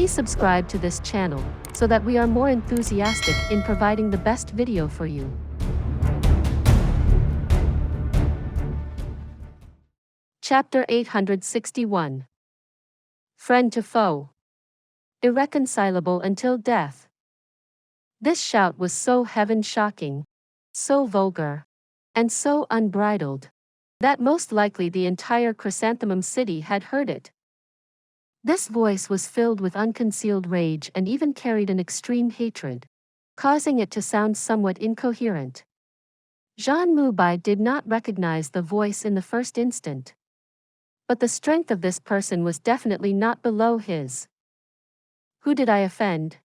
Please subscribe to this channel, so that we are more enthusiastic in providing the best video for you. Chapter 861. Friend to Foe. Irreconcilable until death. This shout was so heaven-shocking, so vulgar, and so unbridled, that most likely the entire Chrysanthemum City had heard it. This voice was filled with unconcealed rage and even carried an extreme hatred, causing it to sound somewhat incoherent. Jun Moxie did not recognize the voice in the first instant. But the strength of this person was definitely not below his. Who did I offend?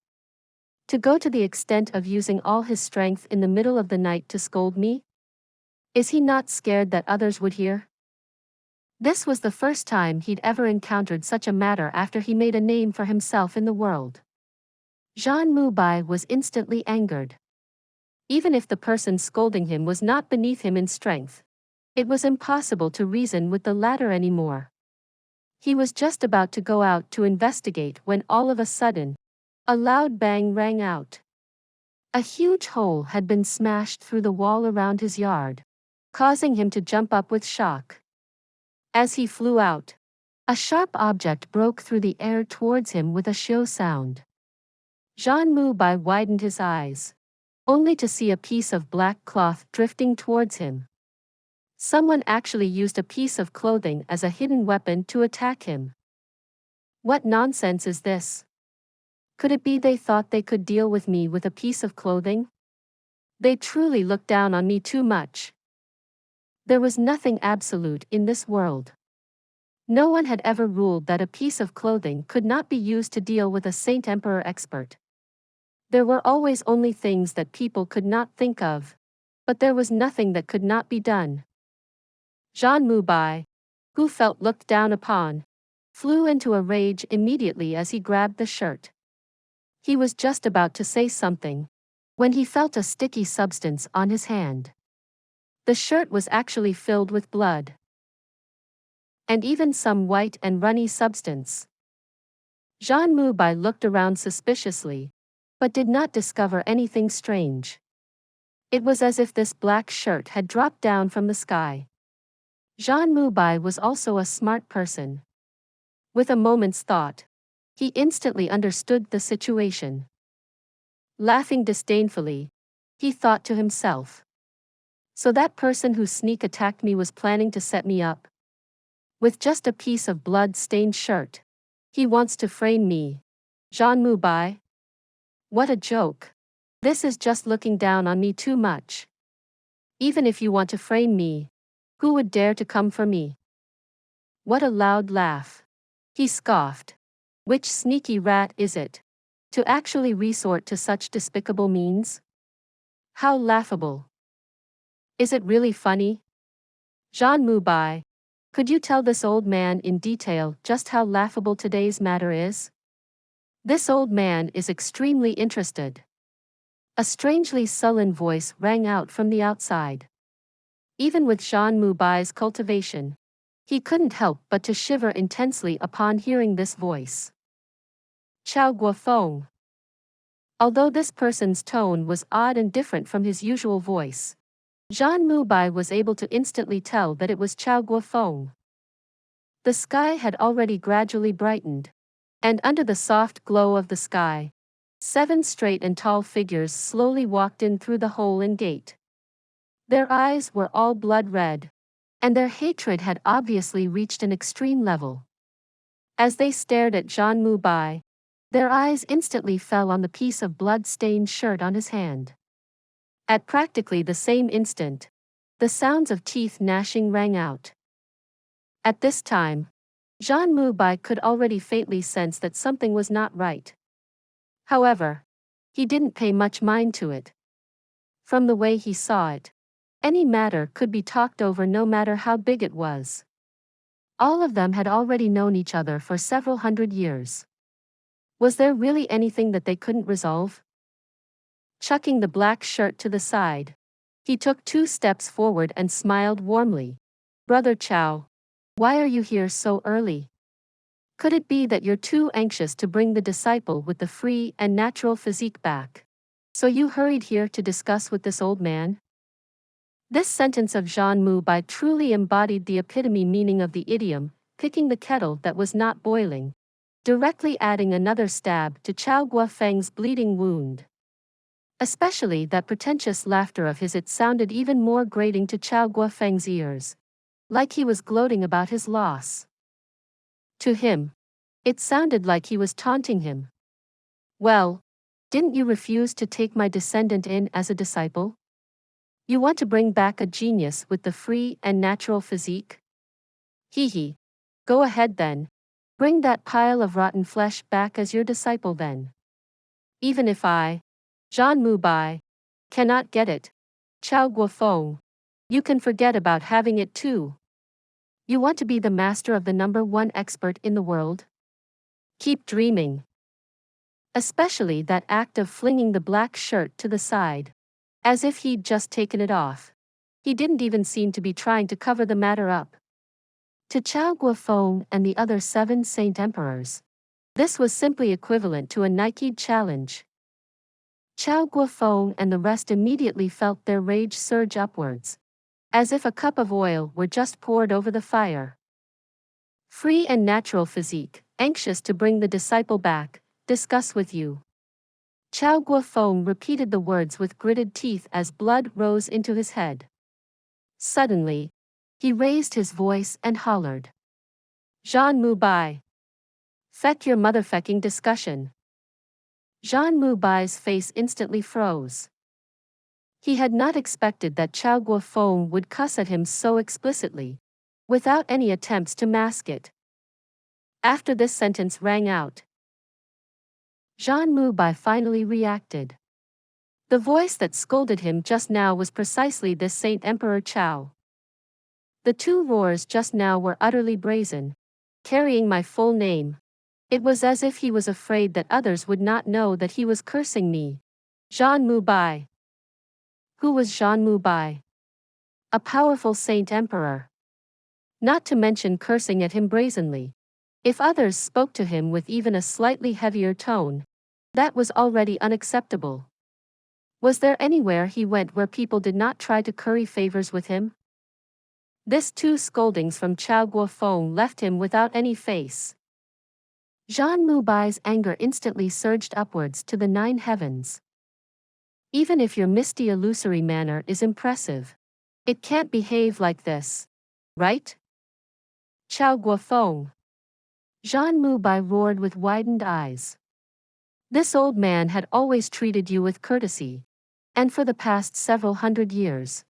To go to the extent of using all his strength in the middle of the night to scold me? Is he not scared that others would hear? This was the first time he'd ever encountered such a matter after he made a name for himself in the world. Jun Moxie was instantly angered. Even if the person scolding him was not beneath him in strength, it was impossible to reason with the latter anymore. He was just about to go out to investigate when all of a sudden, a loud bang rang out. A huge hole had been smashed through the wall around his yard, causing him to jump up with shock. As he flew out, a sharp object broke through the air towards him with a shrill sound. Jun Moxie widened his eyes, only to see a piece of black cloth drifting towards him. Someone actually used a piece of clothing as a hidden weapon to attack him. What nonsense is this? Could it be they thought they could deal with me with a piece of clothing? They truly looked down on me too much. There was nothing absolute in this world. No one had ever ruled that a piece of clothing could not be used to deal with a Saint Emperor expert. There were always only things that people could not think of, but there was nothing that could not be done. Jun Moxie, who felt looked down upon, flew into a rage immediately as he grabbed the shirt. He was just about to say something, when he felt a sticky substance on his hand. The shirt was actually filled with blood, and even some white and runny substance. Jun Moxie looked around suspiciously, but did not discover anything strange. It was as if this black shirt had dropped down from the sky. Jun Moxie was also a smart person. With a moment's thought, he instantly understood the situation. Laughing disdainfully, he thought to himself, so that person who sneak attacked me was planning to set me up. With just a piece of blood-stained shirt, he wants to frame me. Jun Moxie? What a joke. This is just looking down on me too much. Even if you want to frame me, who would dare to come for me? What a loud laugh. He scoffed. Which sneaky rat is it, to actually resort to such despicable means? How laughable. Is it really funny? Jun Moxie, could you tell this old man in detail just how laughable today's matter is? This old man is extremely interested. A strangely sullen voice rang out from the outside. Even with Jun Moxie's cultivation, he couldn't help but to shiver intensely upon hearing this voice. Chao Guofeng. Although this person's tone was odd and different from his usual voice, Jun Moxie was able to instantly tell that it was Chao Guofeng. The sky had already gradually brightened, and under the soft glow of the sky, 7 straight and tall figures slowly walked in through the hole and gate. Their eyes were all blood red, and their hatred had obviously reached an extreme level. As they stared at Jun Moxie, their eyes instantly fell on the piece of blood-stained shirt on his hand. At practically the same instant, the sounds of teeth gnashing rang out. At this time, Jun Moxie could already faintly sense that something was not right. However, he didn't pay much mind to it. From the way he saw it, any matter could be talked over no matter how big it was. All of them had already known each other for several hundred years. Was there really anything that they couldn't resolve? Chucking the black shirt to the side, he took 2 steps forward and smiled warmly. Brother Chao, why are you here so early? Could it be that you're too anxious to bring the disciple with the free and natural physique back? So you hurried here to discuss with this old man? This sentence of Jun Moxie truly embodied the epitome meaning of the idiom, picking the kettle that was not boiling, directly adding another stab to Chao Guofeng's bleeding wound. Especially that pretentious laughter of his, it sounded even more grating to Chao Guofeng's ears. Like he was gloating about his loss. To him, it sounded like he was taunting him. Well, didn't you refuse to take my descendant in as a disciple? You want to bring back a genius with the free and natural physique? Hee hee. Go ahead then. Bring that pile of rotten flesh back as your disciple then. Even if I, Jun Moxie, cannot get it, Chao Guofeng, you can forget about having it too. You want to be the master of the #1 expert in the world? Keep dreaming. Especially that act of flinging the black shirt to the side. As if he'd just taken it off. He didn't even seem to be trying to cover the matter up. To Chao Guofeng and the other 7 Saint Emperors, this was simply equivalent to a Nike challenge. Chao Guofeng and the rest immediately felt their rage surge upwards, as if a cup of oil were just poured over the fire. Free and natural physique, anxious to bring the disciple back, discuss with you. Chao Guofeng repeated the words with gritted teeth as blood rose into his head. Suddenly, he raised his voice and hollered. Jun Moxie. Feck your motherfucking discussion. Jun Moxie's face instantly froze. He had not expected that Chao Guofeng would cuss at him so explicitly, without any attempts to mask it. After this sentence rang out, Jun Moxie finally reacted. The voice that scolded him just now was precisely this Saint Emperor Chao. The 2 roars just now were utterly brazen, carrying my full name. It was as if he was afraid that others would not know that he was cursing me. Jun Moxie. Who was Jun Moxie? A powerful Saint Emperor. Not to mention cursing at him brazenly. If others spoke to him with even a slightly heavier tone, that was already unacceptable. Was there anywhere he went where people did not try to curry favors with him? This 2 scoldings from Chao Guofeng left him without any face. Jun Moxie's anger instantly surged upwards to the 9 heavens. Even if your misty illusory manner is impressive, it can't behave like this, right? Chao Guofeng. Jun Moxie roared with widened eyes. This old man had always treated you with courtesy, and for the past several hundred years,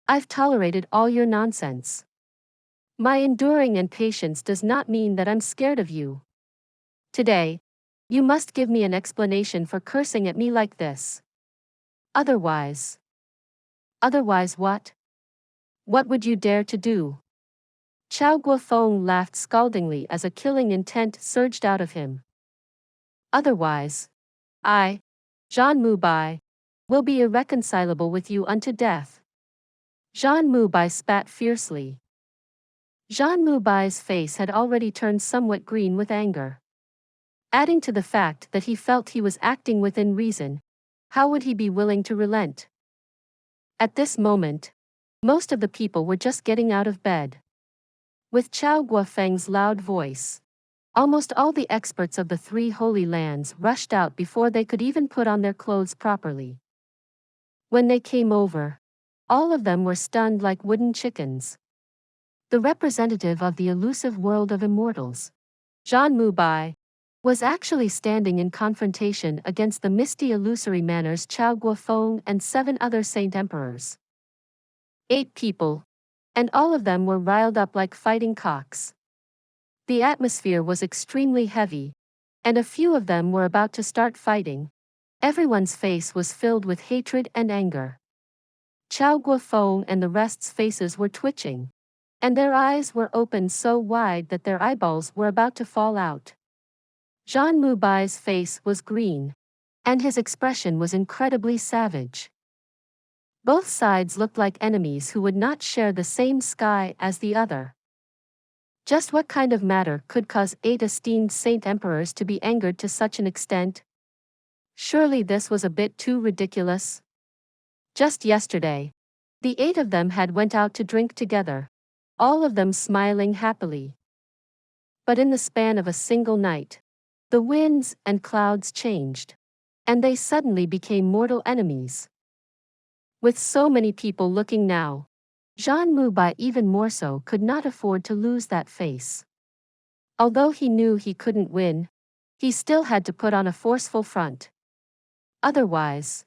I've tolerated all your nonsense. My enduring and patience does not mean that I'm scared of you. Today, you must give me an explanation for cursing at me like this. Otherwise what? What would you dare to do? Chao Guofeng laughed scaldingly as a killing intent surged out of him. Otherwise, I, Jun Moxie, will be irreconcilable with you unto death. Jun Moxie spat fiercely. Jun Moxie's face had already turned somewhat green with anger. Adding to the fact that he felt he was acting within reason, how would he be willing to relent? At this moment, most of the people were just getting out of bed. With Chao Guofeng's loud voice, almost all the experts of the 3 holy lands rushed out before they could even put on their clothes properly. When they came over, all of them were stunned like wooden chickens. The representative of the elusive world of immortals, Jun Moxie, was actually standing in confrontation against the misty illusory manners Chao Guofeng and 7 other Saint Emperors. 8 people, and all of them were riled up like fighting cocks. The atmosphere was extremely heavy, and a few of them were about to start fighting. Everyone's face was filled with hatred and anger. Chao Guofeng and the rest's faces were twitching, and their eyes were opened so wide that their eyeballs were about to fall out. Jun Moxie's face was green, and his expression was incredibly savage. Both sides looked like enemies who would not share the same sky as the other. Just what kind of matter could cause 8 esteemed saint emperors to be angered to such an extent? Surely this was a bit too ridiculous. Just yesterday, the 8 of them had went out to drink together, all of them smiling happily. But in the span of a single night, the winds and clouds changed, and they suddenly became mortal enemies. With so many people looking now, Jun Moxie even more so could not afford to lose that face. Although he knew he couldn't win, he still had to put on a forceful front. Otherwise,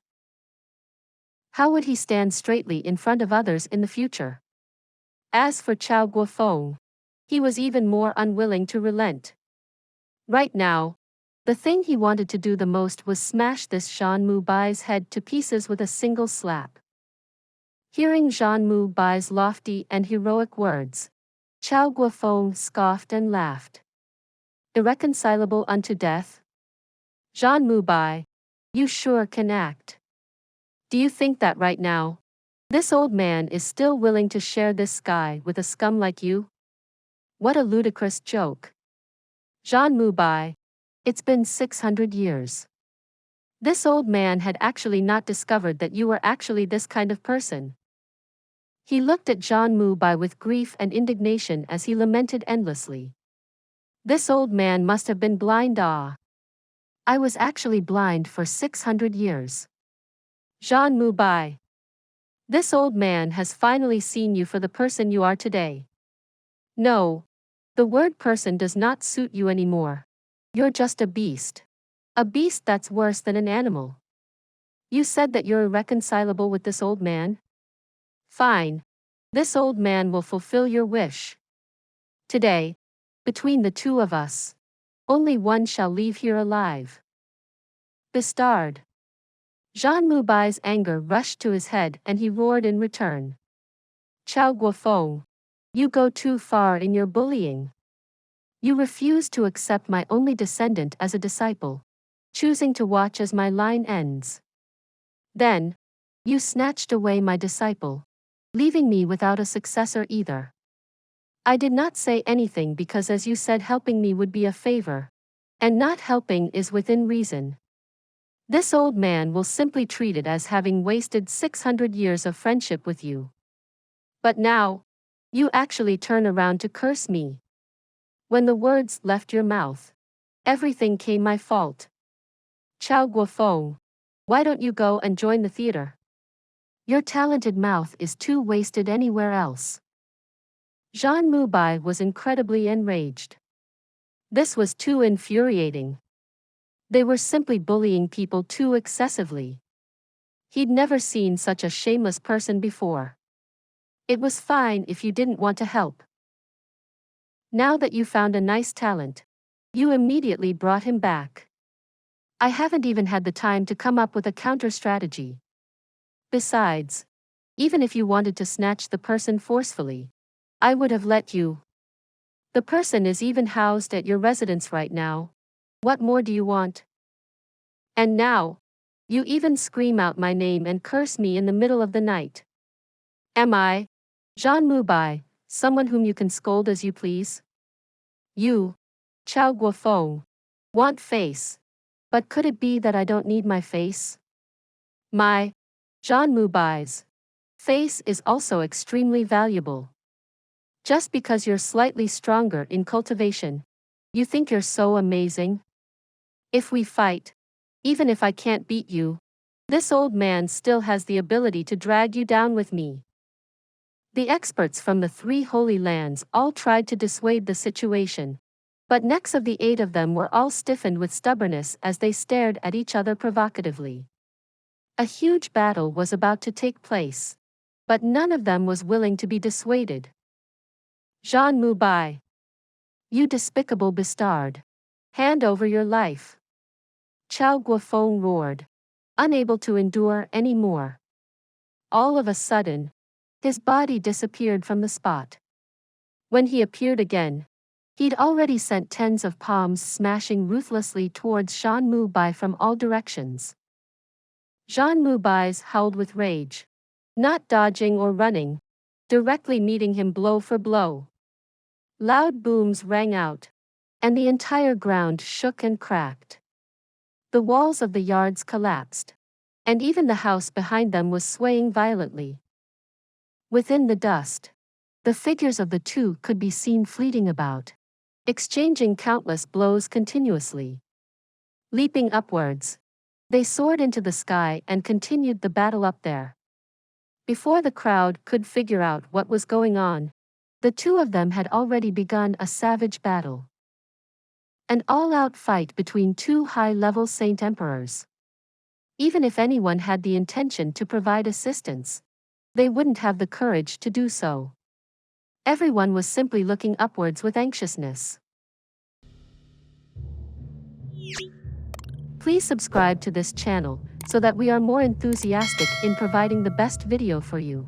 how would he stand straightly in front of others in the future? As for Chao Guofeng, he was even more unwilling to relent. Right now, the thing he wanted to do the most was smash this Jun Moxie's head to pieces with a single slap. Hearing Jun Moxie's lofty and heroic words, Chao Guofeng scoffed and laughed. Irreconcilable unto death? Jun Moxie, you sure can act. Do you think that right now, this old man is still willing to share this sky with a scum like you? What a ludicrous joke. Jun Moxie, it's been 600 years. This old man had actually not discovered that you were actually this kind of person. He looked at Jun Moxie with grief and indignation as he lamented endlessly. This old man must have been blind. I was actually blind for 600 years. Jun Moxie. This old man has finally seen you for the person you are today. No, the word person does not suit you anymore. You're just a beast. A beast that's worse than an animal. You said that you're irreconcilable with this old man? Fine. This old man will fulfill your wish. Today, between the two of us, only one shall leave here alive. Bastard. Jun Moxie's anger rushed to his head and he roared in return. Chao Guofeng, you go too far in your bullying. You refuse to accept my only descendant as a disciple, choosing to watch as my line ends. Then, you snatched away my disciple, leaving me without a successor either. I did not say anything because as you said helping me would be a favor, and not helping is within reason. This old man will simply treat it as having wasted 600 years of friendship with you. But now, you actually turn around to curse me. When the words left your mouth, everything came my fault. Chao Guofeng, why don't you go and join the theater? Your talented mouth is too wasted anywhere else. Jun Moxie was incredibly enraged. This was too infuriating. They were simply bullying people too excessively. He'd never seen such a shameless person before. It was fine if you didn't want to help. Now that you found a nice talent, you immediately brought him back. I haven't even had the time to come up with a counter-strategy. Besides, even if you wanted to snatch the person forcefully, I would have let you. The person is even housed at your residence right now. What more do you want? And now, you even scream out my name and curse me in the middle of the night. Am I, Jun Moxie, someone whom you can scold as you please? You, Chao Guofeng, want face. But could it be that I don't need my face? My, Jun Moxie's, face is also extremely valuable. Just because you're slightly stronger in cultivation, you think you're so amazing? If we fight, even if I can't beat you, this old man still has the ability to drag you down with me. The experts from the 3 Holy Lands all tried to dissuade the situation, but necks of the 8 of them were all stiffened with stubbornness as they stared at each other provocatively. A huge battle was about to take place, but none of them was willing to be dissuaded. Jun Moxie, you despicable bastard, hand over your life. Chao Guofeng roared, unable to endure any more. All of a sudden, his body disappeared from the spot. When he appeared again, he'd already sent tens of palms smashing ruthlessly towards Jun Moxie from all directions. Jun Moxie howled with rage, not dodging or running, directly meeting him blow for blow. Loud booms rang out, and the entire ground shook and cracked. The walls of the yards collapsed, and even the house behind them was swaying violently. Within the dust, the figures of the two could be seen fleeting about, exchanging countless blows continuously. Leaping upwards, they soared into the sky and continued the battle up there. Before the crowd could figure out what was going on, the two of them had already begun a savage battle. An all-out fight between two high-level Saint Emperors. Even if anyone had the intention to provide assistance, they wouldn't have the courage to do so. Everyone was simply looking upwards with anxiousness. Please subscribe to this channel so that we are more enthusiastic in providing the best video for you.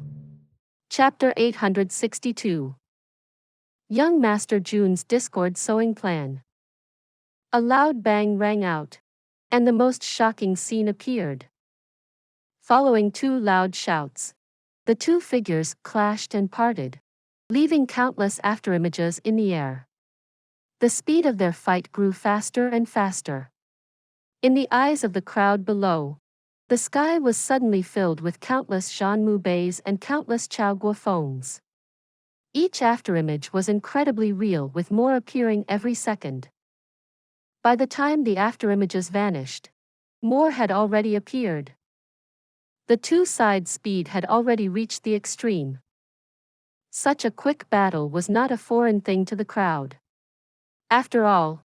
Chapter 862. Young Master Jun's Discord Sowing Plan. A loud bang rang out, and the most shocking scene appeared. Following two loud shouts, the two figures clashed and parted, leaving countless afterimages in the air. The speed of their fight grew faster and faster. In the eyes of the crowd below, the sky was suddenly filled with countless Zhanmu bays and countless Chaogua phones. Each afterimage was incredibly real, with more appearing every second. By the time the afterimages vanished, more had already appeared. The two sides' speed had already reached the extreme. Such a quick battle was not a foreign thing to the crowd. After all,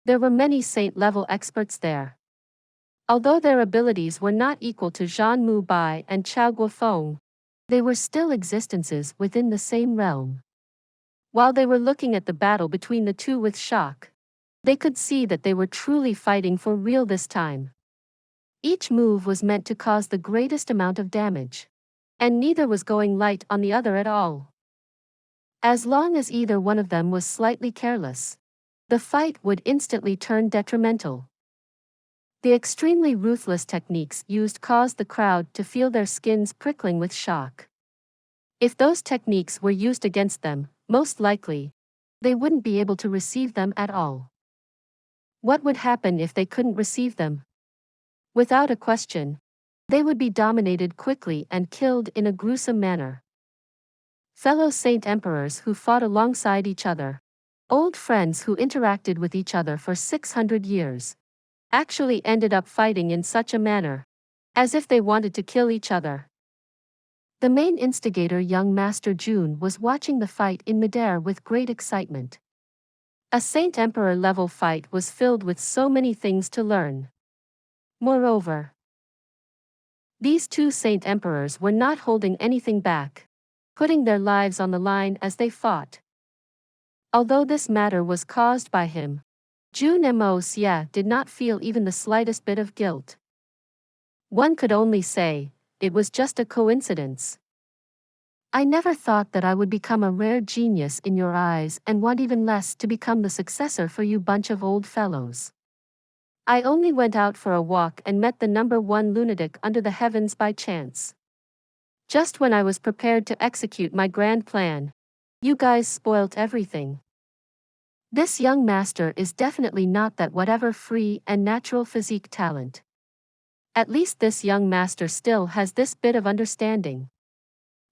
there were many Saint-level experts there. Although their abilities were not equal to Zhanmu Bai and Chaogua Feng, they were still existences within the same realm. While they were looking at the battle between the two with shock, they could see that they were truly fighting for real this time. Each move was meant to cause the greatest amount of damage, and neither was going light on the other at all. As long as either one of them was slightly careless, the fight would instantly turn detrimental. The extremely ruthless techniques used caused the crowd to feel their skins prickling with shock. If those techniques were used against them, most likely, they wouldn't be able to receive them at all. What would happen if they couldn't receive them? Without a question, they would be dominated quickly and killed in a gruesome manner. Fellow Saint Emperors who fought alongside each other, old friends who interacted with each other for 600 years, actually ended up fighting in such a manner, as if they wanted to kill each other. The main instigator, young Master Jun, was watching the fight in midair with great excitement. A Saint Emperor level fight was filled with so many things to learn. Moreover, these two Saint Emperors were not holding anything back, putting their lives on the line as they fought. Although this matter was caused by him, Jun Moxie did not feel even the slightest bit of guilt. One could only say, it was just a coincidence. I never thought that I would become a rare genius in your eyes, and want even less to become the successor for you bunch of old fellows. I only went out for a walk and met the #1 lunatic under the heavens by chance. Just when I was prepared to execute my grand plan, you guys spoilt everything. This young master is definitely not that whatever free and natural physique talent. At least this young master still has this bit of understanding.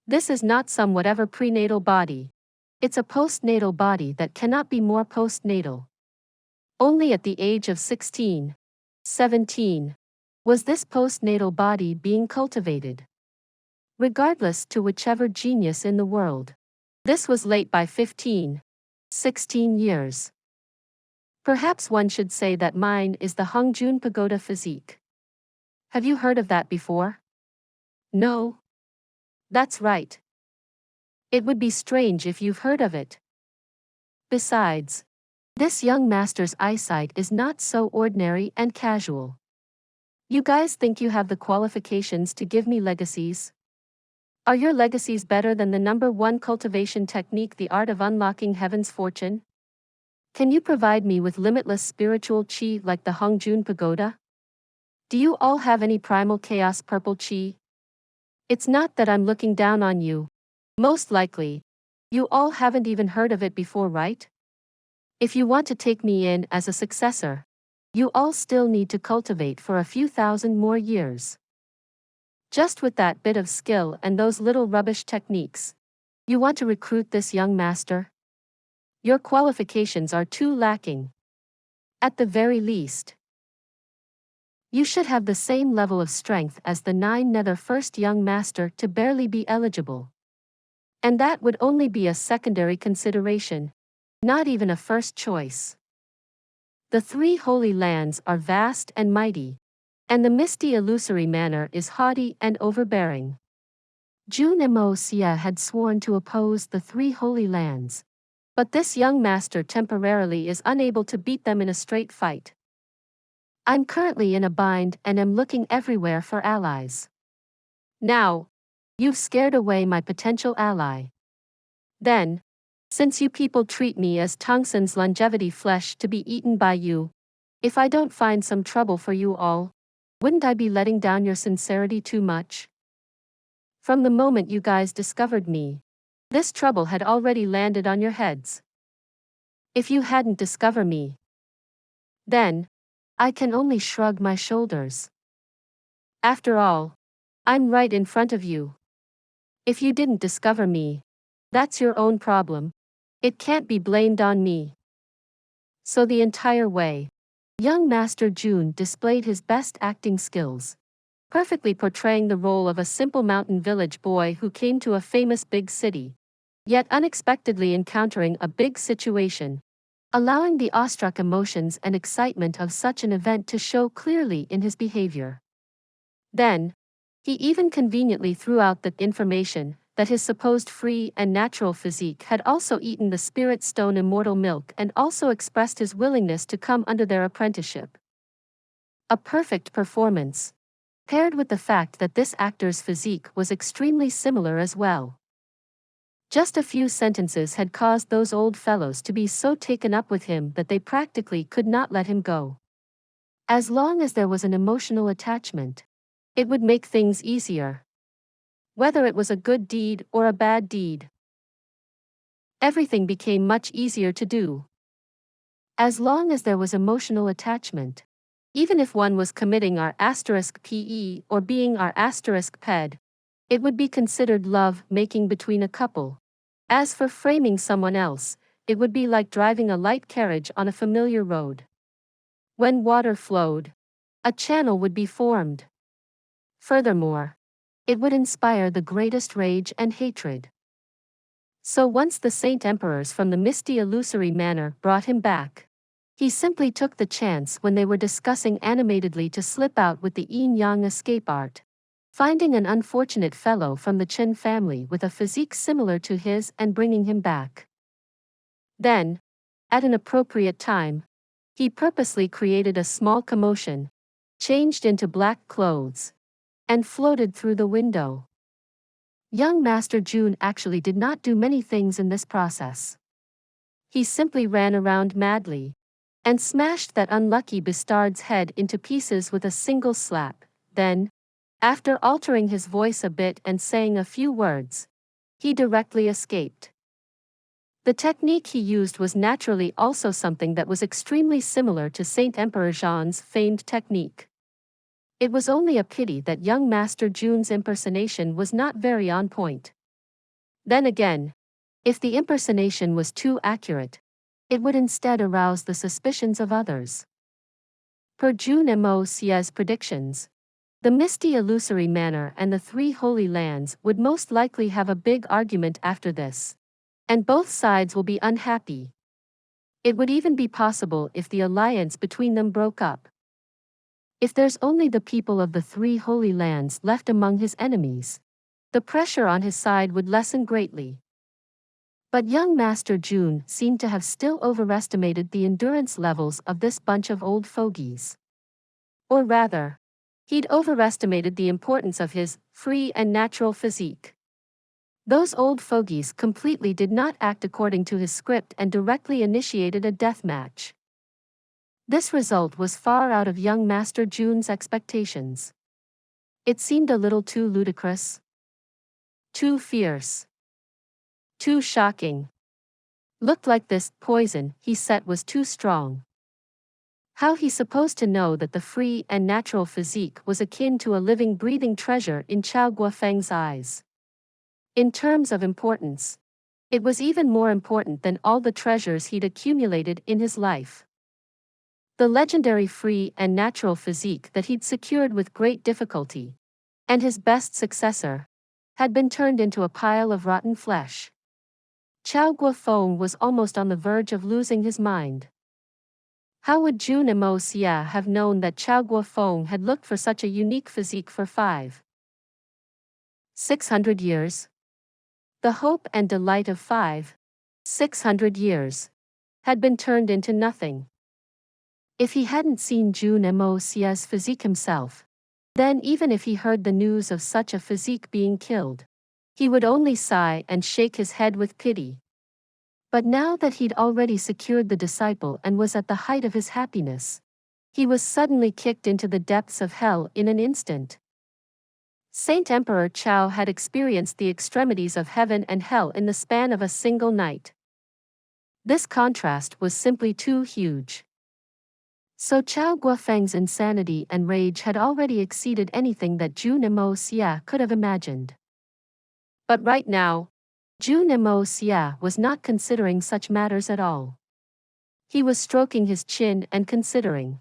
This is not some whatever prenatal body. It's a postnatal body that cannot be more postnatal. Only at the age of 16, 17, was this postnatal body being cultivated. Regardless to whichever genius in the world, this was late by 15, 16 years. Perhaps one should say that mine is the Hongjun Pagoda physique. Have you heard of that before? No? That's right. It would be strange if you've heard of it. Besides, this young master's eyesight is not so ordinary and casual. You guys think you have the qualifications to give me legacies? Are your legacies better than the #1 cultivation technique, the art of unlocking heaven's fortune? Can you provide me with limitless spiritual chi like the Hongjun Pagoda? Do you all have any primal chaos purple chi? It's not that I'm looking down on you. Most likely, You all haven't even heard of it before, right? If you want to take me in as a successor, you all still need to cultivate for a few thousand more years. Just with that bit of skill and those little rubbish techniques, you want to recruit this young master? Your qualifications are too lacking. At the very least, you should have the same level of strength as the 9 Nether first young master to barely be eligible. And that would only be a secondary consideration, not even a first choice. The 3 holy lands are vast and mighty, and the misty illusory manor is haughty and overbearing. Jun Moxie had sworn to oppose the 3 holy lands, but this young master temporarily is unable to beat them in a straight fight. I'm currently in a bind and am looking everywhere for allies. Now, you've scared away my potential ally. Then, since you people treat me as Tongsun's longevity flesh to be eaten by you, if I don't find some trouble for you all, wouldn't I be letting down your sincerity too much? From the moment you guys discovered me, this trouble had already landed on your heads. If you hadn't discovered me, then, I can only shrug my shoulders. After all, I'm right in front of you. If you didn't discover me, that's your own problem. It can't be blamed on me. So the entire way, young Master Jun displayed his best acting skills, perfectly portraying the role of a simple mountain village boy who came to a famous big city, yet unexpectedly encountering a big situation, allowing the awestruck emotions and excitement of such an event to show clearly in his behavior. Then, he even conveniently threw out the information that his supposed free and natural physique had also eaten the spirit stone immortal milk and also expressed his willingness to come under their apprenticeship. A perfect performance, paired with the fact that this actor's physique was extremely similar as well. Just a few sentences had caused those old fellows to be so taken up with him that they practically could not let him go. As long as there was an emotional attachment, it would make things easier. Whether it was a good deed or a bad deed, everything became much easier to do. As long as there was emotional attachment, even if one was committing our *PE or being our *PED, it would be considered love-making between a couple. As for framing someone else, it would be like driving a light carriage on a familiar road. When water flowed, a channel would be formed. Furthermore, it would inspire the greatest rage and hatred. So once the Saint Emperors from the misty illusory manor brought him back, he simply took the chance when they were discussing animatedly to slip out with the yin-yang escape art, finding an unfortunate fellow from the Chen family with a physique similar to his and bringing him back. Then, at an appropriate time, he purposely created a small commotion, changed into black clothes, and floated through the window. Young Master Jun actually did not do many things in this process. He simply ran around madly, and smashed that unlucky bastard's head into pieces with a single slap. Then, after altering his voice a bit and saying a few words, he directly escaped. The technique he used was naturally also something that was extremely similar to Saint Emperor Zhang's famed technique. It was only a pity that young Master Jun's impersonation was not very on point. Then again, if the impersonation was too accurate, it would instead arouse the suspicions of others. Per Jun Moxie's predictions, the misty illusory manor and the 3 holy lands would most likely have a big argument after this, and both sides will be unhappy. It would even be possible if the alliance between them broke up. If there's only the people of the 3 holy lands left among his enemies, the pressure on his side would lessen greatly. But young Master Jun seemed to have still overestimated the endurance levels of this bunch of old fogies. Or rather, he'd overestimated the importance of his free and natural physique. Those old fogies completely did not act according to his script and directly initiated a death match. This result was far out of young Master Jun's expectations. It seemed a little too ludicrous, too fierce. Too shocking. Looked like this poison he set was too strong. How he supposed to know that the free and natural physique was akin to a living breathing treasure in Chao Guofeng's eyes? In terms of importance, it was even more important than all the treasures he'd accumulated in his life. The legendary free and natural physique that he'd secured with great difficulty, and his best successor, had been turned into a pile of rotten flesh. Chao Guofeng was almost on the verge of losing his mind. How would Jun Moxie have known that Chao Guofeng had looked for such a unique physique for 600 years? The hope and delight of 600 years had been turned into nothing. If he hadn't seen Jun Moxie's physique himself, then even if he heard the news of such a physique being killed, he would only sigh and shake his head with pity. But now that he'd already secured the disciple and was at the height of his happiness, he was suddenly kicked into the depths of hell in an instant. Saint Emperor Chao had experienced the extremities of heaven and hell in the span of a single night. This contrast was simply too huge. So Chao Guofeng's insanity and rage had already exceeded anything that Jun Moxie could have imagined. But right now, Jun Moxie was not considering such matters at all. He was stroking his chin and considering.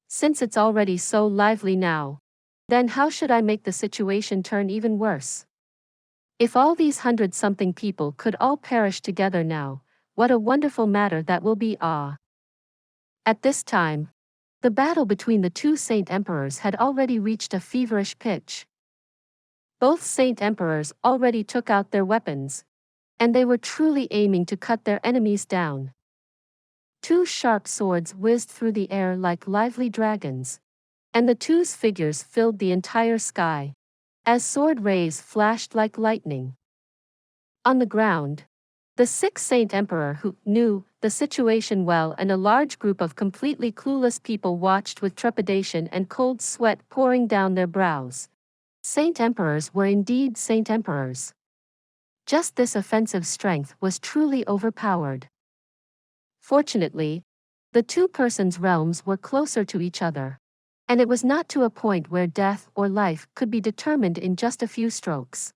Since it's already so lively now, then how should I make the situation turn even worse? If all these 100-something people could all perish together now, what a wonderful matter that will be. At this time, the battle between the two Saint Emperors had already reached a feverish pitch. Both Saint Emperors already took out their weapons, and they were truly aiming to cut their enemies down. Two sharp swords whizzed through the air like lively dragons, and the two's figures filled the entire sky, as sword rays flashed like lightning. On the ground, the sixth Saint Emperor, who knew the situation well, and a large group of completely clueless people watched with trepidation and cold sweat pouring down their brows. Saint Emperors were indeed Saint Emperors. Just this offensive strength was truly overpowered. Fortunately, the two persons' realms were closer to each other, and it was not to a point where death or life could be determined in just a few strokes.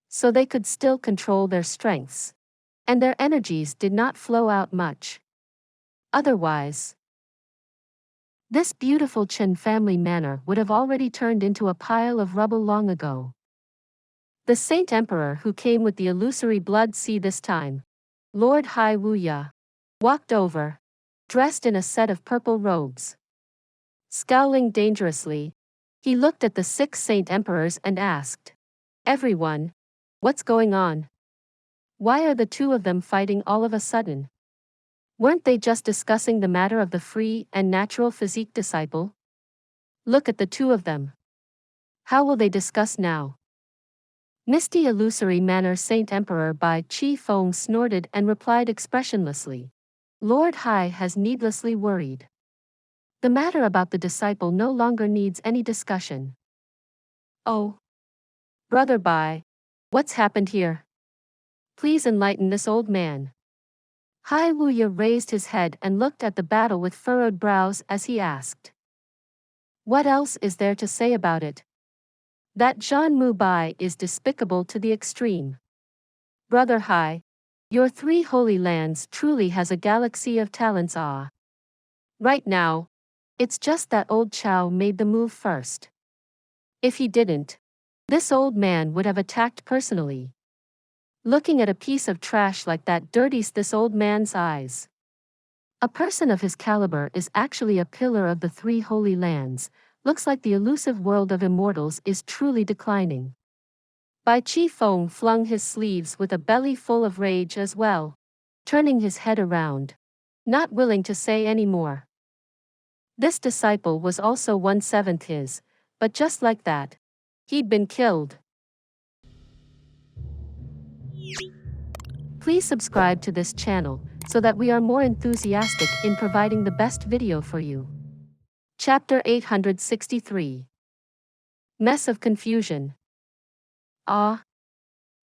So they could still control their strengths, and their energies did not flow out much. Otherwise, this beautiful Chen family manor would have already turned into a pile of rubble long ago. The Saint Emperor who came with the illusory blood sea this time, Lord Hai Wuya, walked over, dressed in a set of purple robes. Scowling dangerously, he looked at the 6 Saint Emperors and asked, "Everyone, what's going on? Why are the two of them fighting all of a sudden? Weren't they just discussing the matter of the free and natural physique disciple? Look at the two of them. How will they discuss now?" Misty illusory manner Saint Emperor Bai Chi Feng snorted and replied expressionlessly, "Lord Hai has needlessly worried. The matter about the disciple no longer needs any discussion." "Oh, Brother Bai, what's happened here? Please enlighten this old man." Hai Wuya raised his head and looked at the battle with furrowed brows as he asked, "What else is there to say about it? That Zhan Mu Bai is despicable to the extreme. Brother Hai, your 3 holy lands truly has a galaxy of talents. Right now, it's just that old Chao made the move first. If he didn't, this old man would have attacked personally. Looking at a piece of trash like that dirties this old man's eyes. A person of his caliber is actually a pillar of the 3 holy lands. Looks like the elusive world of immortals is truly declining." Bai Chi Feng flung his sleeves with a belly full of rage as well, turning his head around, not willing to say any more. This disciple was also 1/7 his, but just like that, he'd been killed. Please subscribe to this channel, so that we are more enthusiastic in providing the best video for you. Chapter 863. Mess of Confusion.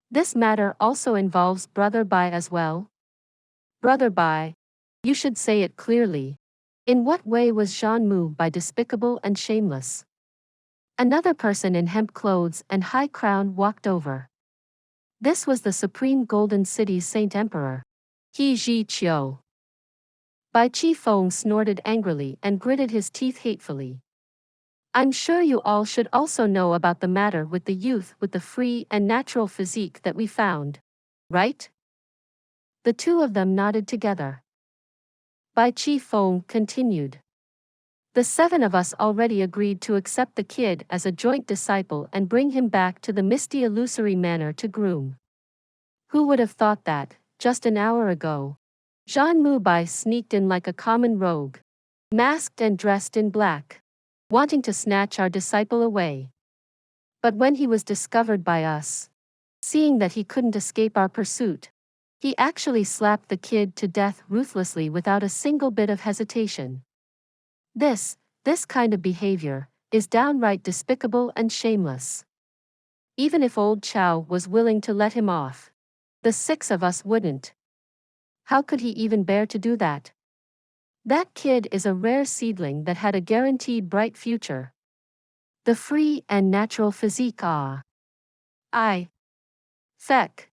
This matter also involves Brother Bai as well. Brother Bai. You should say it clearly. In what way was Jun Bai despicable and shameless? Another person in hemp clothes and high crown walked over. This was the Supreme Golden City's Saint Emperor. He Ji Qiu. Bai Chi Feng snorted angrily and gritted his teeth hatefully. I'm sure you all should also know about the matter with the youth with the free and natural physique that we found. Right? The two of them nodded together. Bai Chi Feng continued. The seven of us already agreed to accept the kid as a joint disciple and bring him back to the misty illusory manor to groom. Who would have thought that, just an hour ago, Jun Bai sneaked in like a common rogue, masked and dressed in black, wanting to snatch our disciple away. But when he was discovered by us, seeing that he couldn't escape our pursuit, he actually slapped the kid to death ruthlessly without a single bit of hesitation. This kind of behavior is downright despicable and shameless. Even if old Chow was willing to let him off, the six of us wouldn't. How could he even bear to do that? That kid is a rare seedling that had a guaranteed bright future. The free and natural physique Feck.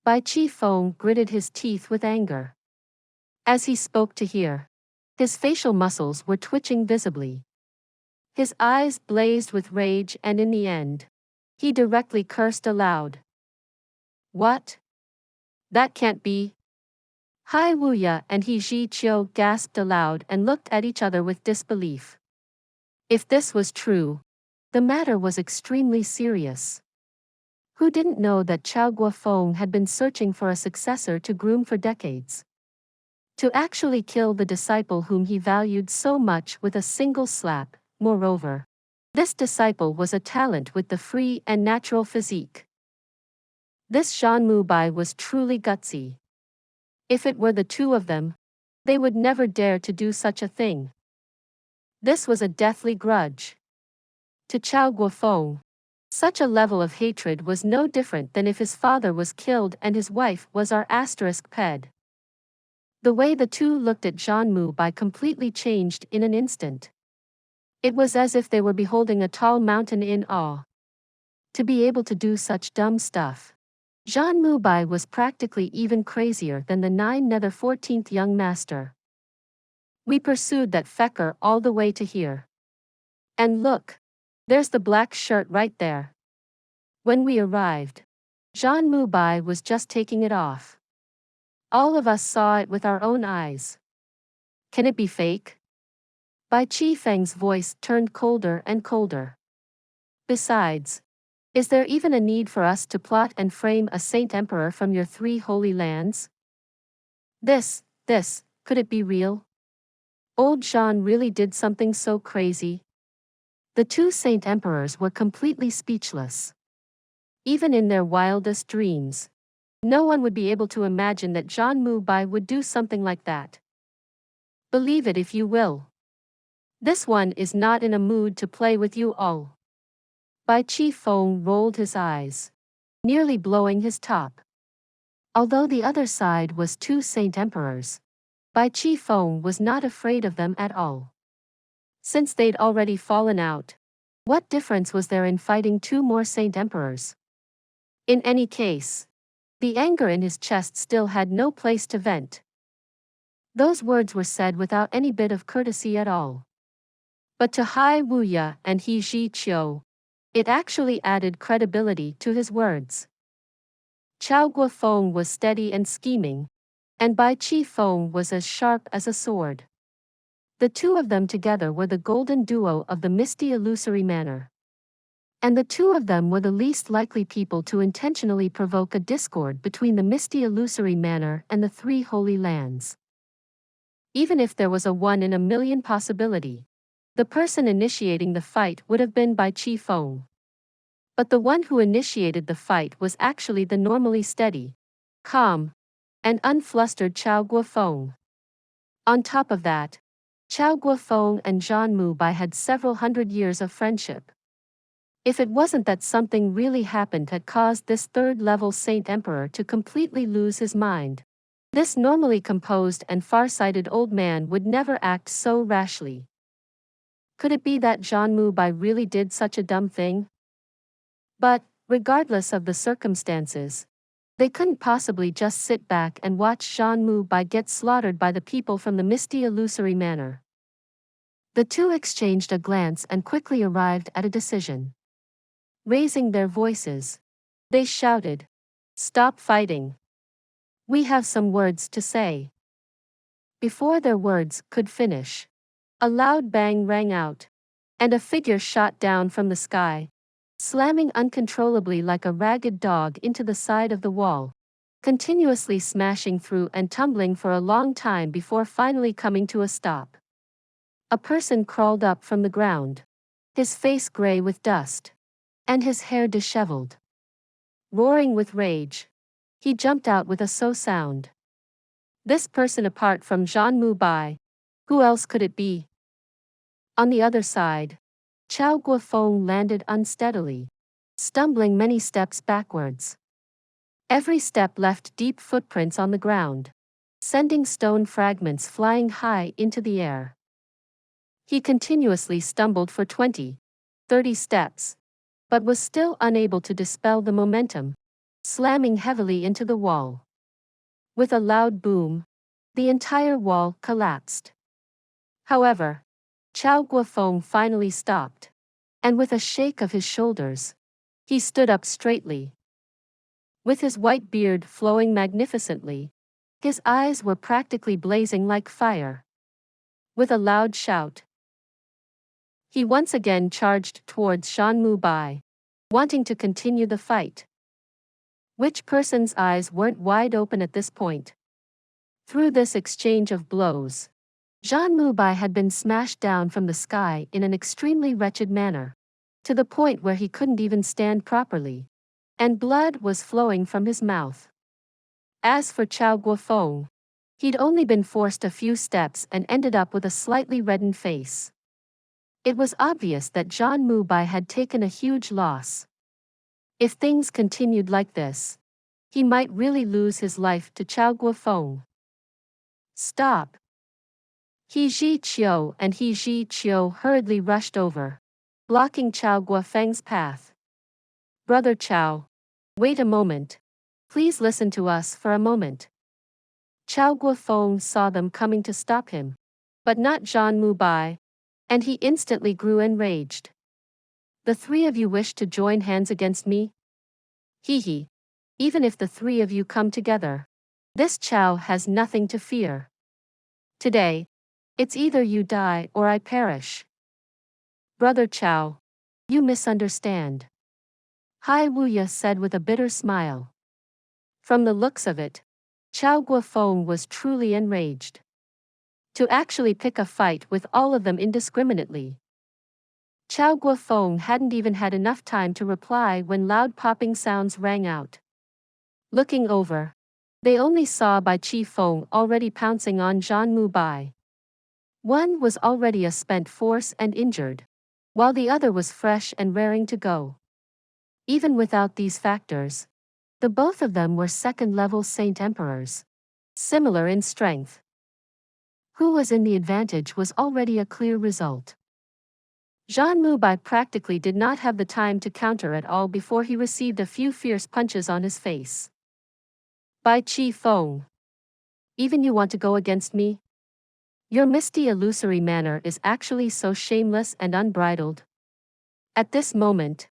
Bai Chi Feng gritted his teeth with anger. As he spoke to hear, his facial muscles were twitching visibly. His eyes blazed with rage and in the end, he directly cursed aloud. What? That can't be. Hai Wuya and He Ji Qiu gasped aloud and looked at each other with disbelief. If this was true, the matter was extremely serious. Who didn't know that Chao Guofeng had been searching for a successor to groom for decades? To actually kill the disciple whom he valued so much with a single slap, moreover. This disciple was a talent with the free and natural physique. This Jun Bai was truly gutsy. If it were the two of them, they would never dare to do such a thing. This was a deathly grudge. To Chao Guofeng, such a level of hatred was no different than if his father was killed and his wife was our *ped. The way the two looked at Jun Bai completely changed in an instant. It was as if they were beholding a tall mountain in awe. To be able to do such dumb stuff. Jun Bai was practically even crazier than the 9 Nether 14th young master. We pursued that fecker all the way to here. And look, there's the black shirt right there. When we arrived, Jun Bai was just taking it off. All of us saw it with our own eyes. Can it be fake? Bai Chi Feng's voice turned colder and colder. Besides, is there even a need for us to plot and frame a saint emperor from your 3 holy lands? This, could it be real? Old Jean really did something so crazy? The 2 saint emperors were completely speechless. Even in their wildest dreams, no one would be able to imagine that Jun Bai would do something like that. Believe it if you will. This one is not in a mood to play with you all. Bai Chi Feng rolled his eyes, nearly blowing his top. Although the other side was 2 saint emperors, Bai Chi Feng was not afraid of them at all. Since they'd already fallen out, what difference was there in fighting 2 more saint emperors? In any case, the anger in his chest still had no place to vent. Those words were said without any bit of courtesy at all. But to Hai Wuya and He Ji Qiu, it actually added credibility to his words. Chao Guofeng was steady and scheming, and Bai Chi Feng was as sharp as a sword. The 2 of them together were the golden duo of the misty illusory manor. And the 2 of them were the least likely people to intentionally provoke a discord between the misty illusory manor and the 3 holy lands. Even if there was a 1 in a million possibility, the person initiating the fight would have been Bai Chi Feng. But the one who initiated the fight was actually the normally steady, calm, and unflustered Chao Guofeng. On top of that, Chao Guofeng and Jun Bai had several hundred years of friendship. If it wasn't that something really happened that caused this third-level Saint Emperor to completely lose his mind. This normally composed and far-sighted old man would never act so rashly. Could it be that Jun Moxie really did such a dumb thing? But, regardless of the circumstances, they couldn't possibly just sit back and watch Jun Moxie get slaughtered by the people from the misty illusory manor. The two exchanged a glance and quickly arrived at a decision. Raising their voices, they shouted, "Stop fighting! We have some words to say." Before their words could finish, a loud bang rang out, and a figure shot down from the sky, slamming uncontrollably like a ragged dog into the side of the wall, continuously smashing through and tumbling for a long time before finally coming to a stop. A person crawled up from the ground, his face gray with dust, and his hair disheveled. Roaring with rage, he jumped out with a so sound. This person apart from Jun Moxie, who else could it be? On the other side, Chao Guofeng landed unsteadily, stumbling many steps backwards. Every step left deep footprints on the ground, sending stone fragments flying high into the air. He continuously stumbled for 20, 30 steps, but was still unable to dispel the momentum, slamming heavily into the wall. With a loud boom, the entire wall collapsed. However, Chao Guofeng finally stopped, and with a shake of his shoulders, he stood up straightly. With his white beard flowing magnificently, his eyes were practically blazing like fire. With a loud shout, he once again charged towards Jun Moxie, wanting to continue the fight. Which person's eyes weren't wide open at this point? Through this exchange of blows, Jun Moxie had been smashed down from the sky in an extremely wretched manner, to the point where he couldn't even stand properly, and blood was flowing from his mouth. As for Chao Guofeng, he'd only been forced a few steps and ended up with a slightly reddened face. It was obvious that Jun Moxie had taken a huge loss. If things continued like this, he might really lose his life to Chao Guofeng. "Stop!" He Zhiqiu and He Zhiqiu hurriedly rushed over, blocking Chao Guofeng's path. "Brother Chao, wait a moment. Please listen to us for a moment." Chao Guofeng saw them coming to stop him, but not Jun Moxie, and he instantly grew enraged. "The three of you wish to join hands against me? Hee. Even if the three of you come together, this Chao has nothing to fear. Today, it's either you die or I perish." "Brother Chao, you misunderstand," Hai Wuya said with a bitter smile. From the looks of it, Chao Guofeng was truly enraged. To actually pick a fight with all of them indiscriminately. Chao Guofeng hadn't even had enough time to reply when loud popping sounds rang out. Looking over, they only saw Bai Chi Feng already pouncing on Jun Moxie. One was already a spent force and injured, while the other was fresh and raring to go. Even without these factors, the both of them were second-level Saint Emperors, similar in strength. Who was in the advantage was already a clear result. Jun Moxie practically did not have the time to counter at all before he received a few fierce punches on his face. "Bai Chi Feng, even you want to go against me? Your misty illusory manner is actually so shameless and unbridled." At this moment,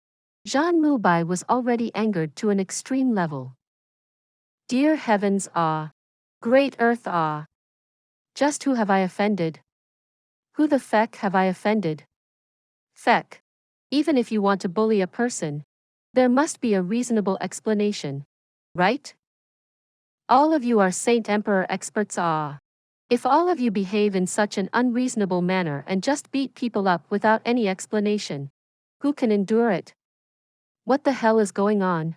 Jun Moxie was already angered to an extreme level. "Dear heavens, ah! Great earth, ah! Just who have I offended? Who the feck have I offended? Feck. Even if you want to bully a person, there must be a reasonable explanation, right? All of you are Saint Emperor experts, ah! If all of you behave in such an unreasonable manner and just beat people up without any explanation, who can endure it? What the hell is going on?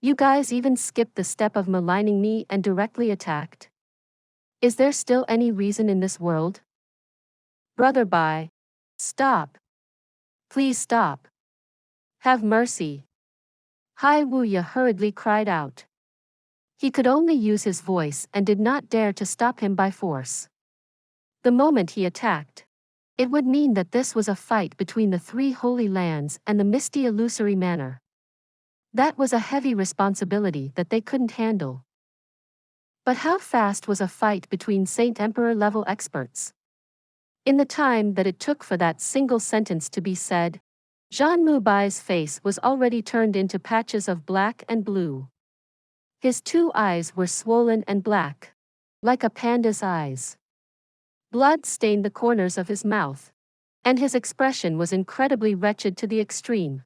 You guys even skipped the step of maligning me and directly attacked. Is there still any reason in this world? Brother Bai, stop. Please stop. Have mercy. Hai Wuya hurriedly cried out. He could only use his voice and did not dare to stop him by force. The moment he attacked, it would mean that this was a fight between the three holy lands and the misty illusory manor. That was a heavy responsibility that they couldn't handle. But how fast was a fight between Saint Emperor level experts? In the time that it took for that single sentence to be said, Jun Moxie's face was already turned into patches of black and blue. His two eyes were swollen and black, like a panda's eyes. Blood stained the corners of his mouth, and his expression was incredibly wretched to the extreme.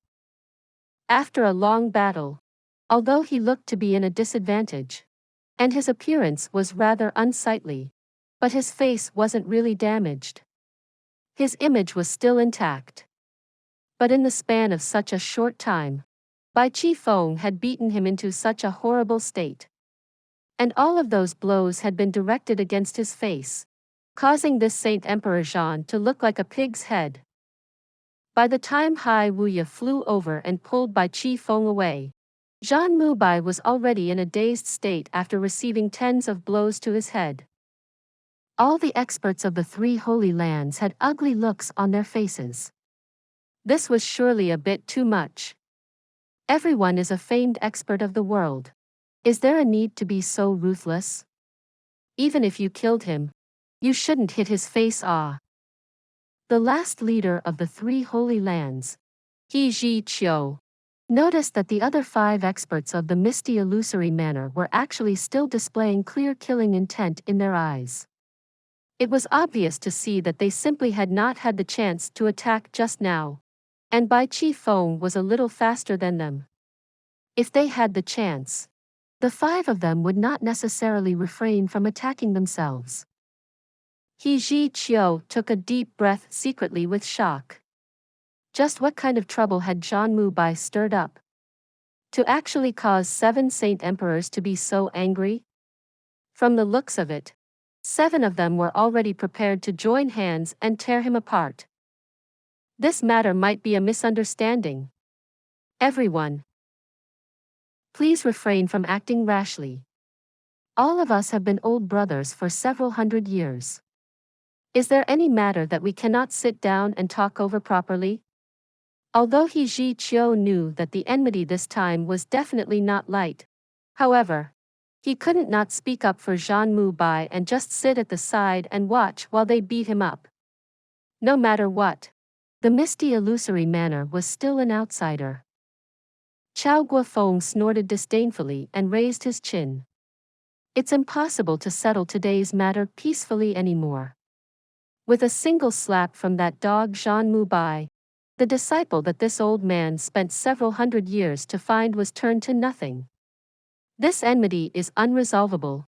After a long battle, although he looked to be in a disadvantage, and his appearance was rather unsightly, but his face wasn't really damaged. His image was still intact. But in the span of such a short time, Debauchee Feng had beaten him into such a horrible state. And all of those blows had been directed against his face, causing this Saint Emperor Jun to look like a pig's head. By the time Hai Wuya flew over and pulled Debauchee Feng away, Jun Moxie was already in a dazed state after receiving tens of blows to his head. All the experts of the three holy lands had ugly looks on their faces. This was surely a bit too much. Everyone is a famed expert of the world. Is there a need to be so ruthless? Even if you killed him, you shouldn't hit his face. The last leader of the three holy lands, He Ji Qiu, noticed that the other five experts of the misty illusory manor were actually still displaying clear killing intent in their eyes. It was obvious to see that they simply had not had the chance to attack just now, and Debauchee Feng was a little faster than them. If they had the chance, the five of them would not necessarily refrain from attacking themselves. He Ji Qiu took a deep breath secretly with shock. Just what kind of trouble had Jun Moxie stirred up to actually cause 7 Saint Emperors to be so angry? From the looks of it, 7 of them were already prepared to join hands and tear him apart. This matter might be a misunderstanding. Everyone, please refrain from acting rashly. All of us have been old brothers for several hundred years. Is there any matter that we cannot sit down and talk over properly? Although He Ji Qiu knew that the enmity this time was definitely not light, however, he couldn't not speak up for Jun Moxie and just sit at the side and watch while they beat him up. No matter what, the misty illusory manor was still an outsider. Chao Guofeng snorted disdainfully and raised his chin. It's impossible to settle today's matter peacefully anymore. With a single slap from that dog Jun Moxie, the disciple that this old man spent several hundred years to find was turned to nothing. This enmity is unresolvable,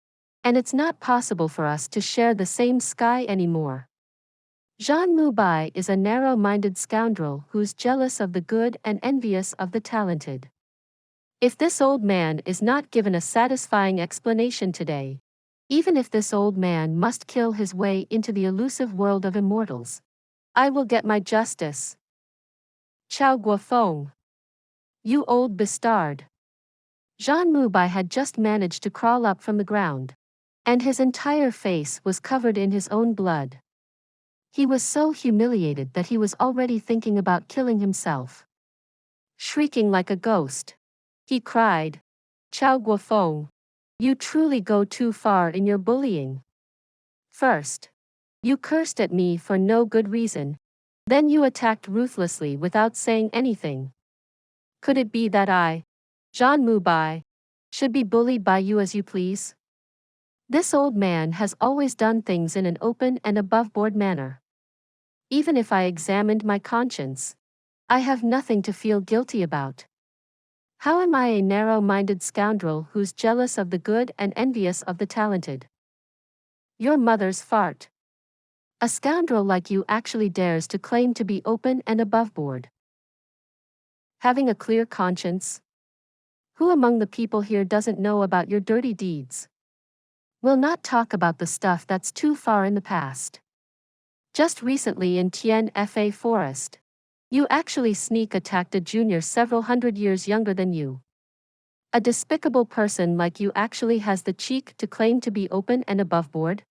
and it's not possible for us to share the same sky anymore. Jun Moxie is a narrow-minded scoundrel who's jealous of the good and envious of the talented. If this old man is not given a satisfying explanation today, even if this old man must kill his way into the elusive world of immortals, I will get my justice. Chao Guofeng. You old bastard. Jun Moxie had just managed to crawl up from the ground, and his entire face was covered in his own blood. He was so humiliated that he was already thinking about killing himself. Shrieking like a ghost, he cried, Chao Guofeng, you truly go too far in your bullying. First, you cursed at me for no good reason, then you attacked ruthlessly without saying anything. Could it be that I, Jun Moxie, should be bullied by you as you please? This old man has always done things in an open and above-board manner. Even if I examined my conscience, I have nothing to feel guilty about. How am I a narrow-minded scoundrel who's jealous of the good and envious of the talented? Your mother's fart. A scoundrel like you actually dares to claim to be open and above-board. Having a clear conscience? Who among the people here doesn't know about your dirty deeds? We'll not talk about the stuff that's too far in the past. Just recently in Tien Fa Forest, You actually sneak attacked a junior several hundred years younger than you. A despicable person like you actually has the cheek to claim to be open and above board?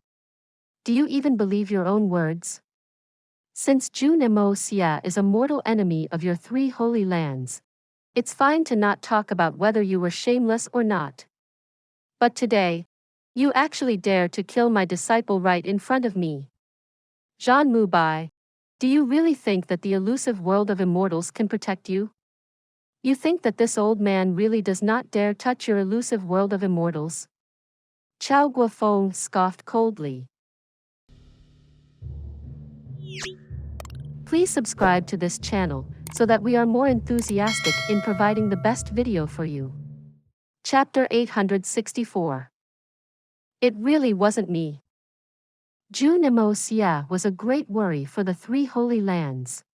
Do you even believe your own words? Since Jun Moxie is a mortal enemy of your three holy lands, it's fine to not talk about whether you were shameless or not. But today, you actually dare to kill my disciple right in front of me. Jun Moxie, do you really think that the elusive world of immortals can protect you? You think that this old man really does not dare touch your elusive world of immortals? Chao Guofeng scoffed coldly. Please subscribe to this channel, so that we are more enthusiastic in providing the best video for you. Chapter 864. It really wasn't me. Jun Moxie was a great worry for the three holy lands.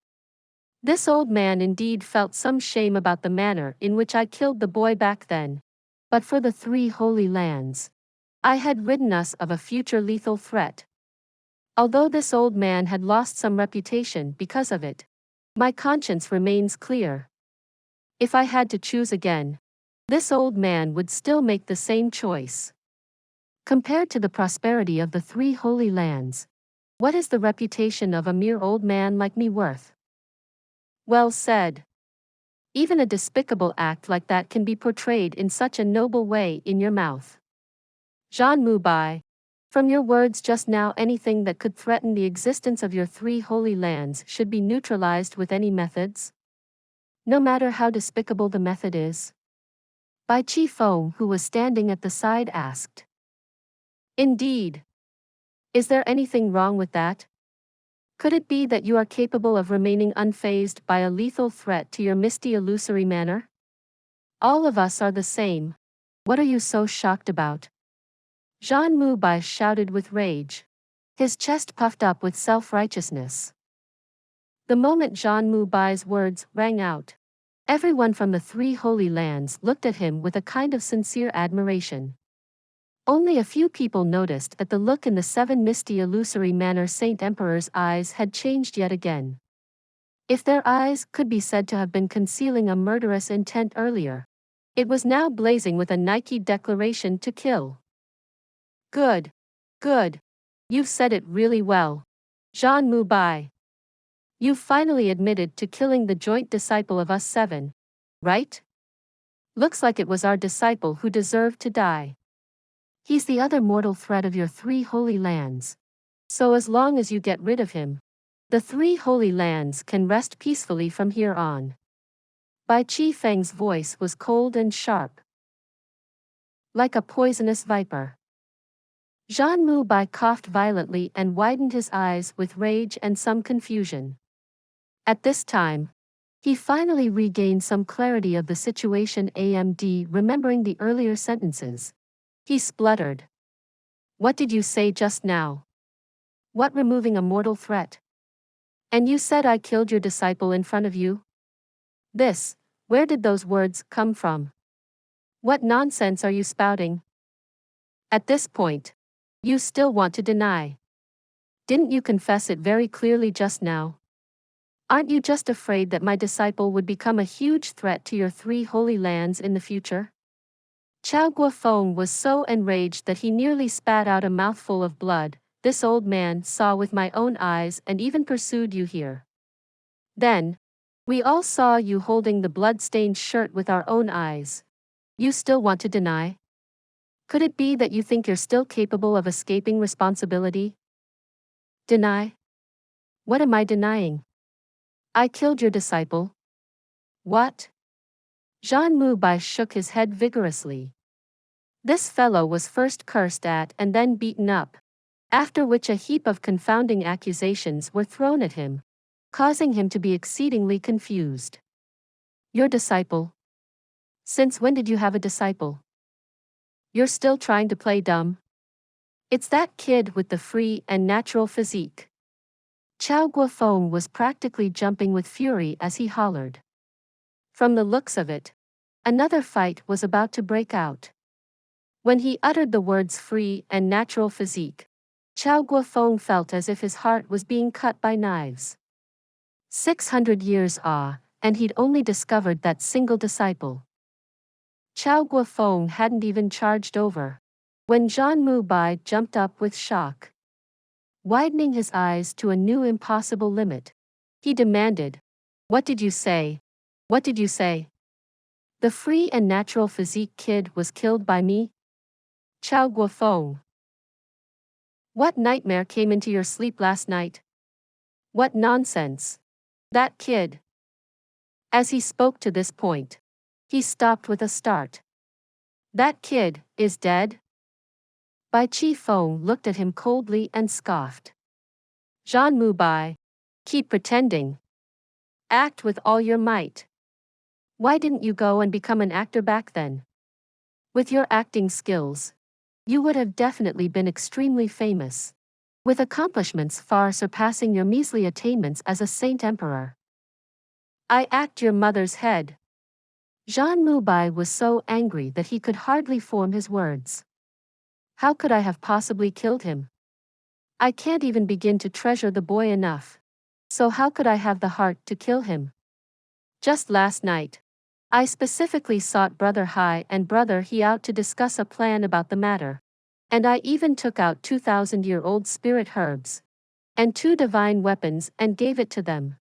This old man indeed felt some shame about the manner in which I killed the boy back then. But for the three holy lands, I had ridden us of a future lethal threat. Although this old man had lost some reputation because of it, my conscience remains clear. If I had to choose again, this old man would still make the same choice. Compared to the prosperity of the three holy lands, what is the reputation of a mere old man like me worth? Well said. Even a despicable act like that can be portrayed in such a noble way in your mouth. Jun Moxie, from your words just now, anything that could threaten the existence of your three holy lands should be neutralized with any methods? No matter how despicable the method is? Bai Chi Feng, who was standing at the side, asked. Indeed. Is there anything wrong with that? Could it be that you are capable of remaining unfazed by a lethal threat to your misty illusory manner? All of us are the same. What are you so shocked about? Jun Moxie shouted with rage. His chest puffed up with self-righteousness. The moment Jun Moxie's words rang out, everyone from the three holy lands looked at him with a kind of sincere admiration. Only a few people noticed that the look in the seven misty illusory manner Saint Emperor's eyes had changed yet again. If their eyes could be said to have been concealing a murderous intent earlier, it was now blazing with a Nike declaration to kill. Good. Good. You've said it really well. Jun Moxie. You've finally admitted to killing the joint disciple of us seven, right? Looks like it was our disciple who deserved to die. He's the other mortal threat of your three holy lands. So as long as you get rid of him, the three holy lands can rest peacefully from here on. Bai Chi Feng's voice was cold and sharp, like a poisonous viper. Jun Moxie coughed violently and widened his eyes with rage and some confusion. At this time, he finally regained some clarity of the situation. Remembering the earlier sentences, he spluttered. What did you say just now? What, removing a mortal threat? And you said I killed your disciple in front of you? Where did those words come from? What nonsense are you spouting? At this point, you still want to deny. Didn't you confess it very clearly just now? Aren't you just afraid that my disciple would become a huge threat to your three holy lands in the future? Chao Guofeng was so enraged that he nearly spat out a mouthful of blood. This old man saw with my own eyes and even pursued you here. Then, we all saw you holding the blood-stained shirt with our own eyes. You still want to deny? Could it be that you think you're still capable of escaping responsibility? Deny? What am I denying? I killed your disciple. What? Jun Moxie shook his head vigorously. This fellow was first cursed at and then beaten up, after which a heap of confounding accusations were thrown at him, causing him to be exceedingly confused. Your disciple? Since when did you have a disciple? You're still trying to play dumb? It's that kid with the free and natural physique. Chao Guofeng was practically jumping with fury as he hollered. From the looks of it, another fight was about to break out. When he uttered the words free and natural physique, Chao Guofeng felt as if his heart was being cut by knives. 600 years and he'd only discovered that single disciple. Chao Guofeng hadn't even charged over when Zhan Mubai jumped up with shock. Widening his eyes to a new impossible limit, he demanded, "What did you say? What did you say? The free and natural physique kid was killed by me? Chao Guofeng. What nightmare came into your sleep last night? What nonsense. That kid." As he spoke to this point, he stopped with a start. "That kid is dead?" Bai Chi Feng looked at him coldly and scoffed. "Zhan Mubai, keep pretending. Act with all your might. Why didn't you go and become an actor back then? With your acting skills, you would have definitely been extremely famous, with accomplishments far surpassing your measly attainments as a saint emperor." "I act your mother's head." Zhan Mubai was so angry that he could hardly form his words. "How could I have possibly killed him? I can't even begin to treasure the boy enough. So how could I have the heart to kill him? Just last night, I specifically sought Brother Hai and Brother He out to discuss a plan about the matter. And I even took out 2,000-year-old spirit herbs and 2 divine weapons and gave it to them.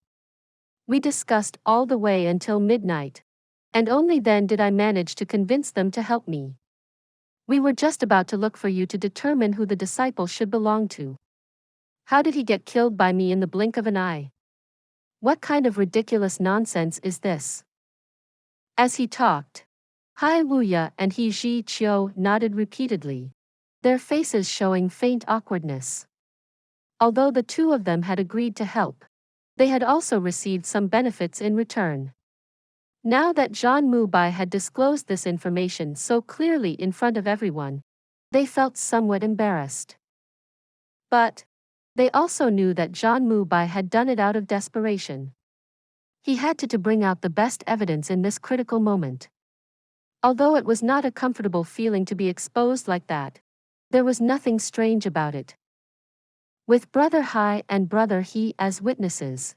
We discussed all the way until midnight, and only then did I manage to convince them to help me. We were just about to look for you to determine who the disciple should belong to. How did he get killed by me in the blink of an eye? What kind of ridiculous nonsense is this?" As he talked, Hai Wuya and He Ji Qiu nodded repeatedly, their faces showing faint awkwardness. Although the two of them had agreed to help, they had also received some benefits in return. Now that Zhan Mubai had disclosed this information so clearly in front of everyone, they felt somewhat embarrassed. But they also knew that Zhan Mubai had done it out of desperation. He had to bring out the best evidence in this critical moment. Although it was not a comfortable feeling to be exposed like that, there was nothing strange about it. With Brother Hai and Brother He as witnesses,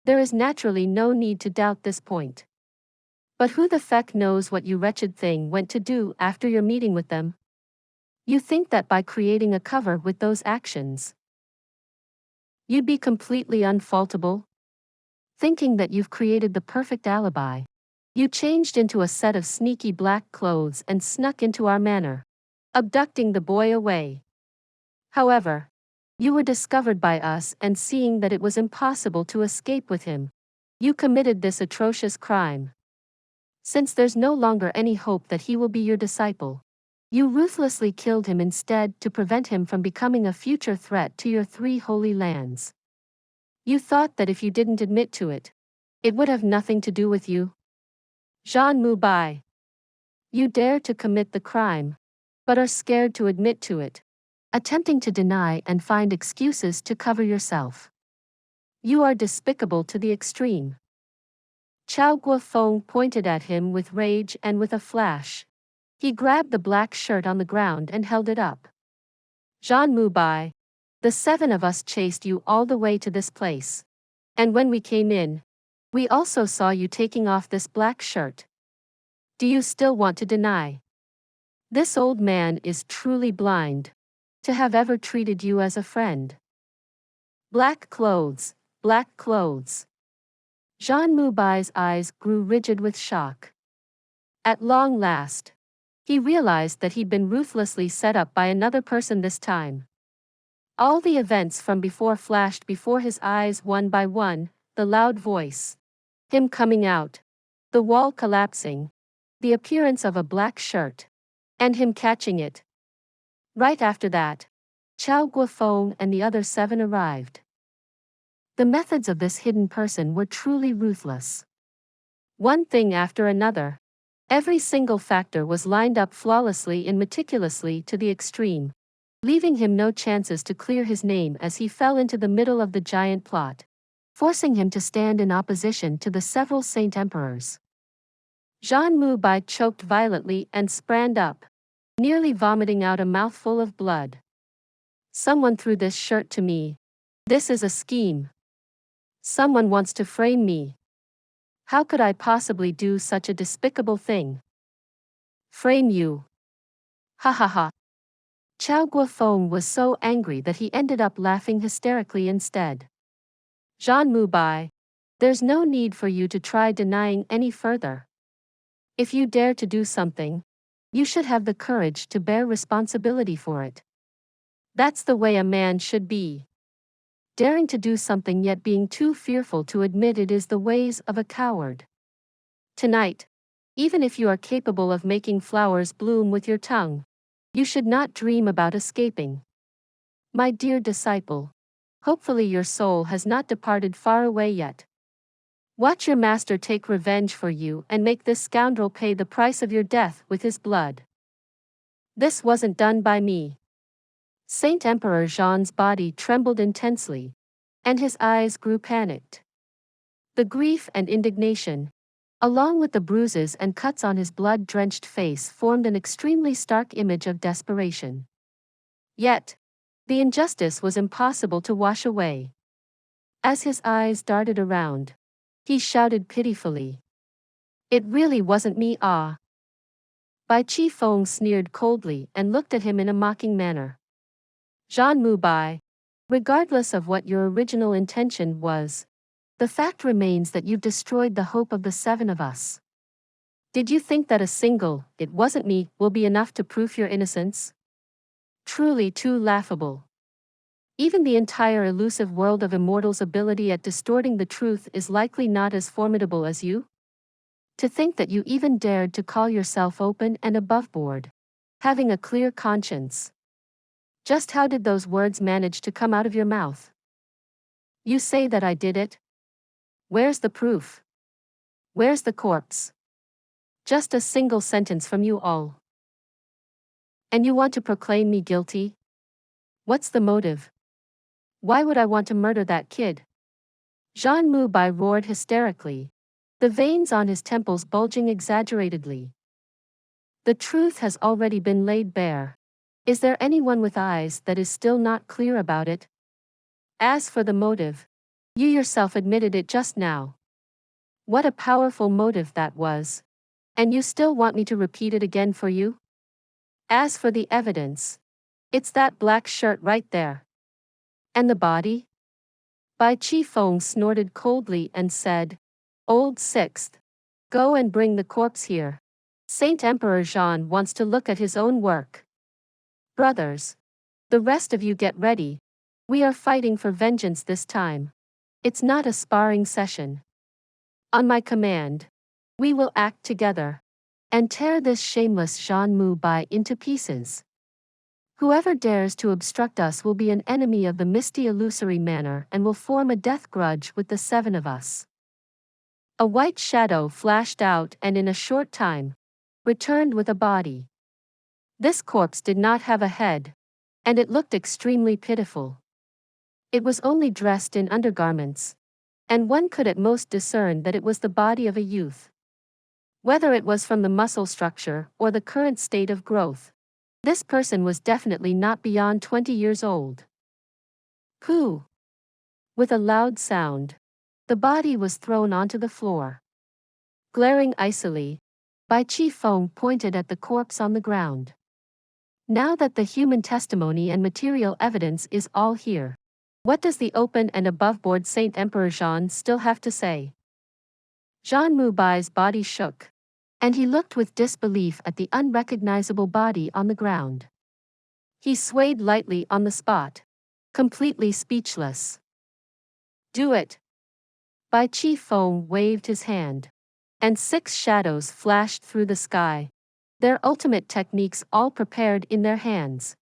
there is naturally no need to doubt this point. But who the feck knows what you wretched thing went to do after your meeting with them? You think that by creating a cover with those actions, you'd be completely unfaultable? Thinking that you've created the perfect alibi, you changed into a set of sneaky black clothes and snuck into our manor, abducting the boy away. However, you were discovered by us, and seeing that it was impossible to escape with him, you committed this atrocious crime. Since there's no longer any hope that he will be your disciple, you ruthlessly killed him instead to prevent him from becoming a future threat to your 3 holy lands. You thought that if you didn't admit to it, it would have nothing to do with you. Zhan Mubai. You dare to commit the crime, but are scared to admit to it, attempting to deny and find excuses to cover yourself. You are despicable to the extreme. Chao Guofeng pointed at him with rage, and with a flash, he grabbed the black shirt on the ground and held it up. Zhan Mubai, the 7 of us chased you all the way to this place. And when we came in, we also saw you taking off this black shirt. Do you still want to deny? This old man is truly blind to have ever treated you as a friend. Black clothes, black clothes. Zhan Mubai's eyes grew rigid with shock. At long last, he realized that he'd been ruthlessly set up by another person this time. All the events from before flashed before his eyes one by one: the loud voice, him coming out, the wall collapsing, the appearance of a black shirt, and him catching it. Right after that, Chao Guofeng and the other 7 arrived. The methods of this hidden person were truly ruthless. One thing after another, every single factor was lined up flawlessly and meticulously to the extreme, leaving him no chances to clear his name as he fell into the middle of the giant plot, forcing him to stand in opposition to the several saint emperors. Zhan Mubai choked violently and sprang up, nearly vomiting out a mouthful of blood. Someone threw this shirt to me. This is a scheme. Someone wants to frame me. How could I possibly do such a despicable thing? Frame you. Ha ha ha. Chao Guofeng was so angry that he ended up laughing hysterically instead. Zhan Mubai, there's no need for you to try denying any further. If you dare to do something, you should have the courage to bear responsibility for it. That's the way a man should be. Daring to do something yet being too fearful to admit it is the ways of a coward. Tonight, even if you are capable of making flowers bloom with your tongue, you should not dream about escaping. My dear disciple, hopefully your soul has not departed far away yet. Watch your master take revenge for you and make this scoundrel pay the price of your death with his blood. This wasn't done by me. Saint Emperor Zhan's body trembled intensely, and his eyes grew panicked. The grief and indignation, along with the bruises and cuts on his blood-drenched face, formed an extremely stark image of desperation. Yet, the injustice was impossible to wash away. As his eyes darted around, he shouted pitifully. It really wasn't me, ah. Bai Chi Feng sneered coldly and looked at him in a mocking manner. Zhan Mubai, regardless of what your original intention was, the fact remains that you've destroyed the hope of the seven of us. Did you think that a single, "it wasn't me," will be enough to prove your innocence? Truly too laughable. Even the entire elusive world of immortals' ability at distorting the truth is likely not as formidable as you? To think that you even dared to call yourself open and above board, having a clear conscience. Just how did those words manage to come out of your mouth? You say that I did it? Where's the proof? Where's the corpse? Just a single sentence from you all. And you want to proclaim me guilty? What's the motive? Why would I want to murder that kid? Zhan Mubai roared hysterically, the veins on his temples bulging exaggeratedly. The truth has already been laid bare. Is there anyone with eyes that is still not clear about it? As for the motive, you yourself admitted it just now. What a powerful motive that was. And you still want me to repeat it again for you? As for the evidence, it's that black shirt right there. And the body? Bai Chi Feng snorted coldly and said, Old Sixth, go and bring the corpse here. Saint Emperor Zhan wants to look at his own work. Brothers, the rest of you get ready. We are fighting for vengeance this time. It's not a sparring session. On my command, we will act together and tear this shameless Zhan Mubai into pieces. Whoever dares to obstruct us will be an enemy of the misty illusory manor and will form a death grudge with the seven of us. A white shadow flashed out and in a short time, returned with a body. This corpse did not have a head, and it looked extremely pitiful. It was only dressed in undergarments, and one could at most discern that it was the body of a youth. Whether it was from the muscle structure or the current state of growth, this person was definitely not beyond 20 years old. Pooh! With a loud sound, the body was thrown onto the floor. Glaring icily, Bai Chi Feng pointed at the corpse on the ground. Now that the human testimony and material evidence is all here, what does the open and above-board Saint Emperor Zhan still have to say? Zhan Mubai's body shook, and he looked with disbelief at the unrecognizable body on the ground. He swayed lightly on the spot, completely speechless. Do it! Bai Chi Feng waved his hand, and 6 shadows flashed through the sky, their ultimate techniques all prepared in their hands.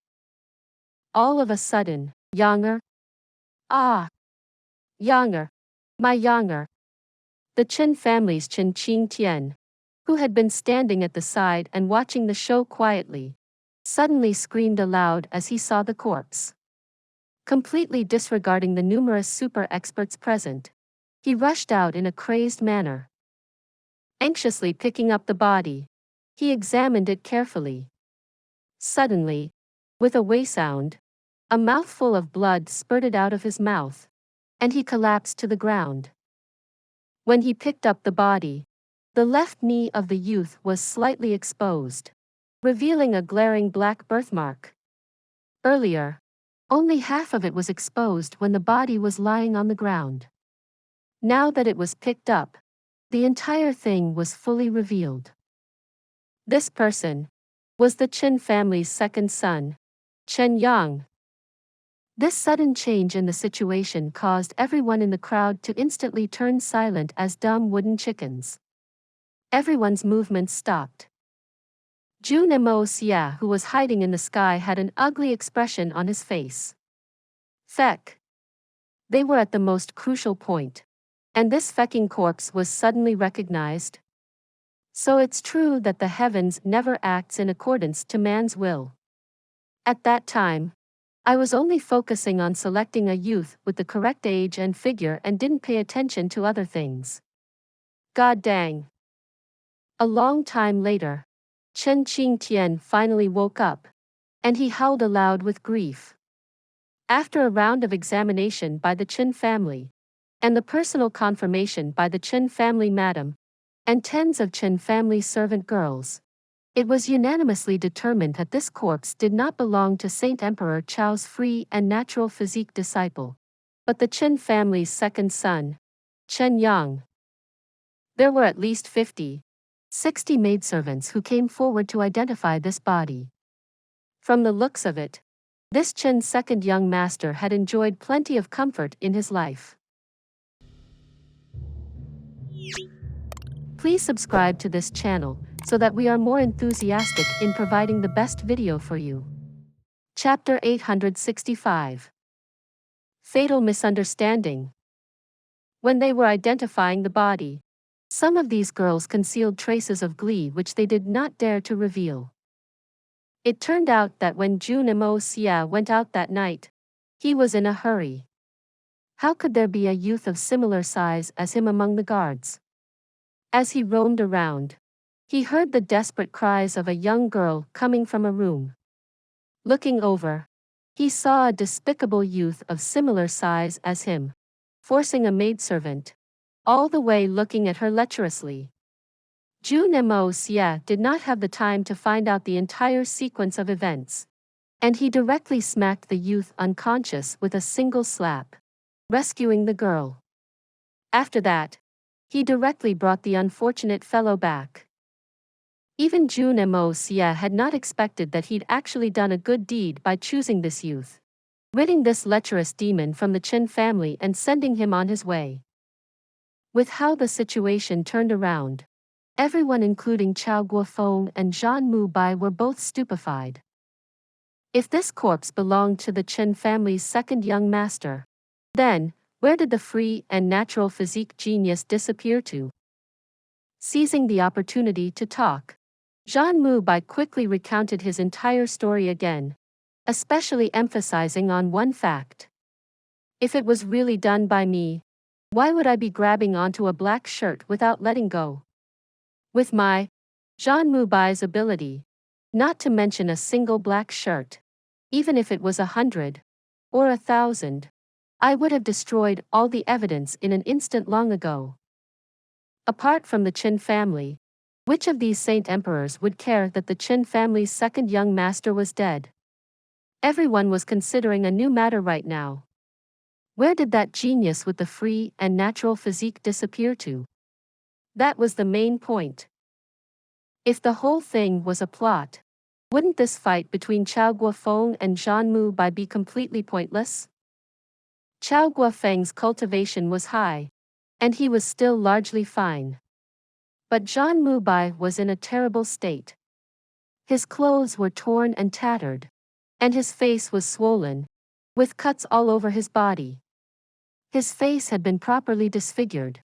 All of a sudden, Younger! Ah! Younger! My Younger! The Chen family's Chen Qingtian, who had been standing at the side and watching the show quietly, suddenly screamed aloud as he saw the corpse. Completely disregarding the numerous super experts present, he rushed out in a crazed manner. Anxiously picking up the body, he examined it carefully. Suddenly, with a whey sound, a mouthful of blood spurted out of his mouth, and he collapsed to the ground. When he picked up the body, the left knee of the youth was slightly exposed, revealing a glaring black birthmark. Earlier, only half of it was exposed when the body was lying on the ground. Now that it was picked up, the entire thing was fully revealed. This person was the Qin family's second son, Chen Yang. This sudden change in the situation caused everyone in the crowd to instantly turn silent as dumb wooden chickens. Everyone's movements stopped. Jun Moxie, who was hiding in the sky, had an ugly expression on his face. Feck. They were at the most crucial point, and this fecking corpse was suddenly recognized. So it's true that the heavens never acts in accordance to man's will. At that time, I was only focusing on selecting a youth with the correct age and figure and didn't pay attention to other things. God dang. A long time later, Chen Qingtian finally woke up, and he howled aloud with grief. After a round of examination by the Qin family, and the personal confirmation by the Qin family madam, and tens of Qin family servant girls, it was unanimously determined that this corpse did not belong to Saint Emperor Chao's free and natural physique disciple, but the Qin family's second son, Chen Yang. There were at least 60 maidservants who came forward to identify this body. From the looks of it, this Qin's second young master had enjoyed plenty of comfort in his life. Please subscribe to this channel so that we are more enthusiastic in providing the best video for you. Chapter 865. Fatal Misunderstanding. When they were identifying the body, some of these girls concealed traces of glee which they did not dare to reveal. It turned out that when Jun Moxie went out that night, he was in a hurry. How could there be a youth of similar size as him among the guards? As he roamed around, he heard the desperate cries of a young girl coming from a room. Looking over, he saw a despicable youth of similar size as him, forcing a maidservant, all the way looking at her lecherously. Jun Moxie did not have the time to find out the entire sequence of events, and he directly smacked the youth unconscious with a single slap, rescuing the girl. After that, he directly brought the unfortunate fellow back. Even Jun Moxie had not expected that he'd actually done a good deed by choosing this youth, ridding this lecherous demon from the Qin family and sending him on his way. With how the situation turned around, everyone including Chao Guofeng and Zhan Mubai were both stupefied. If this corpse belonged to the Qin family's second young master, then, where did the free and natural physique genius disappear to? Seizing the opportunity to talk, Zhan Mubai quickly recounted his entire story again, especially emphasizing on one fact. If it was really done by me, why would I be grabbing onto a black shirt without letting go? With my Zhan Mubai's ability, not to mention a single black shirt, even if it was 100 or 1,000, I would have destroyed all the evidence in an instant long ago. Apart from the Qin family, which of these saint emperors would care that the Qin family's second young master was dead? Everyone was considering a new matter right now. Where did that genius with the free and natural physique disappear to? That was the main point. If the whole thing was a plot, wouldn't this fight between Chao Guofeng and Zhan Mubai be completely pointless? Chao Guofeng's cultivation was high, and he was still largely fine. But Zhan Mubai was in a terrible state. His clothes were torn and tattered, and his face was swollen, with cuts all over his body. His face had been properly disfigured,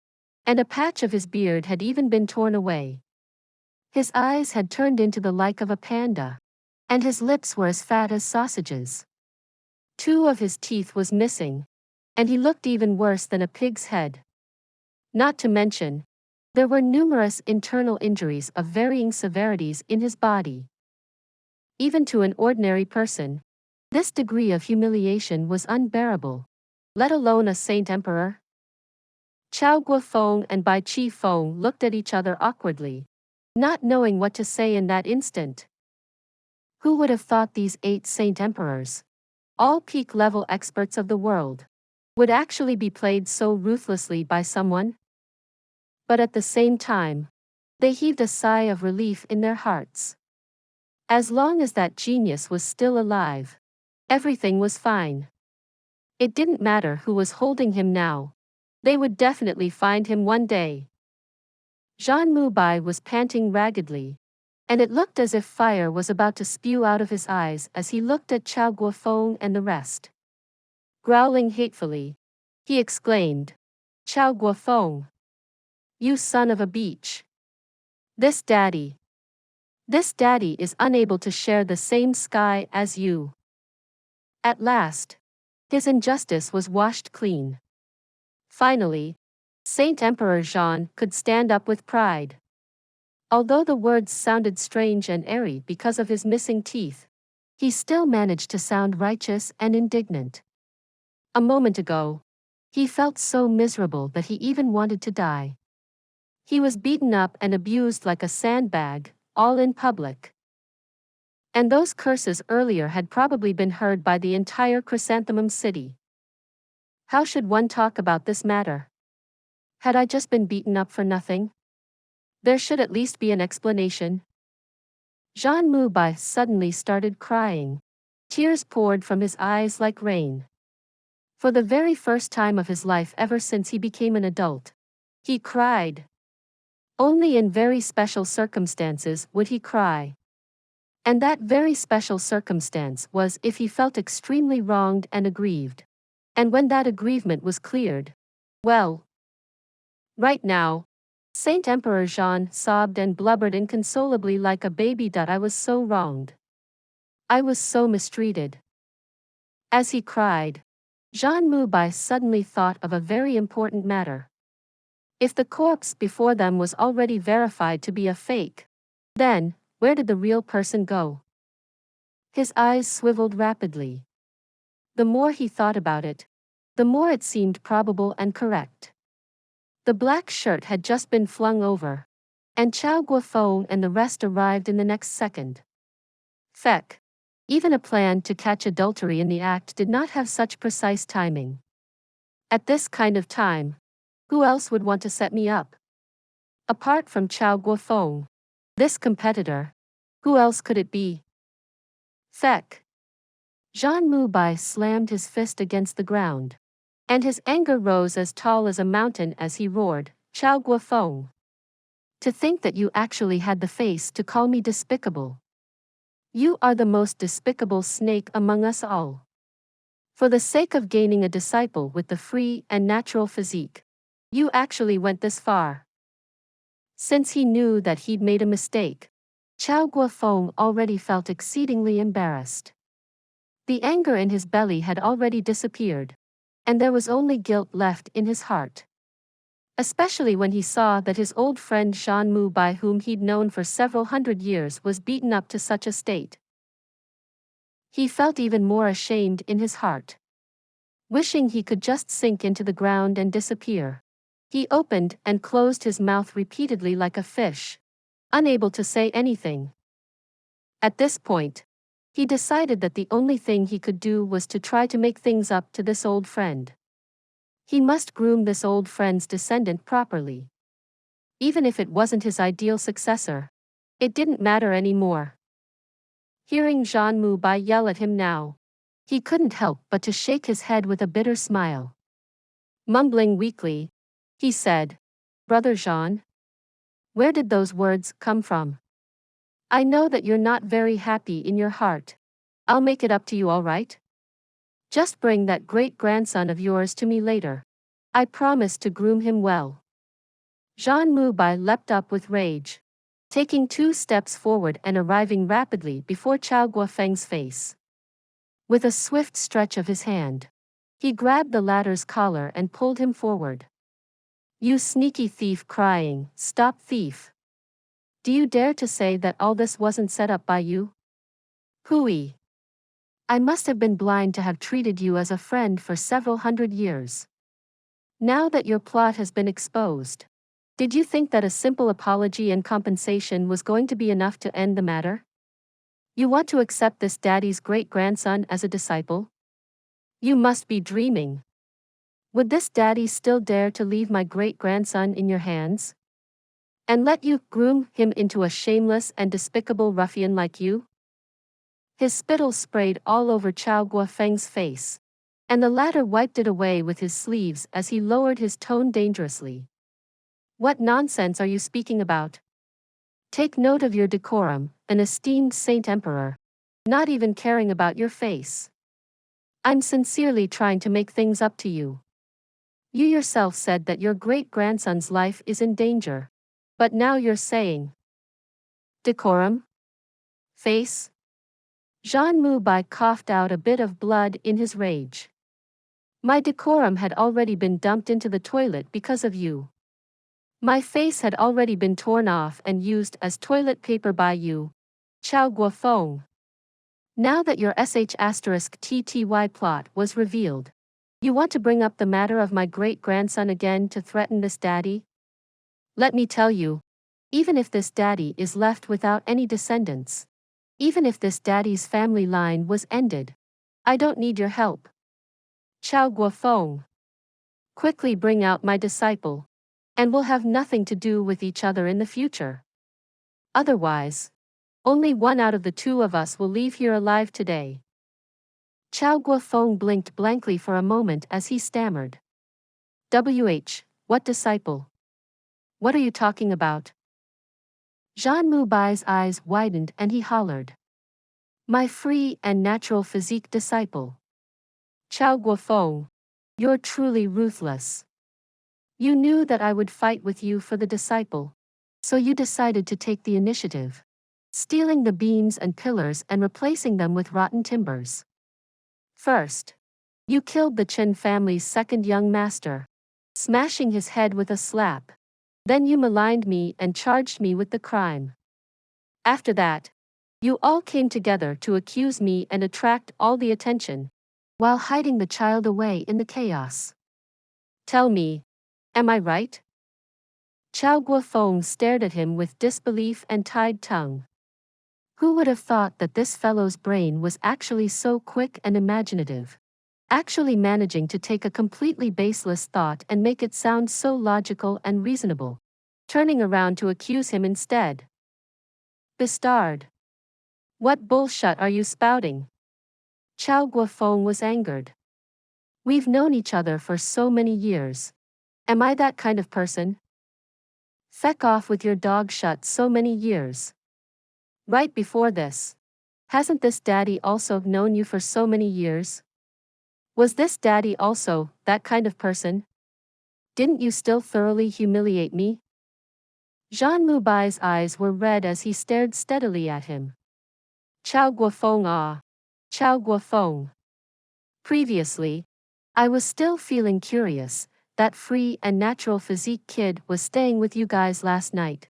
and a patch of his beard had even been torn away. His eyes had turned into the like of a panda, and his lips were as fat as sausages. 2 of his teeth was missing, and he looked even worse than a pig's head. Not to mention, there were numerous internal injuries of varying severities in his body. Even to an ordinary person, this degree of humiliation was unbearable. let alone a saint emperor? Chao Guofeng and Bai Chi Feng looked at each other awkwardly, not knowing what to say in that instant. Who would have thought these 8 saint emperors, all peak-level experts of the world, would actually be played so ruthlessly by someone? But at the same time, they heaved a sigh of relief in their hearts. As long as that genius was still alive, everything was fine. It didn't matter who was holding him now. They would definitely find him one day. Zhan Mubai was panting raggedly, and it looked as if fire was about to spew out of his eyes as he looked at Chao Guofeng and the rest. Growling hatefully, he exclaimed, "Chao Guofeng, you son of a beach. This daddy is unable to share the same sky as you." At last, his injustice was washed clean. Finally, Saint Emperor Zhan could stand up with pride. Although the words sounded strange and airy because of his missing teeth, he still managed to sound righteous and indignant. A moment ago, he felt so miserable that he even wanted to die. He was beaten up and abused like a sandbag, all in public. And those curses earlier had probably been heard by the entire Chrysanthemum City. How should one talk about this matter? Had I just been beaten up for nothing? There should at least be an explanation. Zhan Mubai suddenly started crying. Tears poured from his eyes like rain. For the very first time of his life ever since he became an adult, he cried. Only in very special circumstances would he cry. And that very special circumstance was if he felt extremely wronged and aggrieved. And when that aggrievement was cleared, well, right now, Saint Emperor Zhan sobbed and blubbered inconsolably like a baby. I was so wronged. I was so mistreated. As he cried, Zhan Mubai suddenly thought of a very important matter. If the corpse before them was already verified to be a fake, then, where did the real person go? His eyes swiveled rapidly. The more he thought about it, the more it seemed probable and correct. The black shirt had just been flung over, and Chao Guofeng and the rest arrived in the next second. Feck. Even a plan to catch adultery in the act did not have such precise timing. At this kind of time, who else would want to set me up? Apart from Chao Guofeng, this competitor, who else could it be? Feck. Zhan Mubai slammed his fist against the ground, and his anger rose as tall as a mountain as he roared, "Chao Guofeng! To think that you actually had the face to call me despicable. You are the most despicable snake among us all. For the sake of gaining a disciple with the free and natural physique, you actually went this far." Since he knew that he'd made a mistake, Chao Guofeng already felt exceedingly embarrassed. The anger in his belly had already disappeared, and there was only guilt left in his heart. Especially when he saw that his old friend Zhan Mubai, whom he'd known for several hundred years, was beaten up to such a state. He felt even more ashamed in his heart. Wishing he could just sink into the ground and disappear, he opened and closed his mouth repeatedly like a fish, unable to say anything. At this point, he decided that the only thing he could do was to try to make things up to this old friend. He must groom this old friend's descendant properly. Even if it wasn't his ideal successor, it didn't matter anymore. Hearing Zhan Mubai yell at him now, he couldn't help but to shake his head with a bitter smile. Mumbling weakly, he said, "Brother Zhan, where did those words come from? I know that you're not very happy in your heart. I'll make it up to you, all right? Just bring that great-grandson of yours to me later. I promise to groom him well." Zhan Mubai leapt up with rage, taking 2 steps forward and arriving rapidly before Chao Guofeng's face. With a swift stretch of his hand, he grabbed the latter's collar and pulled him forward. "You sneaky thief!" crying, "Stop, thief! Do you dare to say that all this wasn't set up by you? Hooey! I must have been blind to have treated you as a friend for several hundred years. Now that your plot has been exposed, did you think that a simple apology and compensation was going to be enough to end the matter? You want to accept this daddy's great-grandson as a disciple? You must be dreaming. Would this daddy still dare to leave my great-grandson in your hands? And let you groom him into a shameless and despicable ruffian like you? His spittle sprayed all over Chao Guofeng's face, and the latter wiped it away with his sleeves as he lowered his tone dangerously. What nonsense are you speaking about? Take note of your decorum, an esteemed Saint Emperor, not even caring about your face. I'm sincerely trying to make things up to you. You yourself said that your great-grandson's life is in danger. But now you're saying decorum? Face? Jun Moxie coughed out a bit of blood in his rage. My decorum had already been dumped into the toilet because of you. My face had already been torn off and used as toilet paper by you, Chao Guofeng. Now that your *TTY plot was revealed, you want to bring up the matter of my great-grandson again to threaten this daddy? Let me tell you, even if this daddy is left without any descendants, even if this daddy's family line was ended, I don't need your help. Chao Guofeng. Quickly bring out my disciple, and we'll have nothing to do with each other in the future. Otherwise, only one out of the two of us will leave here alive today. Chao Guofeng blinked blankly for a moment as he stammered. What disciple? What are you talking about? Jun Moxie's eyes widened and he hollered. My free and natural physique disciple. Chao Guofeng, you're truly ruthless. You knew that I would fight with you for the disciple, so you decided to take the initiative, stealing the beams and pillars and replacing them with rotten timbers. First, you killed the Chen family's second young master, smashing his head with a slap. Then you maligned me and charged me with the crime. After that, you all came together to accuse me and attract all the attention, while hiding the child away in the chaos. Tell me, am I right? Chao Guofeng stared at him with disbelief and tied tongue. Who would have thought that this fellow's brain was actually so quick and imaginative? Actually managing to take a completely baseless thought and make it sound so logical and reasonable, turning around to accuse him instead. Bastard! What bullshit are you spouting? Chao Guofeng was angered. We've known each other for so many years. Am I that kind of person? Feck off with your dog shut so many years. Right before this, hasn't this daddy also known you for so many years? Was this daddy also that kind of person? Didn't you still thoroughly humiliate me? Jun Moxie's eyes were red as he stared steadily at him. Chao Guofeng. Chao Guofeng. Previously, I was still feeling curious. That free and natural physique kid was staying with you guys last night.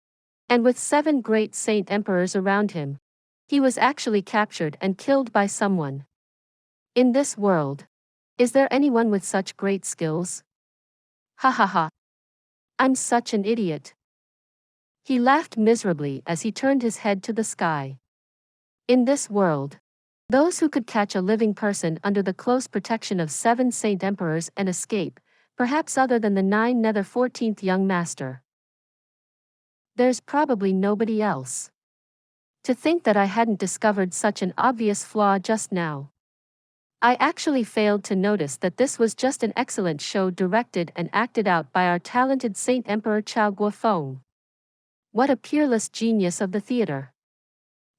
And with 7 great saint emperors around him, he was actually captured and killed by someone. In this world, is there anyone with such great skills? Ha ha ha. I'm such an idiot. He laughed miserably as he turned his head to the sky. In this world, those who could catch a living person under the close protection of 7 saint emperors and escape, perhaps other than the 9 Nether 14th young master. There's probably nobody else. To think that I hadn't discovered such an obvious flaw just now. I actually failed to notice that this was just an excellent show directed and acted out by our talented Saint Emperor Chao Guofeng. What a peerless genius of the theater.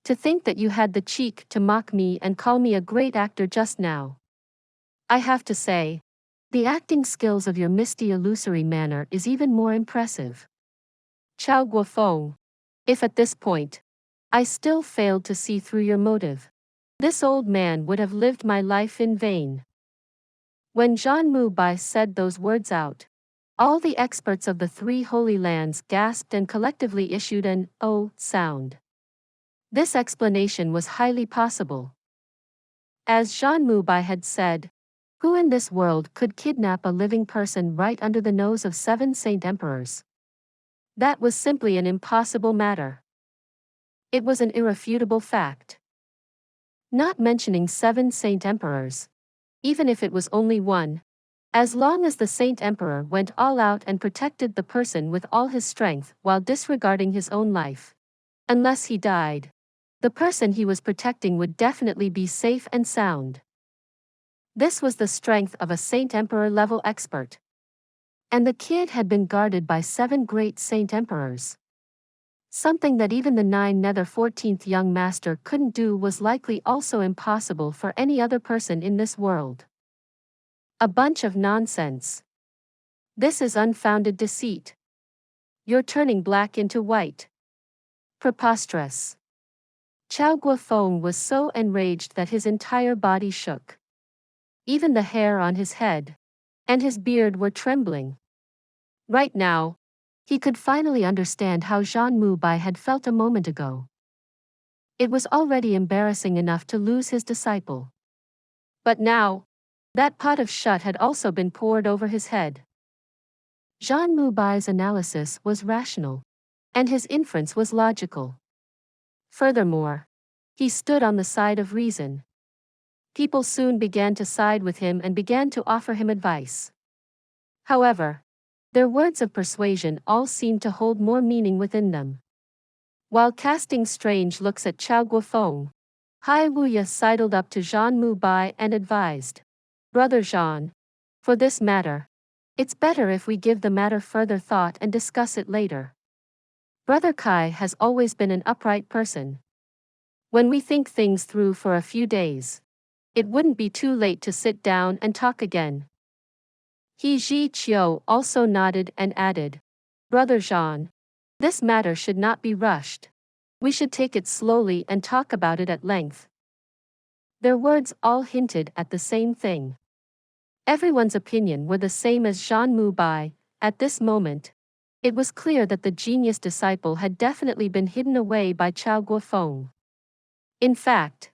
To think that you had the cheek to mock me and call me a great actor just now. I have to say, the acting skills of your misty illusory manner is even more impressive. Chao Guofeng, if at this point, I still failed to see through your motive, this old man would have lived my life in vain. When Jun Moxie said those words out, all the experts of the 3 Holy Lands gasped and collectively issued an "oh" sound. This explanation was highly possible. As Jun Moxie had said, who in this world could kidnap a living person right under the nose of 7 Saint Emperors? That was simply an impossible matter. It was an irrefutable fact. Not mentioning 7 Saint Emperors, even if it was only one, as long as the Saint Emperor went all out and protected the person with all his strength while disregarding his own life. Unless he died, the person he was protecting would definitely be safe and sound. This was the strength of a Saint Emperor level expert. And the kid had been guarded by 7 great Saint Emperors. Something that even the 9 Nether 14th young master couldn't do was likely also impossible for any other person in this world. A bunch of nonsense. This is unfounded deceit. You're turning black into white. Preposterous. Chao Guofeng was so enraged that his entire body shook. Even the hair on his head and his beard were trembling. Right now, he could finally understand how Jun Moxie had felt a moment ago. It was already embarrassing enough to lose his disciple. But now, that pot of shit had also been poured over his head. Jun Moxie's analysis was rational, and his inference was logical. Furthermore, he stood on the side of reason. People soon began to side with him and began to offer him advice. However, their words of persuasion all seemed to hold more meaning within them. While casting strange looks at Chao Guofeng, Hai Wuya sidled up to Jun Moxie and advised, "Brother Jun, for this matter, it's better if we give the matter further thought and discuss it later. Brother Kai has always been an upright person. When we think things through for a few days, it wouldn't be too late to sit down and talk again." He Ji Qiu also nodded and added, "Brother Jun, this matter should not be rushed. We should take it slowly and talk about it at length." Their words all hinted at the same thing. Everyone's opinion were the same as Jun Moxie. At this moment, it was clear that the genius disciple had definitely been hidden away by Chao Guofeng. In fact,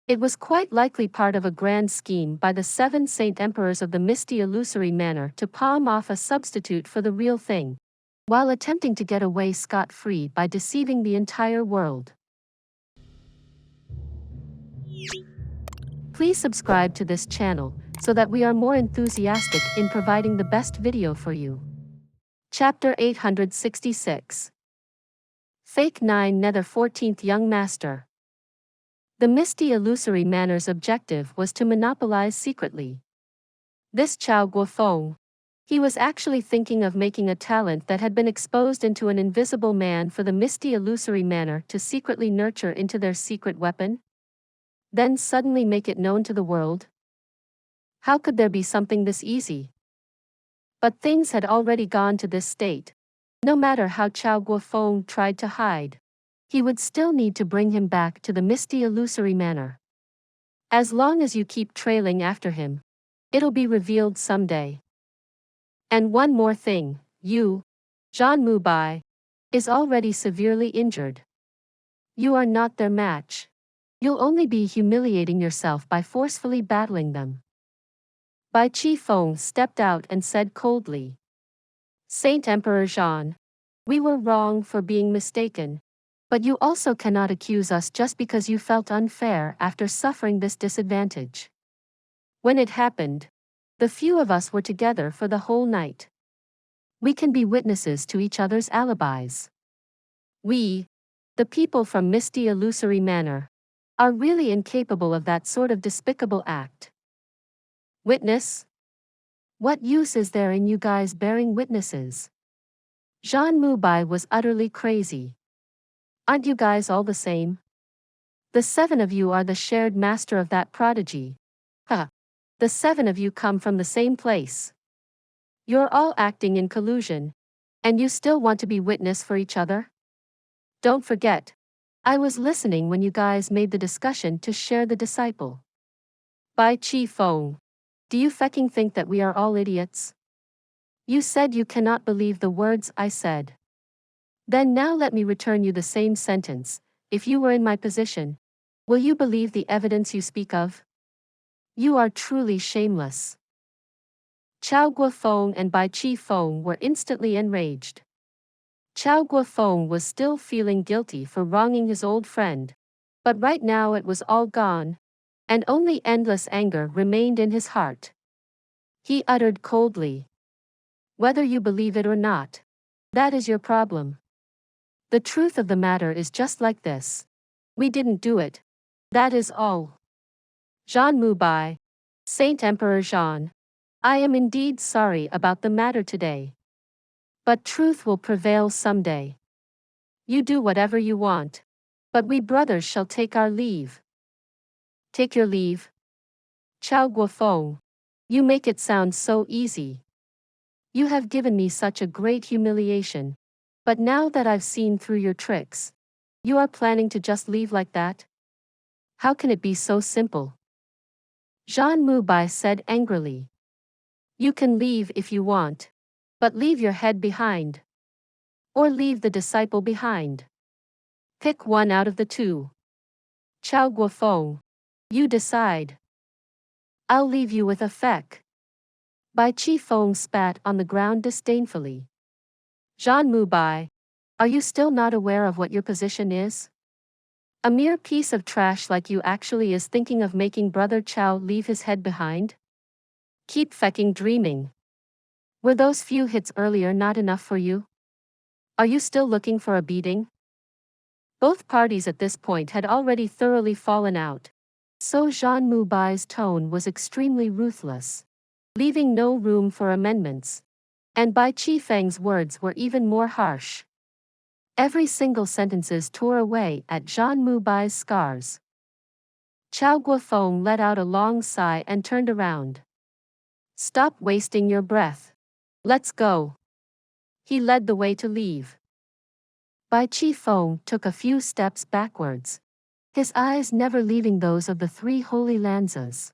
it was quite likely part of a grand scheme by the 7 Saint Emperors of the misty illusory manor to palm off a substitute for the real thing, while attempting to get away scot-free by deceiving the entire world. Please subscribe to this channel so that we are more enthusiastic in providing the best video for you. Chapter 866. Fake 9 Nether 14th Young Master. The misty illusory manor's objective was to monopolize secretly. This Chao Guofeng, he was actually thinking of making a talent that had been exposed into an invisible man for the misty illusory manor to secretly nurture into their secret weapon, then suddenly make it known to the world. How could there be something this easy? But things had already gone to this state. No matter how Chao Guofeng tried to hide, he would still need to bring him back to the misty illusory manor. As long as you keep trailing after him, it'll be revealed someday. And one more thing, you, Jun Moxie, is already severely injured. You are not their match. You'll only be humiliating yourself by forcefully battling them." Bai Qifeng stepped out and said coldly, "Saint Emperor Jun, we were wrong for being mistaken. But you also cannot accuse us just because you felt unfair after suffering this disadvantage. When it happened, the few of us were together for the whole night. We can be witnesses to each other's alibis. We, the people from Misty Illusory Manor, are really incapable of that sort of despicable act." Witness? What use is there in you guys bearing witnesses? Jun Moxie was utterly crazy. Aren't you guys all the same? The 7 of you are the shared master of that prodigy. Huh. The 7 of you come from the same place. You're all acting in collusion, and you still want to be witness for each other? Don't forget, I was listening when you guys made the discussion to share the disciple. Bai Qifeng, do you fucking think that we are all idiots? You said you cannot believe the words I said. Then now let me return you the same sentence. If you were in my position, will you believe the evidence you speak of? You are truly shameless. Chao Guofeng and Bai Chi Feng were instantly enraged. Chao Guofeng was still feeling guilty for wronging his old friend, but right now it was all gone, and only endless anger remained in his heart. He uttered coldly, "Whether you believe it or not, that is your problem. The truth of the matter is just like this. We didn't do it. That is all. Zhan Mubai, Saint Emperor Zhan, I am indeed sorry about the matter today. But truth will prevail someday. You do whatever you want, but we brothers shall take our leave." Take your leave? Chao Guofeng, you make it sound so easy. You have given me such a great humiliation, but now that I've seen through your tricks, you are planning to just leave like that? How can it be so simple? Zhan Mubai said angrily. You can leave if you want, but leave your head behind. Or leave the disciple behind. Pick one out of the two. Chao Guofeng, you decide. I'll leave you with a feck. Bai Chi Feng spat on the ground disdainfully. Zhan Mubai, are you still not aware of what your position is? A mere piece of trash like you actually is thinking of making Brother Chao leave his head behind? Keep fecking dreaming. Were those few hits earlier not enough for you? Are you still looking for a beating? Both parties at this point had already thoroughly fallen out, so Zhan Mubai's tone was extremely ruthless, leaving no room for amendments, and Bai Chi Feng's words were even more harsh. Every single sentences tore away at Zhan Mubai's scars. Chao Guofeng let out a long sigh and turned around. Stop wasting your breath. Let's go. He led the way to leave. Bai Chi Feng took a few steps backwards, his eyes never leaving those of the three holy lanzas.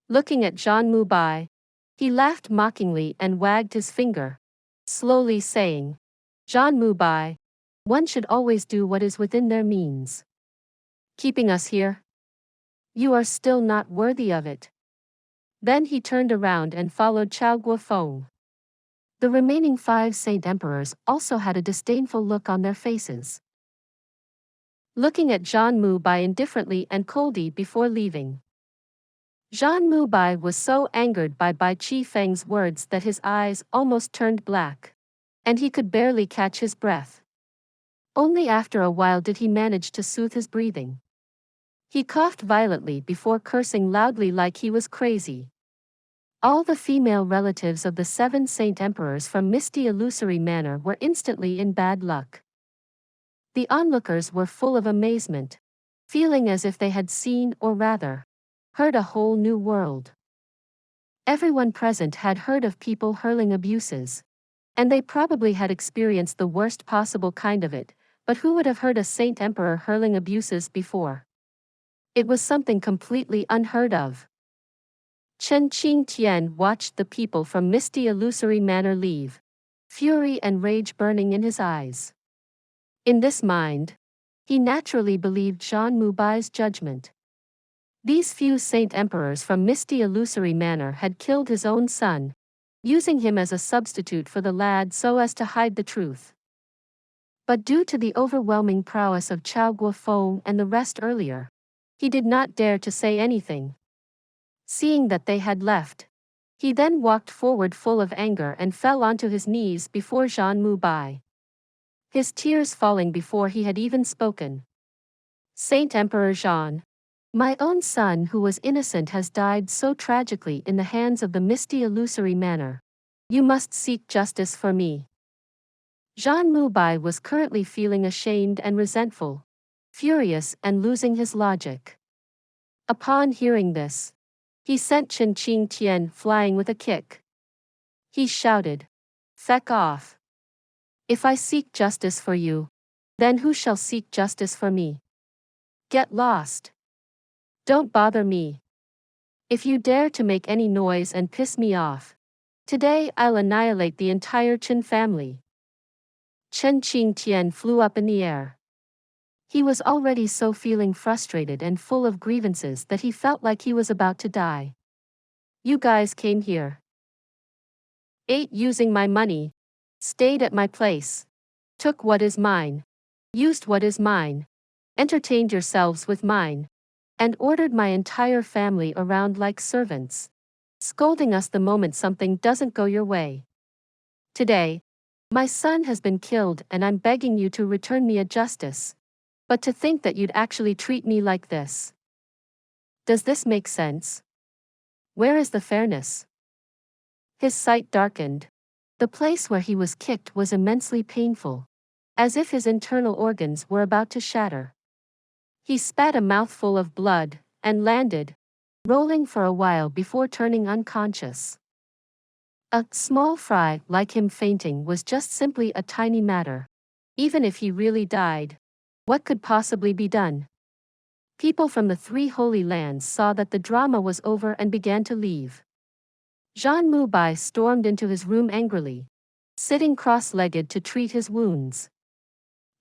Looking at Zhan Mubai, he laughed mockingly and wagged his finger, slowly saying, Zhan Mubai, one should always do what is within their means. Keeping us here? You are still not worthy of it. Then he turned around and followed Chao Guofeng. The remaining 5 Saint Emperors also had a disdainful look on their faces, looking at Zhan Mubai indifferently and coldly before leaving. Zhan Mubai was so angered by Bai Chi Feng's words that his eyes almost turned black, and he could barely catch his breath. Only after a while did he manage to soothe his breathing. He coughed violently before cursing loudly like he was crazy. All the female relatives of the 7 Saint Emperors from Misty Illusory Manor were instantly in bad luck. The onlookers were full of amazement, feeling as if they had seen, or rather, heard a whole new world. Everyone present had heard of people hurling abuses, and they probably had experienced the worst possible kind of it, but who would have heard a Saint Emperor hurling abuses before? It was something completely unheard of. Chen Qingtian watched the people from Misty Illusory Manor leave, fury and rage burning in his eyes. In this mind, he naturally believed Zhan Mubai's judgment. These few Saint Emperors from Misty Illusory Manor had killed his own son, using him as a substitute for the lad so as to hide the truth. But due to the overwhelming prowess of Chao Guofeng and the rest earlier, he did not dare to say anything. Seeing that they had left, he then walked forward full of anger and fell onto his knees before Zhan Mubai, his tears falling before he had even spoken. Saint Emperor Zhan, my own son who was innocent has died so tragically in the hands of the Misty Illusory Manor. You must seek justice for me. Zhan Mubai was currently feeling ashamed and resentful, furious and losing his logic. Upon hearing this, he sent Chen Qingtian flying with a kick. He shouted, "Feck off! If I seek justice for you, then who shall seek justice for me? Get lost! Don't bother me. If you dare to make any noise and piss me off, today I'll annihilate the entire Chen family." Chen Qingtian flew up in the air. He was already so feeling frustrated and full of grievances that he felt like he was about to die. You guys came here. Ate using my money. Stayed at my place. Took what is mine. Used what is mine. Entertained yourselves with mine. And ordered my entire family around like servants. Scolding us the moment something doesn't go your way. Today, my son has been killed and I'm begging you to return me a justice. But to think that you'd actually treat me like this. Does this make sense? Where is the fairness? His sight darkened. The place where he was kicked was immensely painful, as if his internal organs were about to shatter. He spat a mouthful of blood and landed, rolling for a while before turning unconscious. A small fry like him fainting was just simply a tiny matter. Even if he really died, what could possibly be done? People from the three holy lands saw that the drama was over and began to leave. Jun Moxie stormed into his room angrily, sitting cross-legged to treat his wounds.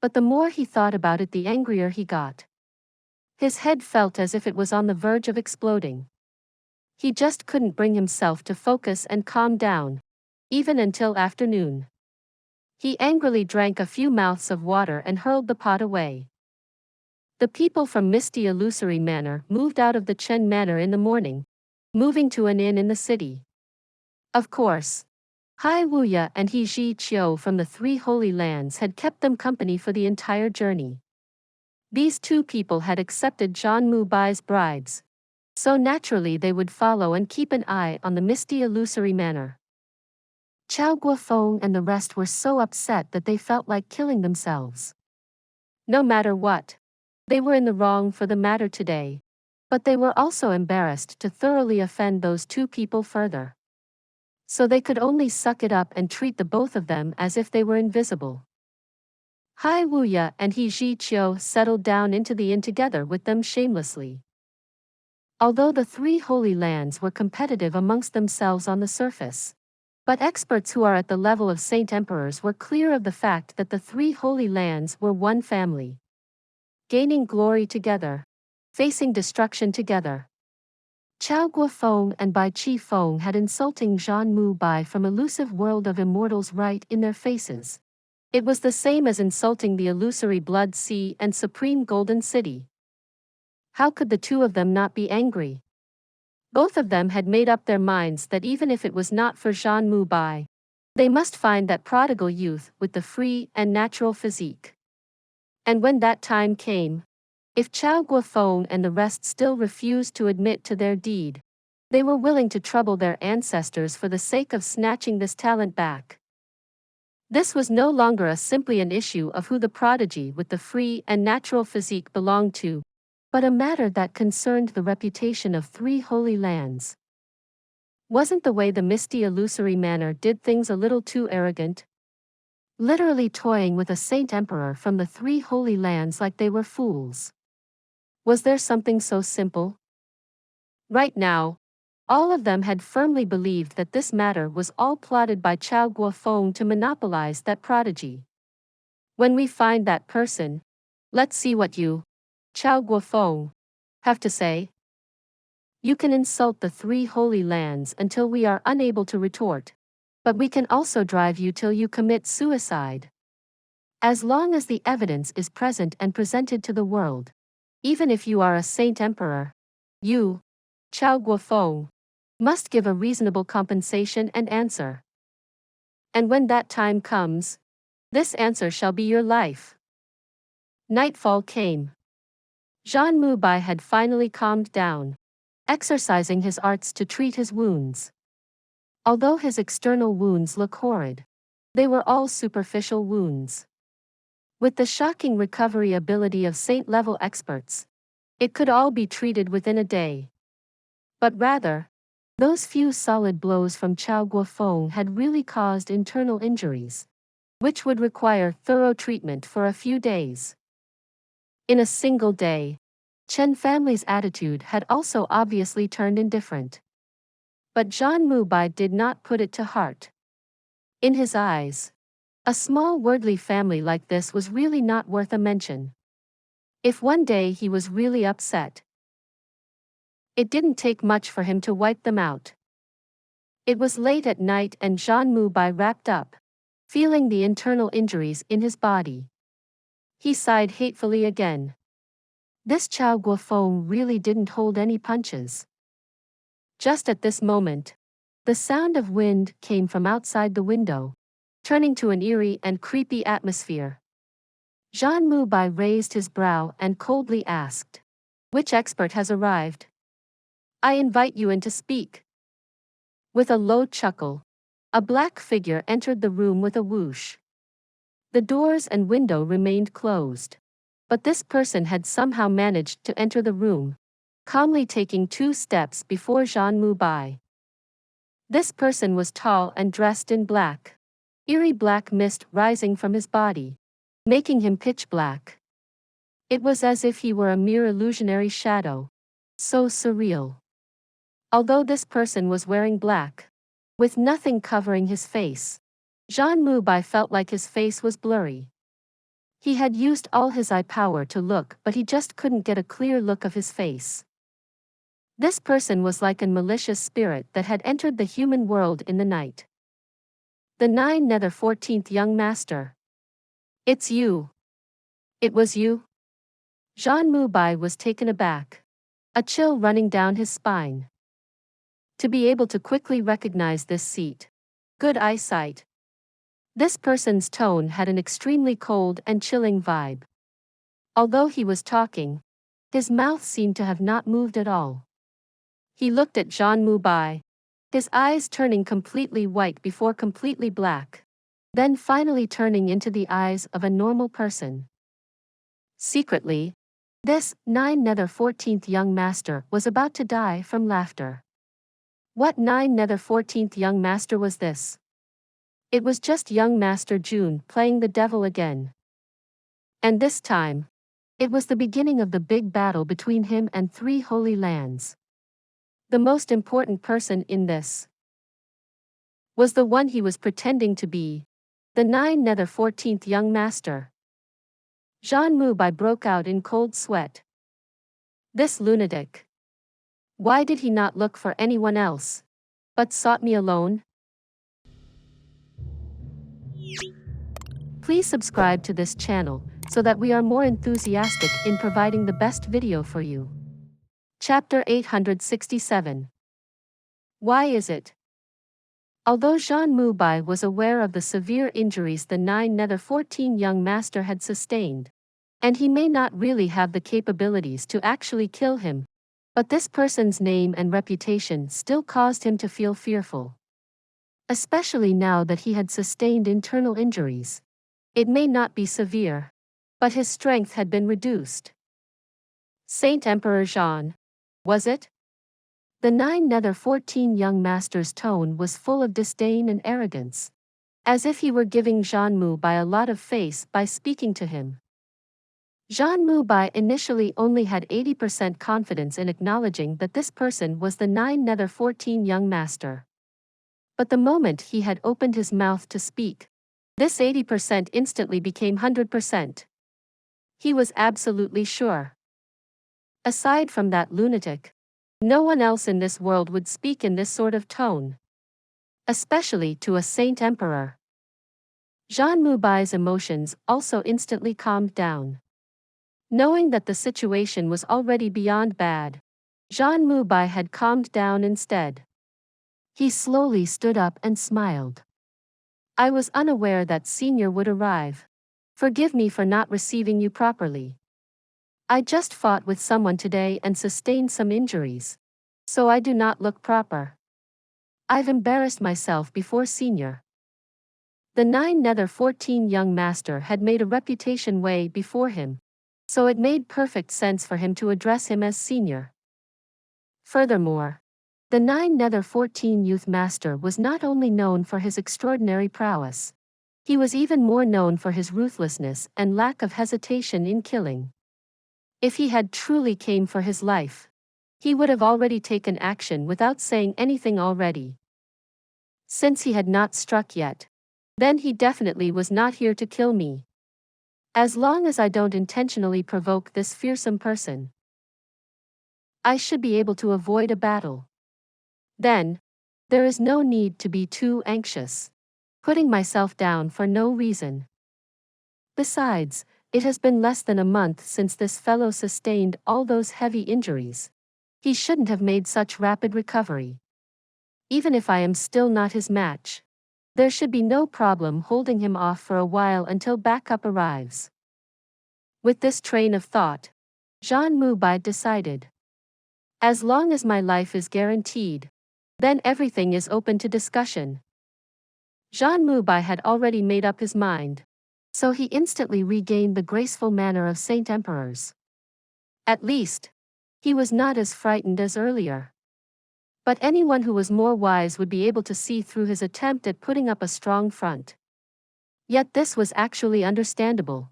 But the more he thought about it, the angrier he got. His head felt as if it was on the verge of exploding. He just couldn't bring himself to focus and calm down, even until afternoon. He angrily drank a few mouths of water and hurled the pot away. The people from Misty Illusory Manor moved out of the Chen Manor in the morning, moving to an inn in the city. Of course, Hai Wuya and He Ji Qiu from the Three Holy Lands had kept them company for the entire journey. These two people had accepted Jun Moxie's bribes, so naturally they would follow and keep an eye on the Misty Illusory Manor. Chao Guofeng and the rest were so upset that they felt like killing themselves. No matter what, they were in the wrong for the matter today, but they were also embarrassed to thoroughly offend those two people further. So they could only suck it up and treat the both of them as if they were invisible. Hai Wuya and He Ji Qiu settled down into the inn together with them shamelessly. Although the three holy lands were competitive amongst themselves on the surface, but experts who are at the level of Saint Emperors were clear of the fact that the three holy lands were one family. Gaining glory together, facing destruction together. Chao Guofeng and Bai Chi Feng had insulting Jun Moxie from elusive world of immortals right in their faces. It was the same as insulting the illusory Blood Sea and Supreme Golden City. How could the two of them not be angry? Both of them had made up their minds that even if it was not for Jun Moxie, they must find that prodigal youth with the free and natural physique. And when that time came, if Chao Guofeng and the rest still refused to admit to their deed, they were willing to trouble their ancestors for the sake of snatching this talent back. This was no longer simply an issue of who the prodigy with the free and natural physique belonged to, but a matter that concerned the reputation of three holy lands. Wasn't the way the Misty Illusory Manor did things a little too arrogant? Literally toying with a Saint Emperor from the three holy lands like they were fools. Was there something so simple? Right now, all of them had firmly believed that this matter was all plotted by Chao Guofeng to monopolize that prodigy. When we find that person, let's see what you, Chao Guofeng, have to say. You can insult the three holy lands until we are unable to retort, but we can also drive you till you commit suicide. As long as the evidence is present and presented to the world, even if you are a Saint Emperor, you, Chao Guofeng, must give a reasonable compensation and answer. And when that time comes, this answer shall be your life. Nightfall came. Jun Moxie had finally calmed down, exercising his arts to treat his wounds. Although his external wounds look horrid, they were all superficial wounds. With the shocking recovery ability of saint-level experts, it could all be treated within a day. But rather, those few solid blows from Chao Guofeng had really caused internal injuries, which would require thorough treatment for a few days. In a single day, Chen family's attitude had also obviously turned indifferent. But Jun Moxie did not put it to heart. In his eyes, a small worldly family like this was really not worth a mention. If one day he was really upset, it didn't take much for him to wipe them out. It was late at night and Jun Moxie wrapped up, feeling the internal injuries in his body. He sighed hatefully again. This Chao Guofeng really didn't hold any punches. Just at this moment, the sound of wind came from outside the window, turning to an eerie and creepy atmosphere. Jun Moxie raised his brow and coldly asked, "Which expert has arrived? I invite you in to speak." With a low chuckle, a black figure entered the room with a whoosh. The doors and window remained closed, but this person had somehow managed to enter the room, calmly taking 2 steps before Jun Moxie. This person was tall and dressed in black, eerie black mist rising from his body, making him pitch black. It was as if he were a mere illusionary shadow, so surreal. Although this person was wearing black, with nothing covering his face, Jun Moxie felt like his face was blurry. He had used all his eye power to look, but he just couldn't get a clear look of his face. This person was like a malicious spirit that had entered the human world in the night. The Nether 14th young master. It's you. It was you? Jun Moxie was taken aback, a chill running down his spine. To be able to quickly recognize this seat. Good eyesight. This person's tone had an extremely cold and chilling vibe. Although he was talking, his mouth seemed to have not moved at all. He looked at Jun Moxie, his eyes turning completely white before completely black, then finally turning into the eyes of a normal person. Secretly, this Nether 14th young master was about to die from laughter. What Nether 14th young master was this? It was just young Master Jun playing the devil again. And this time, it was the beginning of the big battle between him and 3 holy lands. The most important person in this was the one he was pretending to be, the Nether 14th young master. Jun Moxie broke out in cold sweat. This lunatic. Why did he not look for anyone else, but sought me alone? Please subscribe to this channel, so that we are more enthusiastic in providing the best video for you. Chapter 867. Why is it? Although Jun Moxie was aware of the severe injuries the Nether 14 young master had sustained, and he may not really have the capabilities to actually kill him, but this person's name and reputation still caused him to feel fearful. Especially now that he had sustained internal injuries. It may not be severe, but his strength had been reduced. Saint Emperor Jun, was it? The Nether 14 young master's tone was full of disdain and arrogance, as if he were giving Jun Moxie a lot of face by speaking to him. Jun Moxie initially only had 80% confidence in acknowledging that this person was the Nether 14 young master. But the moment he had opened his mouth to speak, this 80% instantly became 100%. He was absolutely sure. Aside from that lunatic, no one else in this world would speak in this sort of tone. Especially to a Saint Emperor. Jun Moxie's emotions also instantly calmed down. Knowing that the situation was already beyond bad, Jun Moxie had calmed down instead. He slowly stood up and smiled. I was unaware that Senior would arrive. Forgive me for not receiving you properly. I just fought with someone today and sustained some injuries, so I do not look proper. I've embarrassed myself before Senior. The Nether 14 young master had made a reputation way before him, so it made perfect sense for him to address him as Senior. Furthermore, the Nether 14 youth master was not only known for his extraordinary prowess, he was even more known for his ruthlessness and lack of hesitation in killing. If he had truly came for his life, he would have already taken action without saying anything already. Since he had not struck yet, then he definitely was not here to kill me. As long as I don't intentionally provoke this fearsome person, I should be able to avoid a battle. Then, there is no need to be too anxious, putting myself down for no reason. Besides, it has been less than a month since this fellow sustained all those heavy injuries. He shouldn't have made such rapid recovery. Even if I am still not his match, there should be no problem holding him off for a while until backup arrives. With this train of thought, Jun Moxie decided. As long as my life is guaranteed, then everything is open to discussion. Jun Moxie had already made up his mind, so he instantly regained the graceful manner of Saint Emperors. At least, he was not as frightened as earlier. But anyone who was more wise would be able to see through his attempt at putting up a strong front. Yet this was actually understandable.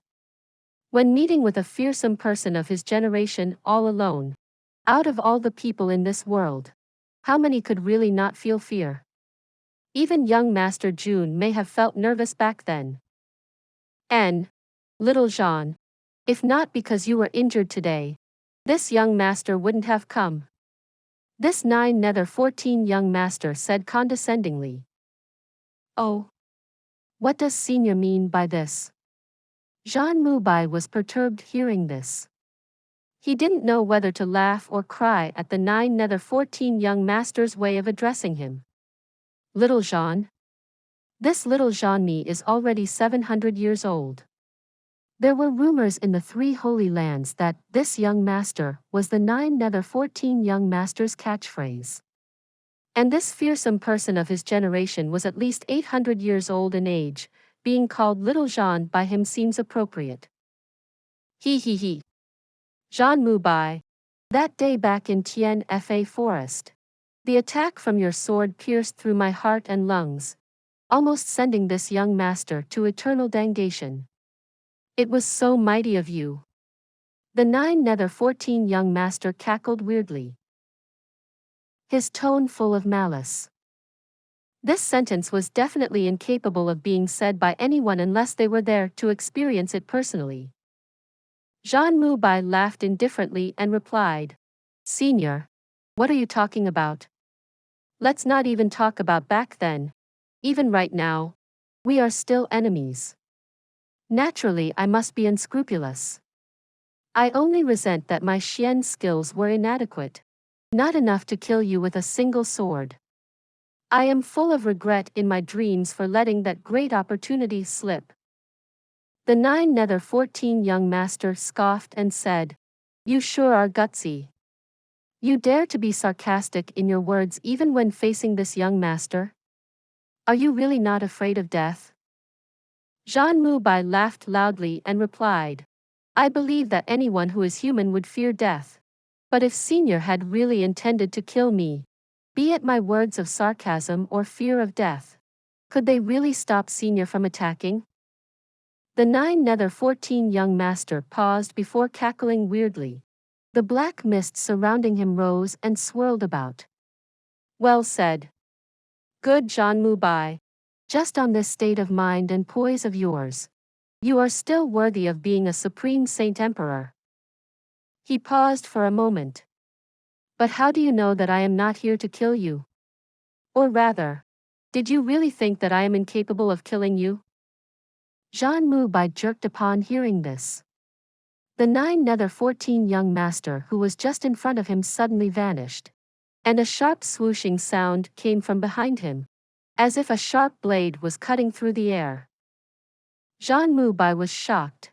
When meeting with a fearsome person of his generation all alone, out of all the people in this world, how many could really not feel fear? Even young Master Jun may have felt nervous back then. And, little Jean, if not because you were injured today, this young master wouldn't have come. This 9 Nether 14 young master said condescendingly. Oh. What does senior mean by this? Jun Moxie was perturbed hearing this. He didn't know whether to laugh or cry at the 9 Nether 14 young master's way of addressing him. Little Jean? This little Jean-me is already 700 years old. There were rumors in the 3 Holy Lands that this young master was the 9 Nether 14 young master's catchphrase. And this fearsome person of his generation was at least 800 years old in age, being called Little Jean by him seems appropriate. He. Jun Moxie. That day back in Tien Fa Forest, the attack from your sword pierced through my heart and lungs, almost sending this young master to eternal damnation. It was so mighty of you. The 9 Nether 14 young master cackled weirdly, his tone full of malice. This sentence was definitely incapable of being said by anyone unless they were there to experience it personally. Jun Moxie laughed indifferently and replied, Senior, what are you talking about? Let's not even talk about back then. Even right now, we are still enemies. Naturally, I must be unscrupulous. I only resent that my Xian skills were inadequate, not enough to kill you with a single sword. I am full of regret in my dreams for letting that great opportunity slip. The 9 Nether 14 young master scoffed and said, You sure are gutsy. You dare to be sarcastic in your words even when facing this young master? Are you really not afraid of death? Jun Moxie laughed loudly and replied, I believe that anyone who is human would fear death. But if Senior had really intended to kill me, be it my words of sarcasm or fear of death, could they really stop Senior from attacking? The 9 Nether 14 young master paused before cackling weirdly. The black mist surrounding him rose and swirled about. Well said. Good Jun Moxie. Just on this state of mind and poise of yours, you are still worthy of being a supreme Saint Emperor. He paused for a moment. But how do you know that I am not here to kill you? Or rather, did you really think that I am incapable of killing you? Jun Moxie jerked upon hearing this. The 9 Nether 14 young master who was just in front of him suddenly vanished, and a sharp swooshing sound came from behind him, as if a sharp blade was cutting through the air. Jun Moxie was shocked,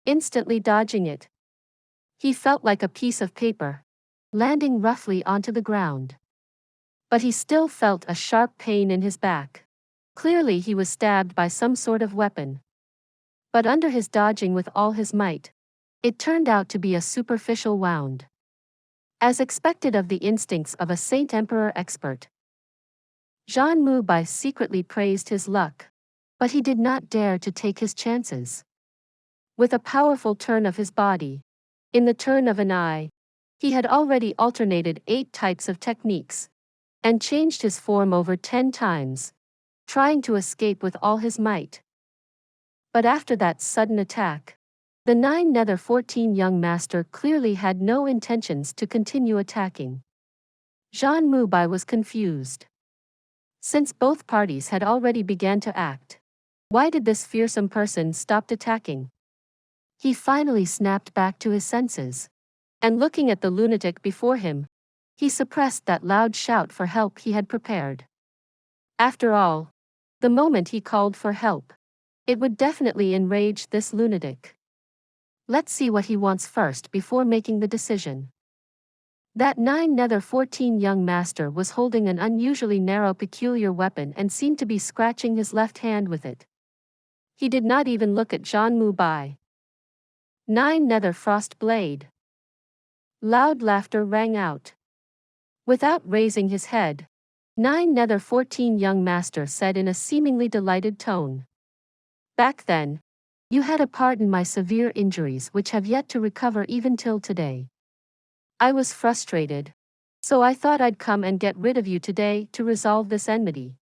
instantly dodging it. He felt like a piece of paper, landing roughly onto the ground. But he still felt a sharp pain in his back. Clearly he was stabbed by some sort of weapon. But under his dodging with all his might, it turned out to be a superficial wound. As expected of the instincts of a Saint Emperor expert, Jun Moxie secretly praised his luck, but he did not dare to take his chances. With a powerful turn of his body, in the turn of an eye, he had already alternated 8 types of techniques, and changed his form over 10 times, trying to escape with all his might. But after that sudden attack, The 9 Nether 14 young master clearly had no intentions to continue attacking. Jun Moxie was confused. Since both parties had already begun to act, why did this fearsome person stop attacking? He finally snapped back to his senses. And looking at the lunatic before him, he suppressed that loud shout for help he had prepared. After all, the moment he called for help, it would definitely enrage this lunatic. Let's see what he wants first before making the decision. That 9 Nether 14 young master was holding an unusually narrow peculiar weapon and seemed to be scratching his left hand with it. He did not even look at Jun Moxie. 9 Nether Frost Blade. Loud laughter rang out. Without raising his head, 9 Nether 14 young master said in a seemingly delighted tone. Back then, you had a part in my severe injuries which have yet to recover even till today. I was frustrated, so I thought I'd come and get rid of you today to resolve this enmity.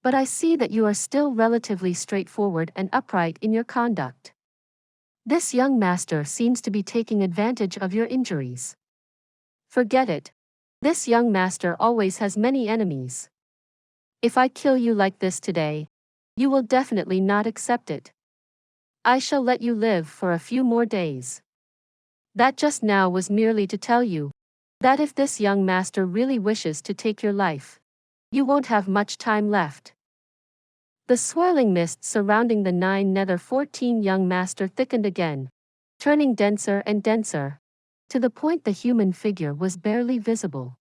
But I see that you are still relatively straightforward and upright in your conduct. This young master seems to be taking advantage of your injuries. Forget it. This young master always has many enemies. If I kill you like this today, you will definitely not accept it. I shall let you live for a few more days. That just now was merely to tell you that if this young master really wishes to take your life, you won't have much time left. The swirling mist surrounding the 9 Nether 14 young master thickened again, turning denser and denser, to the point the human figure was barely visible.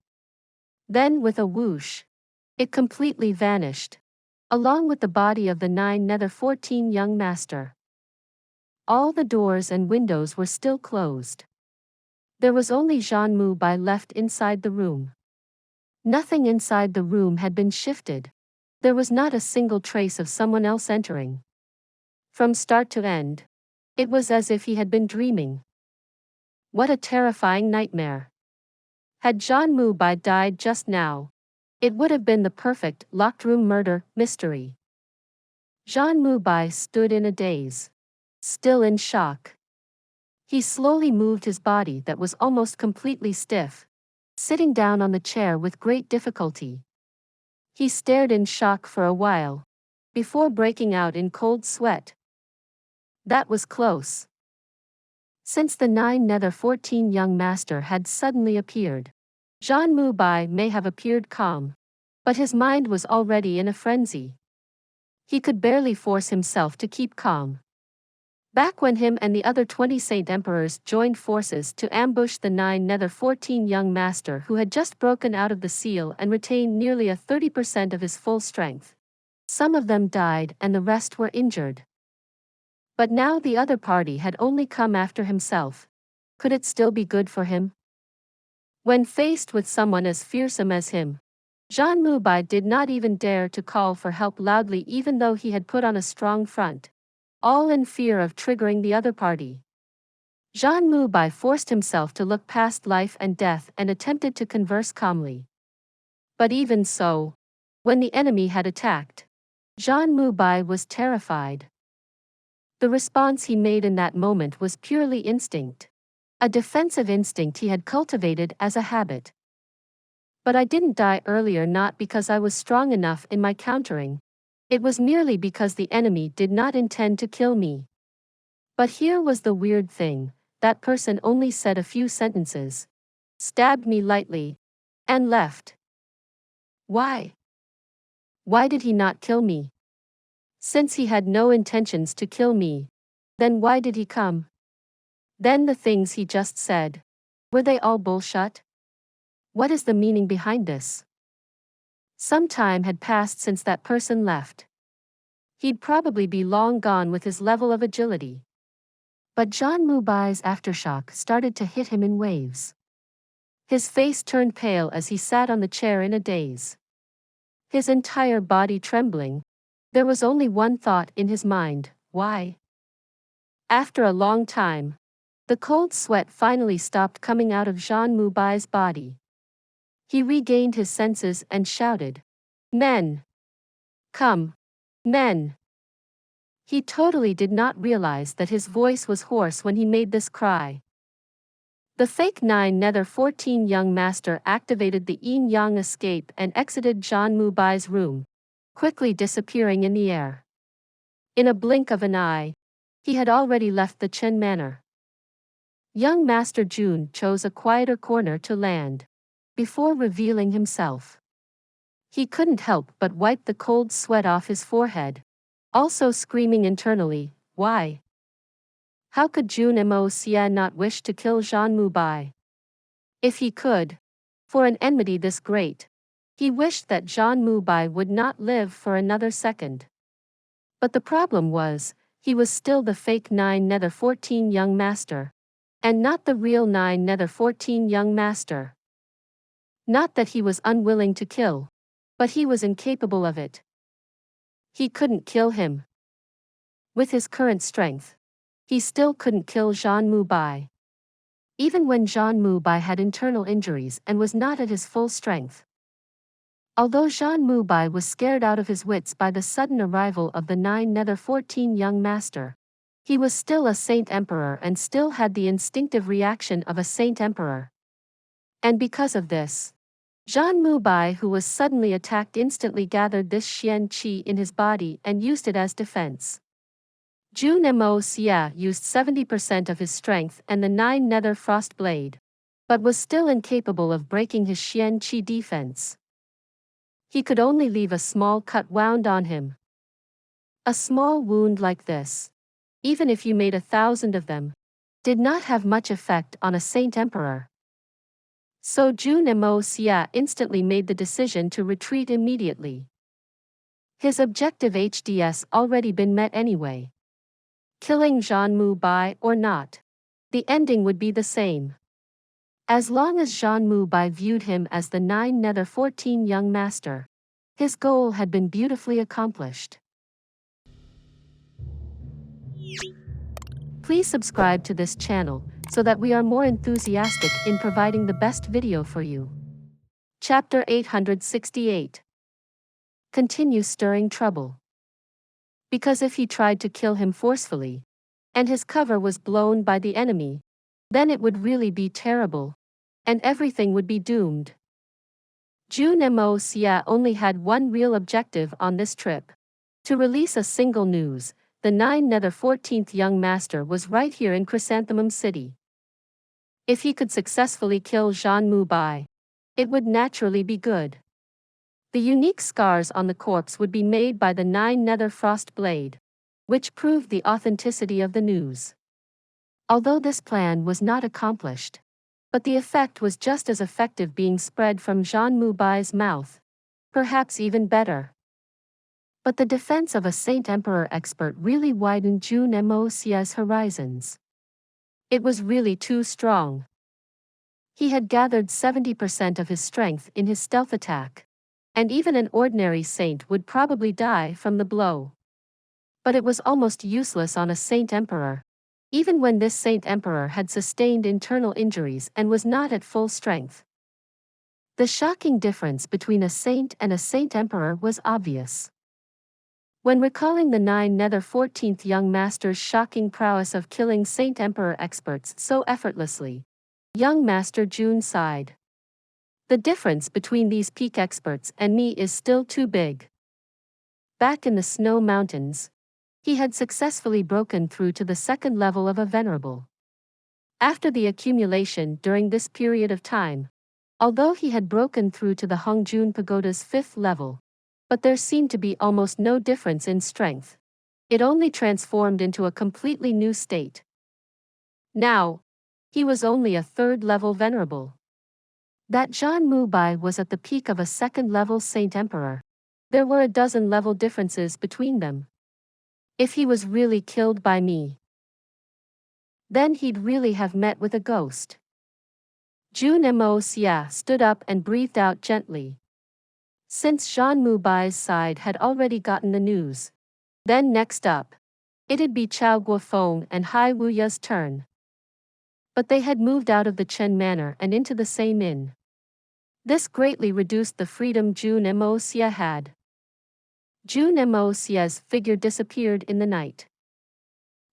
Then with a whoosh, it completely vanished, along with the body of the 9 Nether 14 young master. All the doors and windows were still closed. There was only Jun Moxie left inside the room. Nothing inside the room had been shifted. There was not a single trace of someone else entering. From start to end, it was as if he had been dreaming. What a terrifying nightmare. Had Jun Moxie died just now, it would have been the perfect locked room murder mystery. Jun Moxie stood in a daze, still in shock. He slowly moved his body that was almost completely stiff, sitting down on the chair with great difficulty. He stared in shock for a while, before breaking out in cold sweat. That was close. Since the 9 Nether 14 young master had suddenly appeared, Jun Moxie may have appeared calm, but his mind was already in a frenzy. He could barely force himself to keep calm. Back when him and the other 20 Saint Emperors joined forces to ambush the 9 Nether 14 young master who had just broken out of the seal and retained nearly 30% of his full strength, some of them died and the rest were injured. But now the other party had only come after himself. Could it still be good for him? When faced with someone as fearsome as him, Jun Moxie did not even dare to call for help loudly even though he had put on a strong front, all in fear of triggering the other party. Jun Moxie forced himself to look past life and death and attempted to converse calmly. But even so, when the enemy had attacked, Jun Moxie was terrified. The response he made in that moment was purely instinct, a defensive instinct he had cultivated as a habit. But I didn't die earlier not because I was strong enough in my countering. It was merely because the enemy did not intend to kill me. But here was the weird thing, that person only said a few sentences, stabbed me lightly, and left. Why? Why did he not kill me? Since he had no intentions to kill me, then why did he come? Then the things he just said, were they all bullshit? What is the meaning behind this? Some time had passed since that person left. He'd probably be long gone with his level of agility. But Jun Moxie's aftershock started to hit him in waves. His face turned pale as he sat on the chair in a daze. His entire body trembling. There was only one thought in his mind: why? After a long time, the cold sweat finally stopped coming out of Jun Moxie's body. He regained his senses and shouted, "Men! Come! Men!" He totally did not realize that his voice was hoarse when he made this cry. The fake 9 Nether 14 young master activated the yin-yang escape and exited Jun Moxie's room, quickly disappearing in the air. In a blink of an eye, he had already left the Chen Manor. Young Master Jun chose a quieter corner to land, before revealing himself. He couldn't help but wipe the cold sweat off his forehead, also screaming internally, "Why? How could Jun Moxie not wish to kill Jun Moxie? If he could, for an enmity this great, he wished that Jun Moxie would not live for another second. But the problem was, he was still the fake 9 Nether 14 young master, and not the real 9 Nether 14 young master. Not that he was unwilling to kill, but he was incapable of it. He couldn't kill him. With his current strength, he still couldn't kill Jun Moxie. Even when Jun Moxie had internal injuries and was not at his full strength. Although Jun Moxie was scared out of his wits by the sudden arrival of the 9 Nether 14 young master, he was still a Saint Emperor and still had the instinctive reaction of a Saint Emperor. And because of this, Jun Moxie, who was suddenly attacked, instantly gathered this Xian Qi in his body and used it as defense. Jun Moxie used 70% of his strength and the 9 Nether Frost Blade, but was still incapable of breaking his Xian Qi defense. He could only leave a small cut wound on him. A small wound like this, even if you made 1,000 of them, did not have much effect on a Saint Emperor. So Jun Moxie instantly made the decision to retreat immediately. His objective HDS already been met anyway. Killing Jun Moxie or not, the ending would be the same. As long as Jun Moxie viewed him as the 9 Nether 14 young master, his goal had been beautifully accomplished. Please subscribe to this channel, so that we are more enthusiastic in providing the best video for you. Chapter 868. Continue stirring trouble. Because if he tried to kill him forcefully, and his cover was blown by the enemy, then it would really be terrible, and everything would be doomed. Jun Moxie only had one real objective on this trip: to release a single news. The 9 Nether 14th young master was right here in Chrysanthemum City. If he could successfully kill Jun Moxie, it would naturally be good. The unique scars on the corpse would be made by the 9 Nether Frost Blade, which proved the authenticity of the news. Although this plan was not accomplished, but the effect was just as effective being spread from Jun Moxie's mouth, perhaps even better. But the defense of a Saint Emperor expert really widened Jun Moxie's horizons. It was really too strong. He had gathered 70% of his strength in his stealth attack, and even an ordinary saint would probably die from the blow. But it was almost useless on a Saint Emperor, even when this Saint Emperor had sustained internal injuries and was not at full strength. The shocking difference between a saint and a Saint Emperor was obvious. When recalling the 9 Nether 14th young master's shocking prowess of killing Saint Emperor experts so effortlessly, young Master Jun sighed. The difference between these peak experts and me is still too big. Back in the snow mountains, he had successfully broken through to the second level of a venerable. After the accumulation during this period of time, although he had broken through to the Hongjun Pagoda's 5th level, but there seemed to be almost no difference in strength. It only transformed into a completely new state. Now, he was only a 3rd level venerable. That Jun Moxie was at the peak of a 2nd level Saint Emperor. There were a dozen level differences between them. If he was really killed by me, then he'd really have met with a ghost. Jun Moxie stood up and breathed out gently. Since Jun Moxie's side had already gotten the news, then next up, it'd be Chao Guofeng and Hai Wuya's turn. But they had moved out of the Chen Manor and into the same inn. This greatly reduced the freedom Jun Moxie had. Jun Moxie's figure disappeared in the night.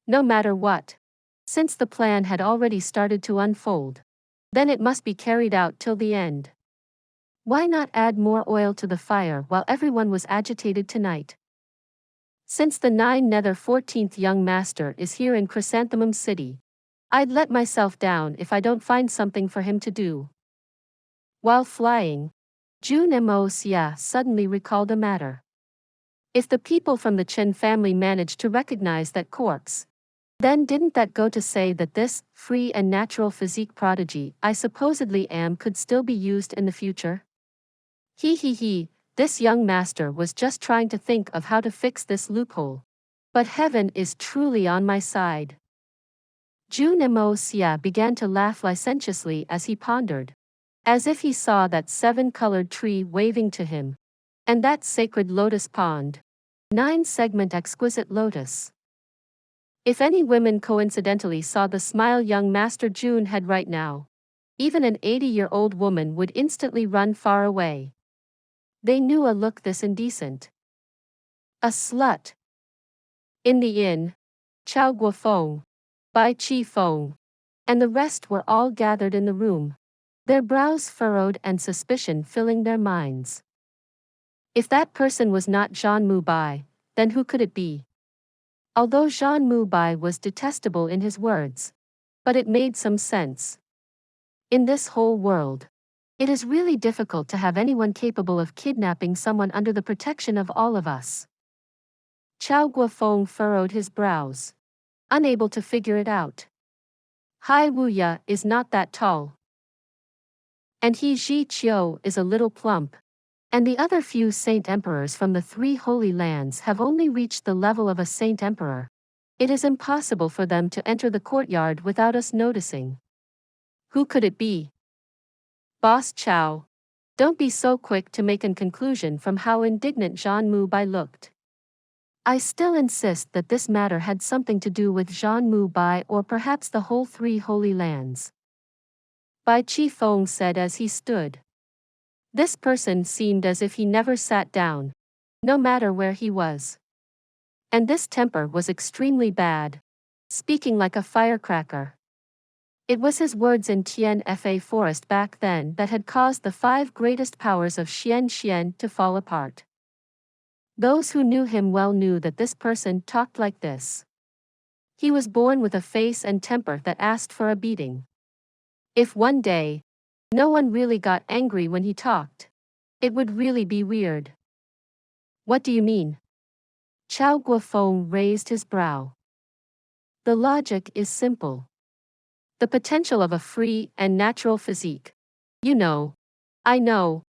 No matter what. Since the plan had already started to unfold, then it must be carried out till the end. Why not add more oil to the fire while everyone was agitated tonight? Since the 9 Nether 14th young master is here in Chrysanthemum City, I'd let myself down if I don't find something for him to do. While flying, Jun Moxie suddenly recalled a matter. If the people from the Chen family managed to recognize that corpse, then didn't that go to say that this free and natural physique prodigy I supposedly am could still be used in the future? He, this young master was just trying to think of how to fix this loophole. But heaven is truly on my side. Jun Moxie began to laugh licentiously as he pondered, as if he saw that 7-colored tree waving to him, and that sacred lotus pond, 9-segment exquisite lotus. If any women coincidentally saw the smile young Master Jun had right now, even an 80-year-old woman would instantly run far away. They knew a look this indecent. A slut. In the inn, Chao Guofeng, Bai Chi Feng, and the rest were all gathered in the room, their brows furrowed and suspicion filling their minds. If that person was not Zhan Mubai, then who could it be? Although Zhan Mubai was detestable in his words, but it made some sense. In this whole world, it is really difficult to have anyone capable of kidnapping someone under the protection of all of us. Chao Guofeng furrowed his brows, unable to figure it out. Hai Wuya is not that tall. And He Ji Qiu is a little plump. And the other few saint emperors from the 3 holy lands have only reached the level of a saint emperor. It is impossible for them to enter the courtyard without us noticing. Who could it be? Boss Chao. Don't be so quick to make a conclusion from how indignant Zhan Mubai looked. I still insist that this matter had something to do with Zhan Mubai or perhaps the whole 3 holy lands. Bai Chi Feng said as he stood. This person seemed as if he never sat down, no matter where he was. And this temper was extremely bad, speaking like a firecracker. It was his words in Tian Fa Forest back then that had caused the 5 greatest powers of Xian to fall apart. Those who knew him well knew that this person talked like this. He was born with a face and temper that asked for a beating. If one day, no one really got angry when he talked, it would really be weird. What do you mean? Chao Guofeng raised his brow. The logic is simple. The potential of a free and natural physique. You know. I know.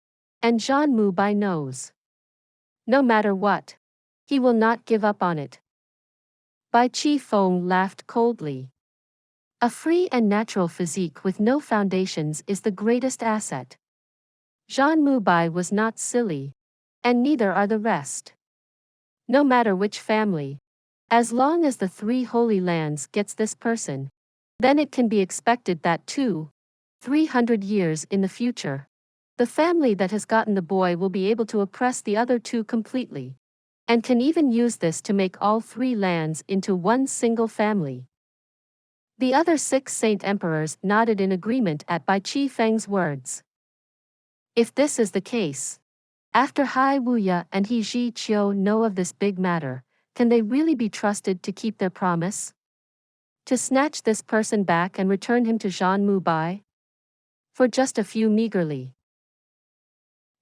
And Zhan Mubai knows. No matter what, he will not give up on it. Bai Chi Feng laughed coldly. A free and natural physique with no foundations is the greatest asset. Zhan Mubai was not silly. And neither are the rest. No matter which family. As long as the 3 holy lands gets this person, then it can be expected that 300 years in the future, the family that has gotten the boy will be able to oppress the other 2 completely. And can even use this to make all 3 lands into one single family. The other 6 saint emperors nodded in agreement at Bai Chi Feng's words. If this is the case, after Hai Wuya and He Ji Qiu know of this big matter, can they really be trusted to keep their promise? To snatch this person back and return him to Zhan Mubai? For just a few meagerly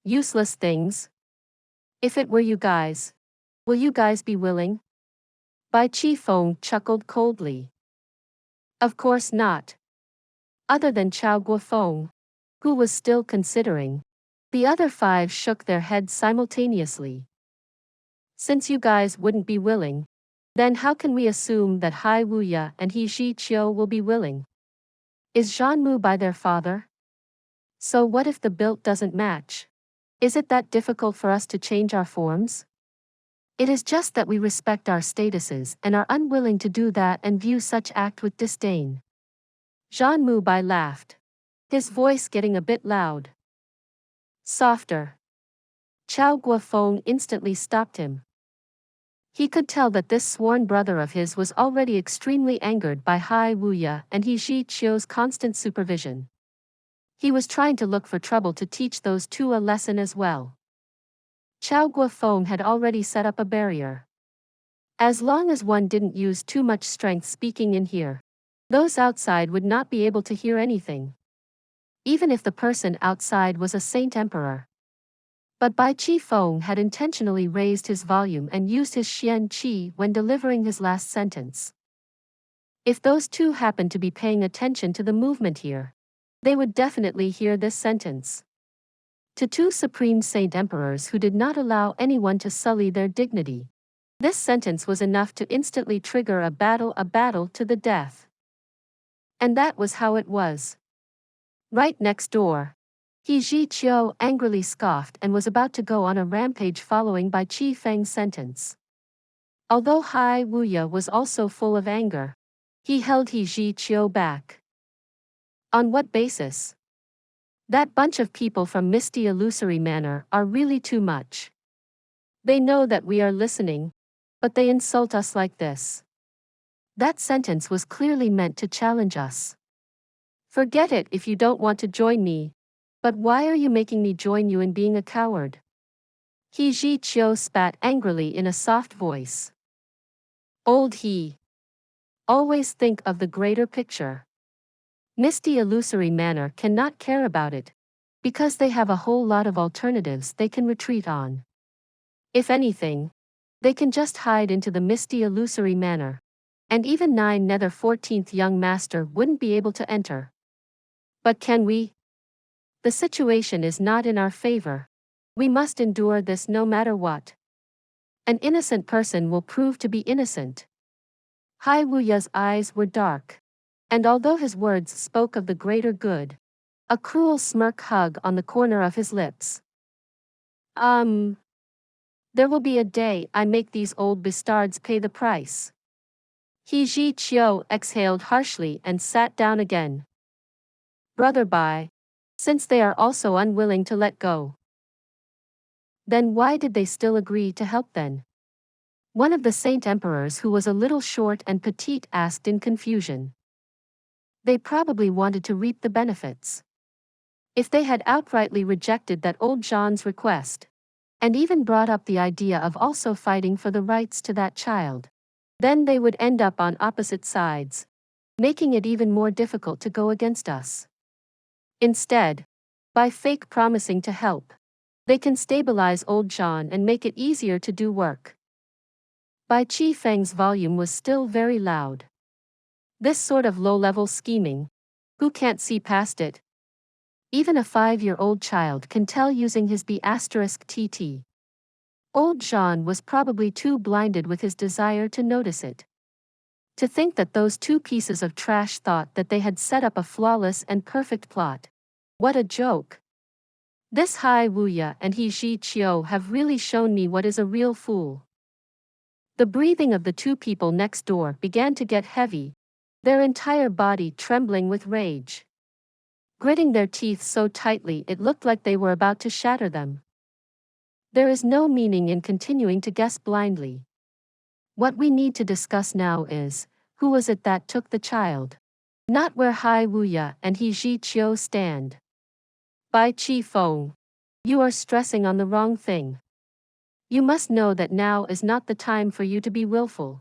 useless things? If it were you guys, will you guys be willing? Bai Chi Feng chuckled coldly. Of course not. Other than Chao Guofeng, who was still considering, the other 5 shook their heads simultaneously. Since you guys wouldn't be willing, then how can we assume that Hai Wuya and He Ji Qiu will be willing? Is Zhan Mubai their father? So what if the build doesn't match? Is it that difficult for us to change our forms? It is just that we respect our statuses and are unwilling to do that and view such act with disdain. Zhan Mubai laughed, his voice getting a bit loud. Softer. Chao Guofeng instantly stopped him. He could tell that this sworn brother of his was already extremely angered by Hai Wuya and He Ji Chio's constant supervision. He was trying to look for trouble to teach those two a lesson as well. Chao Guofeng had already set up a barrier. As long as one didn't use too much strength speaking in here, those outside would not be able to hear anything. Even if the person outside was a saint emperor. But Bai Chi Feng had intentionally raised his volume and used his Xian Qi when delivering his last sentence. If those two happened to be paying attention to the movement here, they would definitely hear this sentence. To two supreme saint emperors who did not allow anyone to sully their dignity, this sentence was enough to instantly trigger a battle to the death. And that was how it was. Right next door, He Ji Chio angrily scoffed and was about to go on a rampage following Bai Chi Feng's sentence. Although Hai Wuya was also full of anger, he held He Ji Chio back. On what basis? That bunch of people from Misty Illusory Manor are really too much. They know that we are listening, but they insult us like this. That sentence was clearly meant to challenge us. Forget it if you don't want to join me. But why are you making me join you in being a coward? He Ji Chio spat angrily in a soft voice. Old He. Always think of the greater picture. Misty Illusory Manor cannot care about it, because they have a whole lot of alternatives they can retreat on. If anything, they can just hide into the Misty Illusory Manor, and even 9 Nether 14th young master wouldn't be able to enter. But can we? The situation is not in our favor. We must endure this no matter what. An innocent person will prove to be innocent. Hai Wuya's eyes were dark. And although his words spoke of the greater good, a cruel smirk hung on the corner of his lips. There will be a day I make these old bastards pay the price. He Ji Chio exhaled harshly and sat down again. Brother Bai. Since they are also unwilling to let go, then why did they still agree to help then? One of the saint emperors who was a little short and petite asked in confusion. They probably wanted to reap the benefits. If they had outrightly rejected that old Jean's request, and even brought up the idea of also fighting for the rights to that child, then they would end up on opposite sides, making it even more difficult to go against us. Instead, by fake promising to help, they can stabilize old John and make it easier to do work. Bai Chi Feng's volume was still very loud. This sort of low-level scheming, who can't see past it? Even a 5-year-old child can tell using his B*TT. Old John was probably too blinded with his desire to notice it. To think that those two pieces of trash thought that they had set up a flawless and perfect plot. What a joke. This Hai Wuya and He Ji Chio have really shown me what is a real fool. The breathing of the two people next door began to get heavy, their entire body trembling with rage. Gritting their teeth so tightly it looked like they were about to shatter them. There is no meaning in continuing to guess blindly. What we need to discuss now is, who was it that took the child? Not where Hai Wuya and He Ji Chio stand. Bai Chi Feng. You are stressing on the wrong thing. You must know that now is not the time for you to be willful.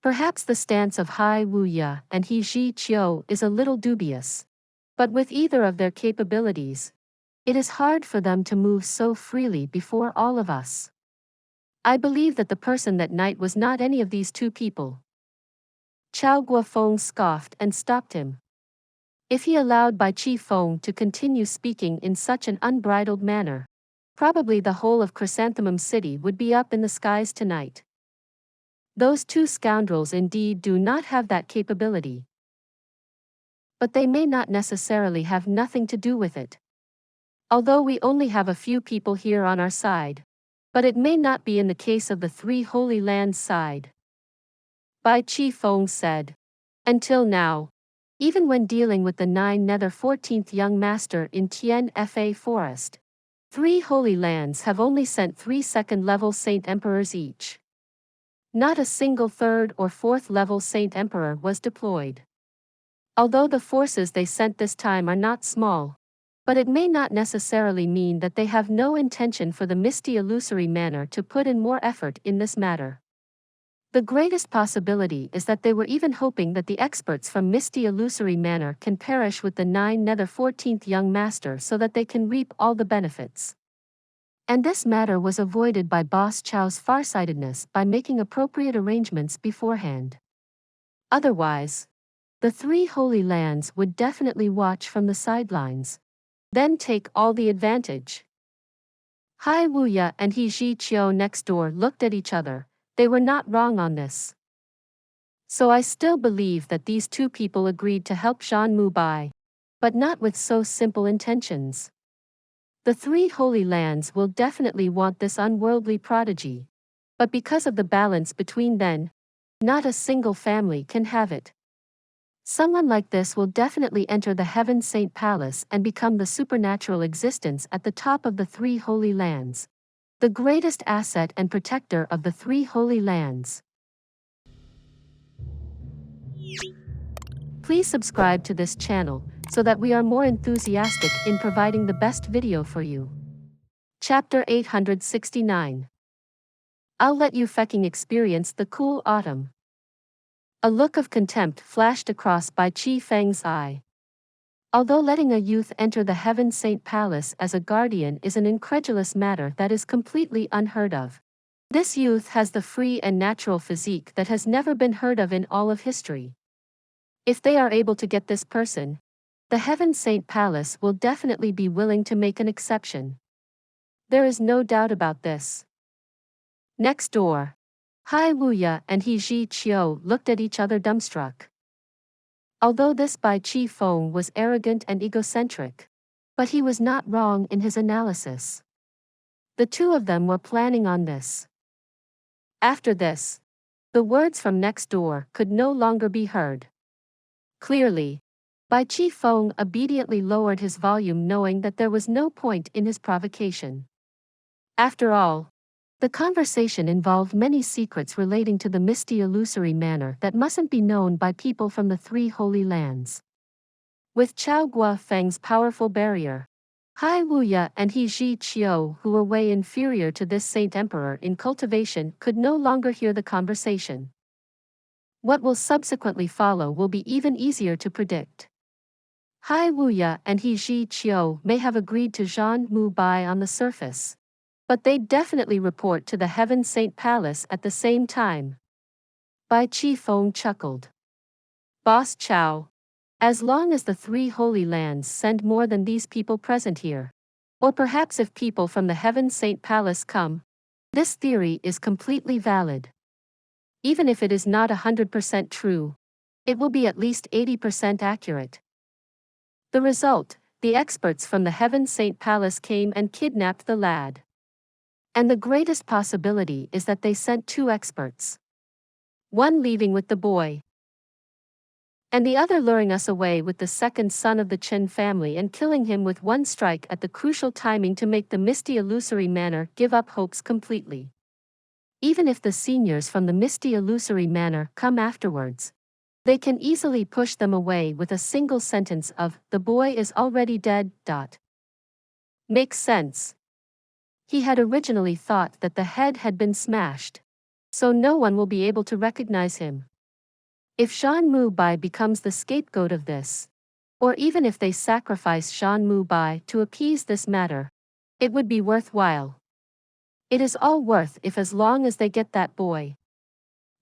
Perhaps the stance of Hai Wuya and He Ji Chio is a little dubious. But with either of their capabilities, it is hard for them to move so freely before all of us. I believe that the person that night was not any of these two people. Chao Guofeng scoffed and stopped him. If he allowed Bai Chi Feng to continue speaking in such an unbridled manner, probably the whole of Chrysanthemum City would be up in the skies tonight. Those two scoundrels indeed do not have that capability. But they may not necessarily have nothing to do with it. Although we only have a few people here on our side, but it may not be in the case of the Three Holy Lands side. Bai Chi Feng said. Until now, even when dealing with the 9 Nether 14th young master in Tien Fa Forest, 3 Holy Lands have only sent 3 second-level Saint Emperors each. Not a single 3rd or 4th level Saint Emperor was deployed. Although the forces they sent this time are not small, but it may not necessarily mean that they have no intention for the misty illusory manner to put in more effort in this matter. The greatest possibility is that they were even hoping that the experts from misty illusory manner can perish with the 9 Nether 14th young master so that they can reap all the benefits. And this matter was avoided by Boss Chow's farsightedness by making appropriate arrangements beforehand. Otherwise, the 3 Holy Lands would definitely watch from the sidelines, then take all the advantage. Hai Wuya and He Ji Qiu next door looked at each other. They were not wrong on this. So I still believe that these 2 people agreed to help Jun Moxie, but not with so simple intentions. The 3 Holy Lands will definitely want this unworldly prodigy, but because of the balance between them, not a single family can have it. Someone like this will definitely enter the Heaven Saint Palace and become the supernatural existence at the top of the 3 Holy Lands, the greatest asset and protector of the 3 Holy Lands. Please subscribe to this channel so that we are more enthusiastic in providing the best video for you. Chapter 869. I'll let you fucking experience the cool autumn. A look of contempt flashed across Bai Chi Feng's eye. Although letting a youth enter the Heaven Saint Palace as a guardian is an incredulous matter that is completely unheard of, this youth has the free and natural physique that has never been heard of in all of history. If they are able to get this person, the Heaven Saint Palace will definitely be willing to make an exception. There is no doubt about this. Next door, Hai Wuya and He Ji Qiu looked at each other dumbstruck. Although this Bai Chi Feng was arrogant and egocentric, but he was not wrong in his analysis. The 2 of them were planning on this. After this, the words from next door could no longer be heard. Clearly, Bai Chi Feng obediently lowered his volume knowing that there was no point in his provocation. After all, the conversation involved many secrets relating to the misty illusory manner that mustn't be known by people from the 3 Holy Lands. With Chao Gua Feng's powerful barrier, Hai Wuya and He Ji Qiu, who were way inferior to this Saint Emperor in cultivation, could no longer hear the conversation. What will subsequently follow will be even easier to predict. Hai Wuya and He Ji Qiu may have agreed to Jun Moxie on the surface, but they'd definitely report to the Heaven Saint Palace at the same time. Bai Chi Feng chuckled. Boss Chow, as long as the 3 Holy Lands send more than these people present here, or perhaps if people from the Heaven Saint Palace come, this theory is completely valid. Even if it is not 100% true, it will be at least 80% accurate. The result, the experts from the Heaven Saint Palace came and kidnapped the lad. And the greatest possibility is that they sent 2 experts. One leaving with the boy, and the other luring us away with the 2nd son of the Chen family and killing him with 1 strike at the crucial timing to make the misty illusory manor give up hopes completely. Even if the seniors from the misty illusory manor come afterwards, they can easily push them away with a single sentence of, "The boy is already dead." Makes sense. He had originally thought that the head had been smashed, so no one will be able to recognize him. If Jun Moxie becomes the scapegoat of this, or even if they sacrifice Jun Moxie to appease this matter, it would be worthwhile. It is all worth if as long as they get that boy.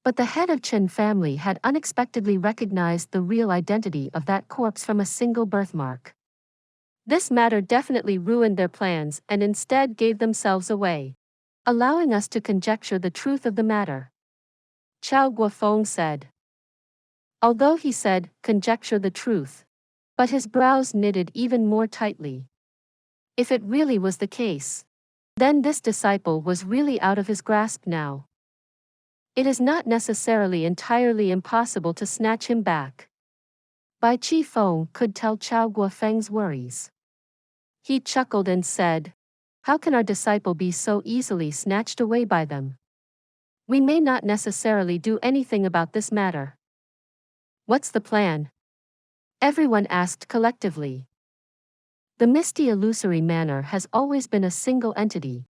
But the head of Chen family had unexpectedly recognized the real identity of that corpse from a single birthmark. This matter definitely ruined their plans and instead gave themselves away, allowing us to conjecture the truth of the matter. Chao Guofeng said. Although he said, conjecture the truth, but his brows knitted even more tightly. If it really was the case, then this disciple was really out of his grasp now. It is not necessarily entirely impossible to snatch him back. Bai Chi Feng could tell Chao Guofeng's worries. He chuckled and said, How can our disciple be so easily snatched away by them? We may not necessarily do anything about this matter. What's the plan? Everyone asked collectively. The misty illusory manor has always been a single entity,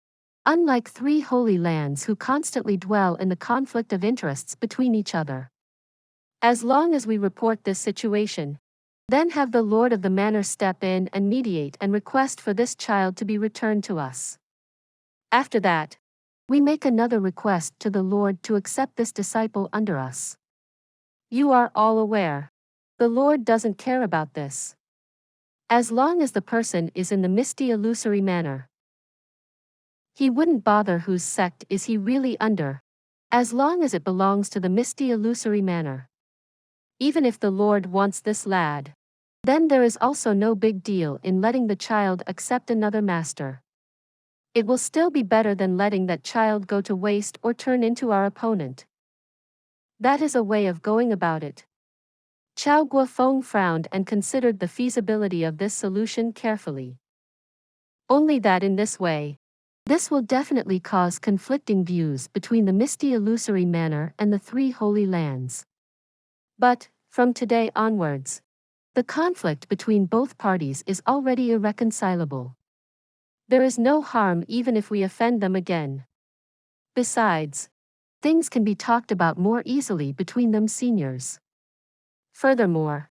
unlike three holy lands who constantly dwell in the conflict of interests between each other. As long as we report this situation, then have the Lord of the Manor step in and mediate and request for this child to be returned to us. After that, we make another request to the Lord to accept this disciple under us. You are all aware. The Lord doesn't care about this. As long as the person is in the misty illusory manor, He wouldn't bother whose sect is he really under, as long as it belongs to the misty illusory manor. Even if the Lord wants this lad, then there is also no big deal in letting the child accept another master. It will still be better than letting that child go to waste or turn into our opponent. That is a way of going about it. Chao Guofeng frowned and considered the feasibility of this solution carefully. Only that in this way, this will definitely cause conflicting views between the misty illusory manor and the three holy lands. But, from today onwards, the conflict between both parties is already irreconcilable. There is no harm even if we offend them again. Besides, things can be talked about more easily between them seniors. Furthermore,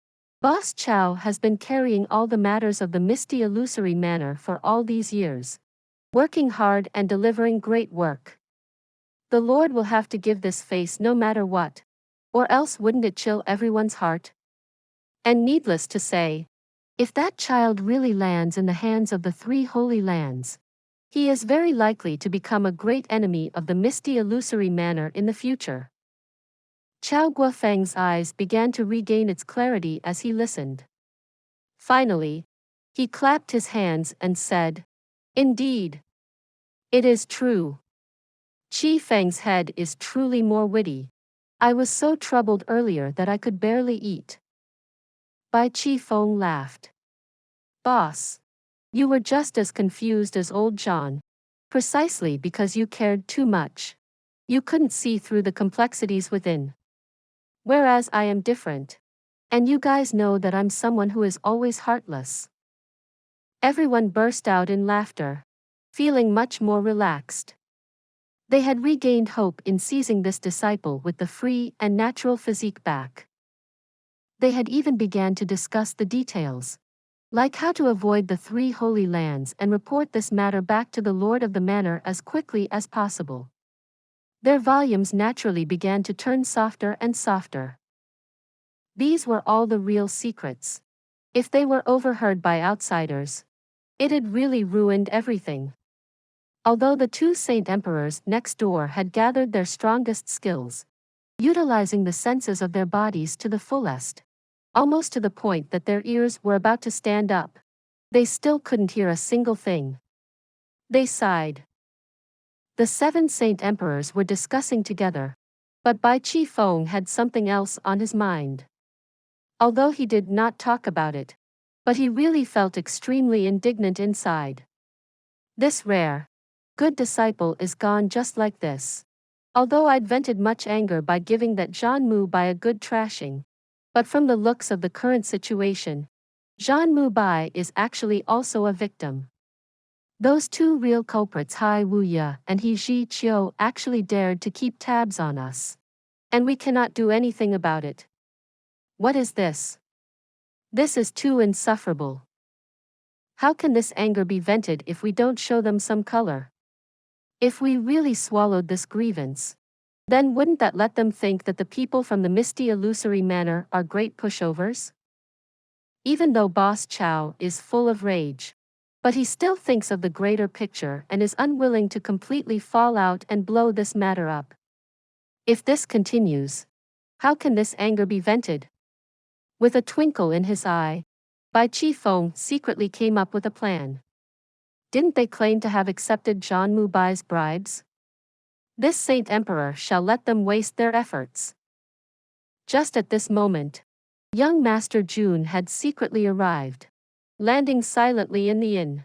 Boss Chow has been carrying all the matters of the misty illusory manor for all these years, working hard and delivering great work. The Lord will have to give this face no matter what, or else wouldn't it chill everyone's heart? And needless to say, if that child really lands in the hands of the three holy lands, he is very likely to become a great enemy of the misty illusory manor in the future. Chao Guofeng's eyes began to regain its clarity as he listened. Finally, he clapped his hands and said, "Indeed. It is true. Qi Feng's head is truly more witty. I was so troubled earlier that I could barely eat." Bai Qi Feng laughed. "Boss, you were just as confused as old John, precisely because you cared too much. You couldn't see through the complexities within. Whereas I am different. And you guys know that I'm someone who is always heartless." Everyone burst out in laughter, feeling much more relaxed. They had regained hope in seizing this disciple with the free and natural physique back. They had even began to discuss the details, like how to avoid the three holy lands and report this matter back to the Lord of the Manor as quickly as possible. Their volumes naturally began to turn softer and softer. These were all the real secrets. If they were overheard by outsiders, it had really ruined everything. Although the two Saint Emperors next door had gathered their strongest skills, utilizing the senses of their bodies to the fullest, almost to the point that their ears were about to stand up, they still couldn't hear a single thing. They sighed. The seven Saint Emperors were discussing together, but Bai Qi Feng had something else on his mind. Although he did not talk about it, but he really felt extremely indignant inside. This rare, good disciple is gone just like this. Although I'd vented much anger by giving that Zhan Mu Bai a good trashing, but from the looks of the current situation, Zhan Mu Bai is actually also a victim. Those two real culprits Hai Wuya and He Ji Qiu actually dared to keep tabs on us. And we cannot do anything about it. What is this? This is too insufferable. How can this anger be vented if we don't show them some color? If we really swallowed this grievance, then wouldn't that let them think that the people from the misty illusory manor are great pushovers? Even though Boss Chow is full of rage, but he still thinks of the greater picture and is unwilling to completely fall out and blow this matter up. If this continues, how can this anger be vented? With a twinkle in his eye, Bai Qi Feng secretly came up with a plan. Didn't they claim to have accepted Zhan Mu Bai's bribes? This Saint Emperor shall let them waste their efforts. Just at this moment, young Master Jun had secretly arrived, landing silently in the inn.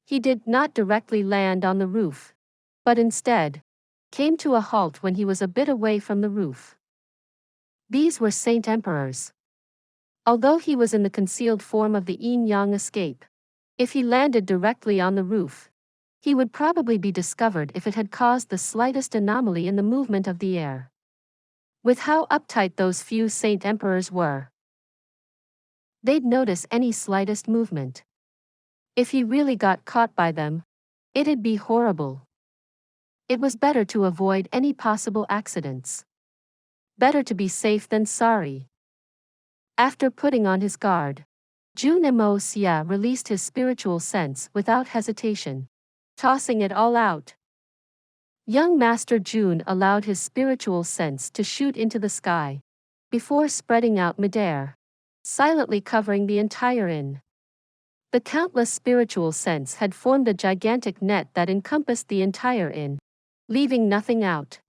He did not directly land on the roof, but instead came to a halt when he was a bit away from the roof. These were Saint Emperors. Although he was in the concealed form of the yin-yang escape, if he landed directly on the roof, he would probably be discovered if it had caused the slightest anomaly in the movement of the air. With how uptight those few Saint Emperors were, they'd notice any slightest movement. If he really got caught by them, it'd be horrible. It was better to avoid any possible accidents. Better to be safe than sorry. After putting on his guard, Jun Moxie released his spiritual sense without hesitation, tossing it all out. Young Master Jun allowed his spiritual sense to shoot into the sky, before spreading out midair, silently covering the entire inn. The countless spiritual sense had formed a gigantic net that encompassed the entire inn, leaving nothing out.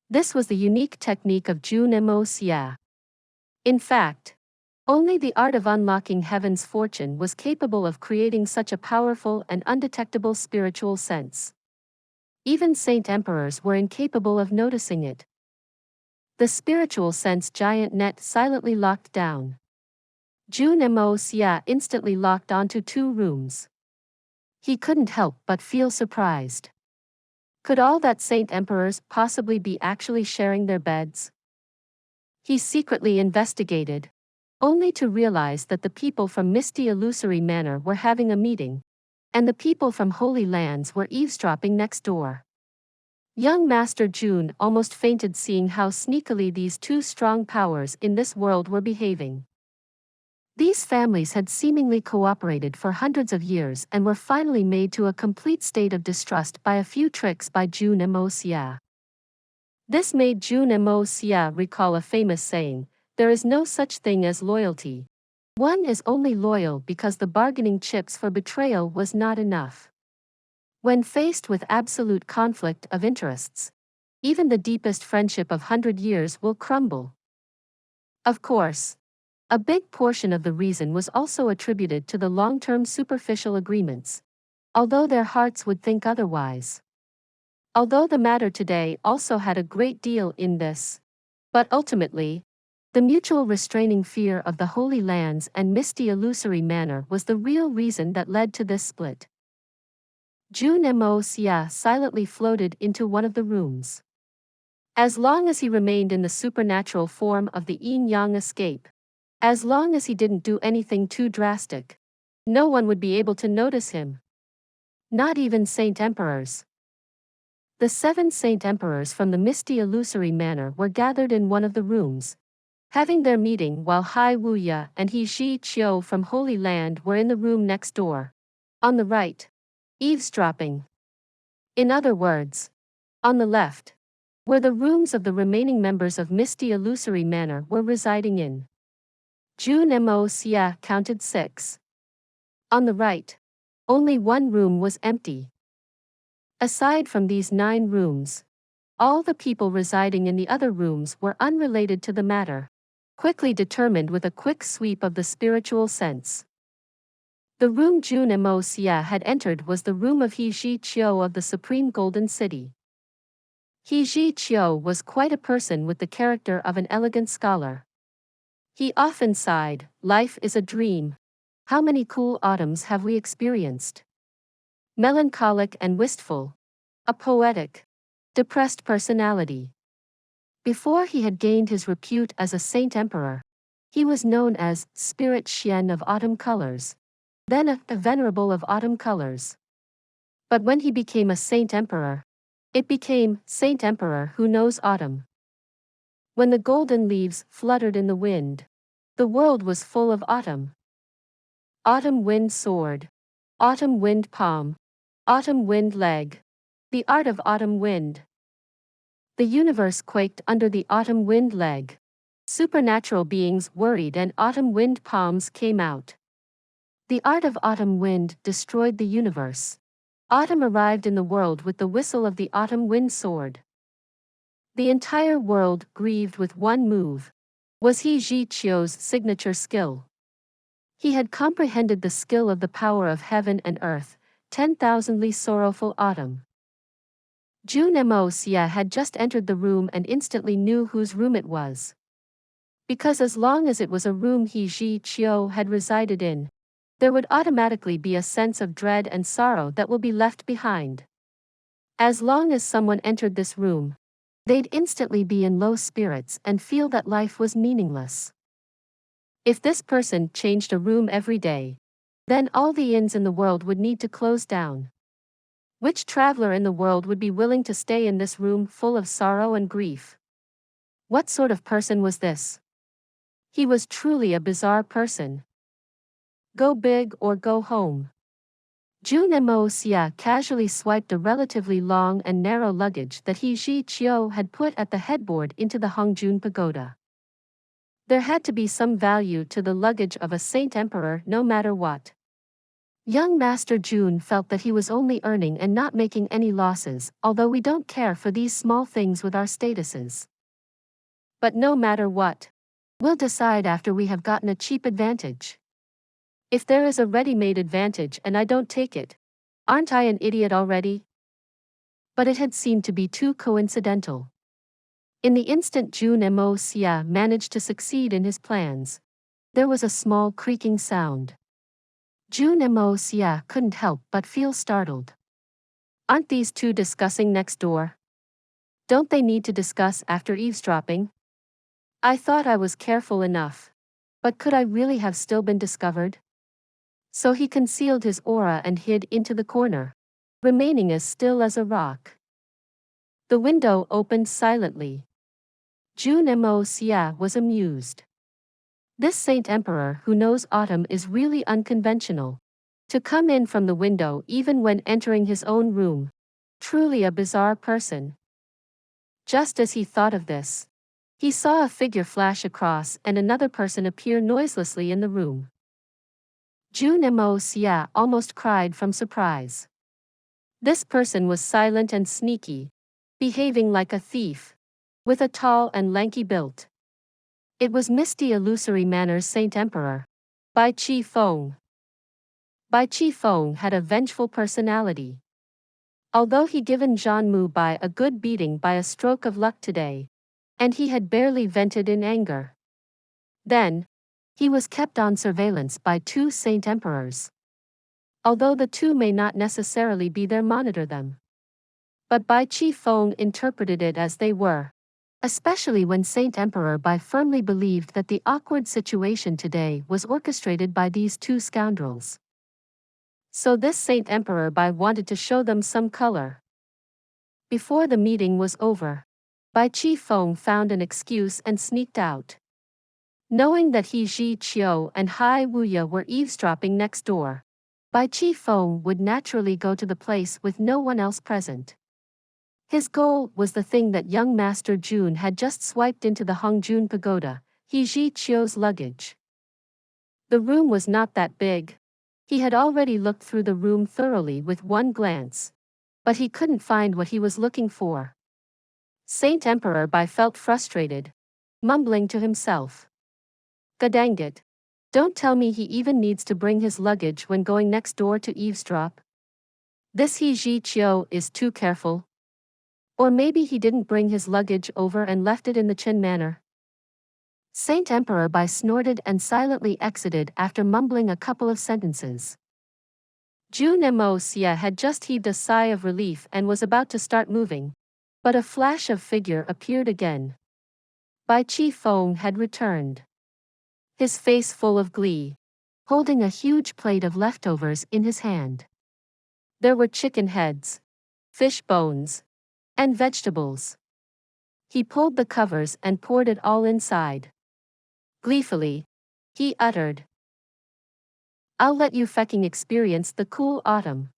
This was the unique technique of Jun Moxie. In fact, only the art of unlocking heaven's fortune was capable of creating such a powerful and undetectable spiritual sense. Even Saint Emperors were incapable of noticing it. The spiritual sense giant net silently locked down. Jun Moxie instantly locked onto 2 rooms. He couldn't help but feel surprised. Could all that Saint Emperors possibly be actually sharing their beds? He secretly investigated, only to realize that the people from misty illusory manor were having a meeting, and the people from Holy Lands were eavesdropping next door. Young Master Jun almost fainted seeing how sneakily these 2 strong powers in this world were behaving. These families had seemingly cooperated for hundreds of years and were finally made to a complete state of distrust by a few tricks by Jun Moxie. This made Jun Moxie recall a famous saying, "There is no such thing as loyalty. One is only loyal because the bargaining chips for betrayal was not enough." When faced with absolute conflict of interests, even the deepest friendship of 100 years will crumble. Of course, a big portion of the reason was also attributed to the long-term superficial agreements, although their hearts would think otherwise. Although the matter today also had a great deal in this, but ultimately, the mutual restraining fear of the Holy Lands and misty illusory manor was the real reason that led to this split. Jun Moxie silently floated into one of the rooms. As long as he remained in the supernatural form of the yin-yang escape, as long as he didn't do anything too drastic, no one would be able to notice him. Not even Saint Emperors. The 7 Saint Emperors from the misty illusory manor were gathered in one of the rooms, having their meeting while Hai Wuya and He Ji Qiu from Holy Land were in the room next door, on the right, eavesdropping. In other words, on the left, where the rooms of the remaining members of misty illusory manor were residing in. Jun Moxie counted 6. On the right, only 1 room was empty. Aside from these 9 rooms, all the people residing in the other rooms were unrelated to the matter, quickly determined with a quick sweep of the spiritual sense. The room Jun Moxie had entered was the room of He Ji Qiu of the Supreme Golden City. He Ji Qiu was quite a person with the character of an elegant scholar. He often sighed, "Life is a dream. How many cool autumns have we experienced?" Melancholic and wistful. A poetic, depressed personality. Before he had gained his repute as a Saint Emperor, he was known as Spirit Xian of Autumn Colors, then a Venerable of Autumn Colors. But when he became a Saint Emperor, it became Saint Emperor who knows autumn. When the golden leaves fluttered in the wind, the world was full of autumn. Autumn wind sword. Autumn wind palm. Autumn wind leg. The art of autumn wind. The universe quaked under the autumn wind leg. Supernatural beings worried and autumn wind palms came out. The art of autumn wind destroyed the universe. Autumn arrived in the world with the whistle of the autumn wind sword. The entire world grieved with one move. Was He Ji Qiu's signature skill. He had comprehended the skill of the power of heaven and earth, 10,000ly sorrowful autumn. Jun Moxie had just entered the room and instantly knew whose room it was. Because as long as it was a room he Chio had resided in, there would automatically be a sense of dread and sorrow that will be left behind. As long as someone entered this room, they'd instantly be in low spirits and feel that life was meaningless. If this person changed a room every day, then all the inns in the world would need to close down. Which traveler in the world would be willing to stay in this room full of sorrow and grief? What sort of person was this? He was truly a bizarre person. Go big or go home. Jun Moxie casually swiped a relatively long and narrow luggage that he Chio had put at the headboard into the Hongjun pagoda. There had to be some value to the luggage of a Saint Emperor no matter what. Young Master Jun felt that he was only earning and not making any losses, although we don't care for these small things with our statuses. But no matter what, we'll decide after we have gotten a cheap advantage. If there is a ready-made advantage and I don't take it, aren't I an idiot already? But it had seemed to be too coincidental. In the instant Jun Moxie managed to succeed in his plans, there was a small creaking sound. Jun Moxie couldn't help but feel startled. Aren't these two discussing next door? Don't they need to discuss after eavesdropping? I thought I was careful enough. But could I really have still been discovered? So he concealed his aura and hid into the corner, remaining as still as a rock. The window opened silently. Jun Moxie was amused. This Saint Emperor who knows autumn is really unconventional. To come in from the window even when entering his own room. Truly a bizarre person. Just as he thought of this, he saw a figure flash across and another person appear noiselessly in the room. Jun Moxie almost cried from surprise. This person was silent and sneaky, behaving like a thief, with a tall and lanky build. It was Misty Illusory Manners Saint Emperor, Bai Chi Feng. Bai Chi Feng had a vengeful personality. Although he given Zhan Mu Bai a good beating by a stroke of luck today, and he had barely vented in anger. Then, he was kept on surveillance by two Saint Emperors. Although the two may not necessarily be there monitor them. But Bai Chi Feng interpreted it as they were. Especially when Saint Emperor Bai firmly believed that the awkward situation today was orchestrated by these two scoundrels. So this Saint Emperor Bai wanted to show them some color. Before the meeting was over, Bai Chi Feng found an excuse and sneaked out. Knowing that he Chio and Hai Wuya were eavesdropping next door, Bai Chi Feng would naturally go to the place with no one else present. His goal was the thing that young Master Jun had just swiped into the Hongjun pagoda, he Chio's luggage. The room was not that big. He had already looked through the room thoroughly with one glance. But he couldn't find what he was looking for. Saint Emperor Bai felt frustrated, mumbling to himself. Gadang it. Don't tell me he even needs to bring his luggage when going next door to eavesdrop. This he Chio is too careful. Or maybe he didn't bring his luggage over and left it in the Qin Manor. Saint Emperor Bai snorted and silently exited after mumbling a couple of sentences. Jun Moxie had just heaved a sigh of relief and was about to start moving. But a flash of figure appeared again. Bai Chi Feng had returned. His face full of glee, holding a huge plate of leftovers in his hand. There were chicken heads, fish bones, and vegetables. He pulled the covers and poured it all inside. Gleefully, he uttered, "I'll let you fucking experience the cool autumn."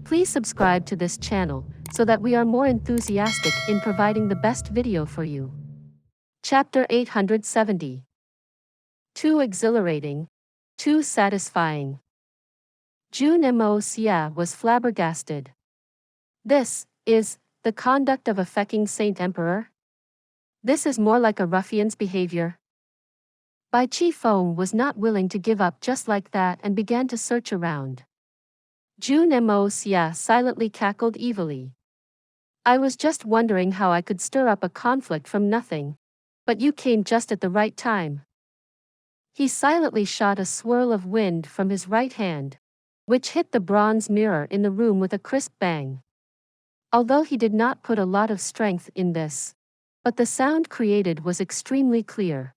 Please subscribe to this channel so that we are more enthusiastic in providing the best video for you. Chapter 870. Too exhilarating, too satisfying. Jun Moxie was flabbergasted. This is the conduct of a fucking Saint Emperor? This is more like a ruffian's behavior. Bai Chi Feng was not willing to give up just like that and began to search around. Jun Moxie silently cackled evilly. I was just wondering how I could stir up a conflict from nothing. But you came just at the right time. He silently shot a swirl of wind from his right hand, which hit the bronze mirror in the room with a crisp bang. Although he did not put a lot of strength in this, but the sound created was extremely clear.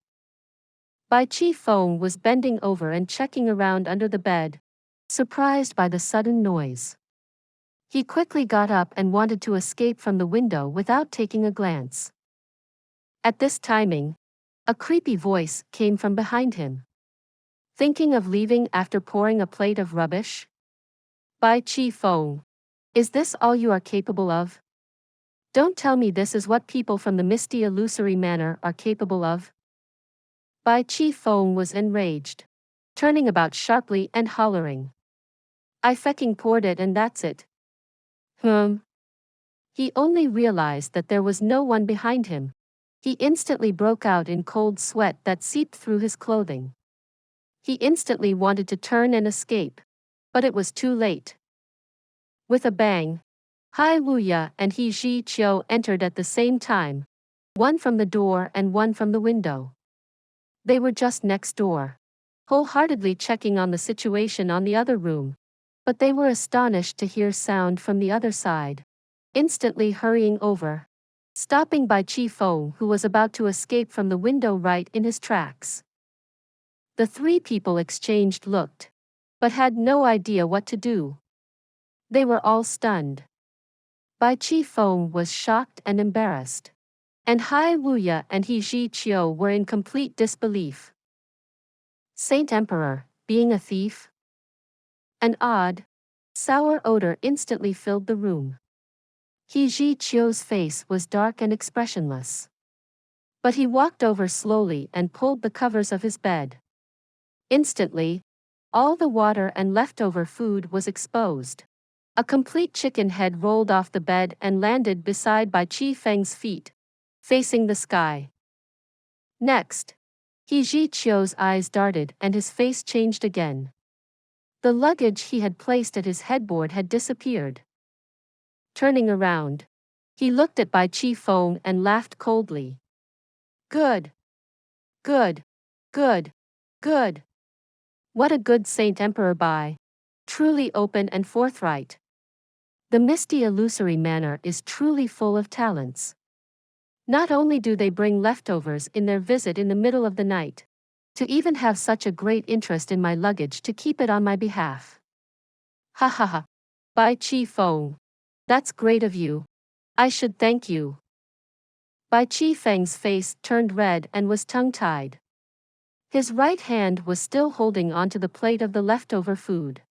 Bai Chi Feng was bending over and checking around under the bed, surprised by the sudden noise. He quickly got up and wanted to escape from the window without taking a glance. At this timing, a creepy voice came from behind him. Thinking of leaving after pouring a plate of rubbish? Bai Chi Feng, is this all you are capable of? Don't tell me this is what people from the misty illusory manor are capable of. Bai Chi Feng was enraged, turning about sharply and hollering. I fucking poured it and that's it. He only realized that there was no one behind him. He instantly broke out in cold sweat that seeped through his clothing. He instantly wanted to turn and escape, but it was too late. With a bang, Hai Wuya and He Ji Qiu entered at the same time, one from the door and one from the window. They were just next door, wholeheartedly checking on the situation on the other room, but they were astonished to hear sound from the other side, instantly hurrying over, stopping Bai Chi Feng, who was about to escape from the window right in his tracks. The three people exchanged looked, but had no idea what to do. They were all stunned. Bai Chi Feng was shocked and embarrassed, and Hai Wuya and He Ji Qiu were in complete disbelief. Saint Emperor, being a thief? An odd, sour odor instantly filled the room. He Ji Qiu's face was dark and expressionless. But he walked over slowly and pulled the covers of his bed. Instantly, all the water and leftover food was exposed. A complete chicken head rolled off the bed and landed beside Bai Chi Feng's feet, facing the sky. Next, He Ji Qiu's eyes darted and his face changed again. The luggage he had placed at his headboard had disappeared. Turning around, he looked at Bai Chi Feng and laughed coldly. Good. Good. Good. Good. What a good Saint Emperor Bai. Truly open and forthright. The misty illusory manor is truly full of talents. Not only do they bring leftovers in their visit in the middle of the night, to even have such a great interest in my luggage to keep it on my behalf. Ha ha ha. Bai Chi Feng. That's great of you. I should thank you. Bai Chi Feng's face turned red and was tongue-tied. His right hand was still holding onto the plate of the leftover food.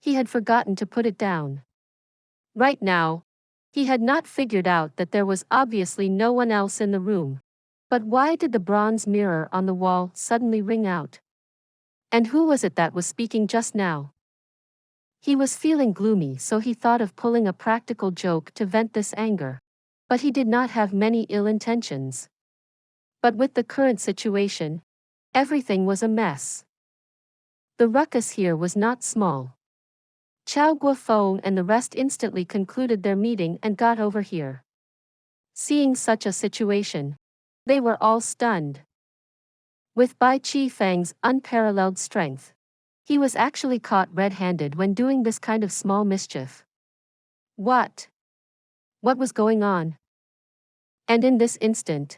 He had forgotten to put it down. Right now, he had not figured out that there was obviously no one else in the room. But why did the bronze mirror on the wall suddenly ring out? And who was it that was speaking just now? He was feeling gloomy, so he thought of pulling a practical joke to vent this anger. But he did not have many ill intentions. But with the current situation, everything was a mess. The ruckus here was not small. Chao Guofeng and the rest instantly concluded their meeting and got over here. Seeing such a situation, they were all stunned. With Bai Chi Feng's unparalleled strength, he was actually caught red-handed when doing this kind of small mischief. What? What was going on? And in this instant,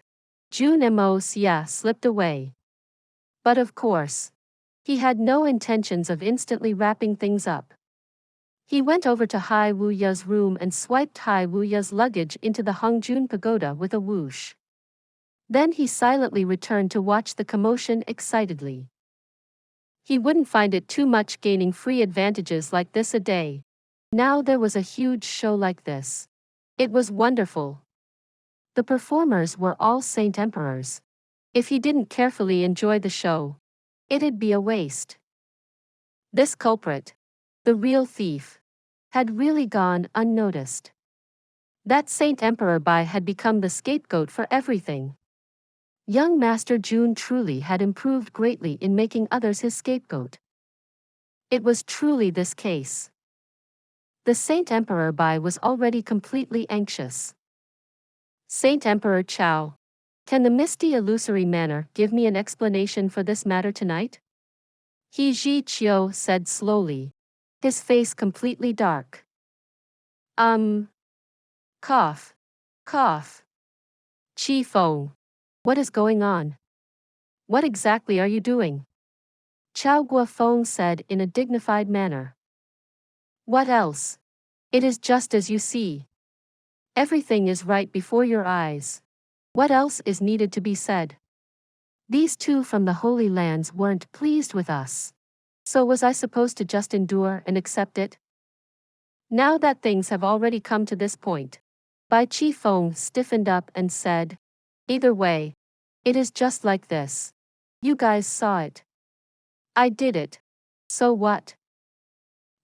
Jun Moxie slipped away. But of course, he had no intentions of instantly wrapping things up. He went over to Hai Wuya's room and swiped Hai Wuya's luggage into the Hongjun pagoda with a whoosh. Then he silently returned to watch the commotion excitedly. He wouldn't find it too much gaining free advantages like this a day. Now there was a huge show like this. It was wonderful. The performers were all Saint Emperors. If he didn't carefully enjoy the show, it'd be a waste. This culprit, the real thief, had really gone unnoticed. That Saint Emperor Bai had become the scapegoat for everything. Young Master Jun truly had improved greatly in making others his scapegoat. It was truly this case. The Saint Emperor Bai was already completely anxious. Saint Emperor Chao, can the misty illusory manner give me an explanation for this matter tonight? He Ji Chio said slowly, his face completely dark. Cough. Cough. Chi Feng. What is going on? What exactly are you doing? Chao Guofeng said in a dignified manner. What else? It is just as you see. Everything is right before your eyes. What else is needed to be said? These two from the Holy Lands weren't pleased with us. So was I supposed to just endure and accept it? Now that things have already come to this point, Bai Chi Feng stiffened up and said, either way, it is just like this. You guys saw it. I did it. So what?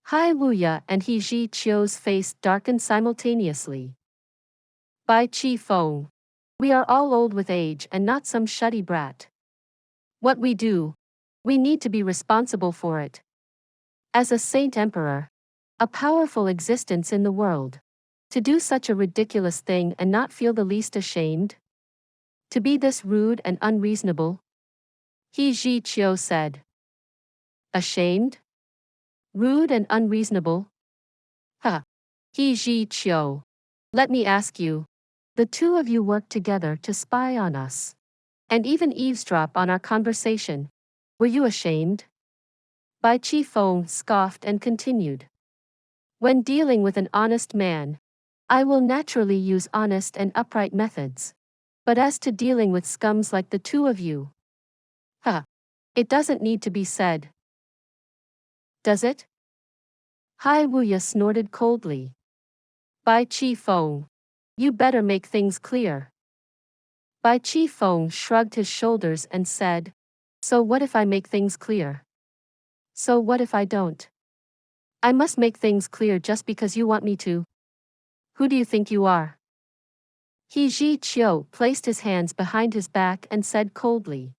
Hai Wuya and He Ji Chio's face darkened simultaneously. Bai Chi Feng. We are all old with age and not some shutty brat. What we do, we need to be responsible for it. As a Saint Emperor, a powerful existence in the world, to do such a ridiculous thing and not feel the least ashamed? To be this rude and unreasonable? He Ji Chio said. Ashamed? Rude and unreasonable? Huh. He Ji Chio. Let me ask you. The two of you worked together to spy on us. And even eavesdrop on our conversation. Were you ashamed? Bai Chi Feng scoffed and continued. When dealing with an honest man, I will naturally use honest and upright methods. But as to dealing with scums like the two of you, it doesn't need to be said. Does it? Hai Wuya snorted coldly. Bai Chi Feng. You better make things clear. Bai Chi Feng shrugged his shoulders and said, so what if I make things clear? So what if I don't? I must make things clear just because you want me to. Who do you think you are? He Ji Chio placed his hands behind his back and said coldly.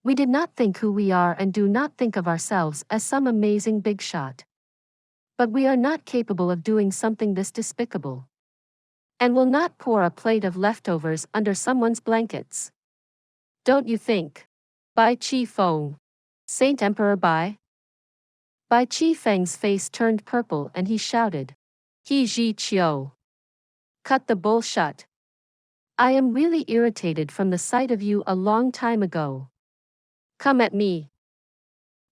We did not think who we are and do not think of ourselves as some amazing big shot. But we are not capable of doing something this despicable. And will not pour a plate of leftovers under someone's blankets. Don't you think? Bai Chi Feng. Saint Emperor Bai? Bai Chi Feng's face turned purple and he shouted. He Ji Chio. Cut the bullshit. I am really irritated from the sight of you a long time ago. Come at me.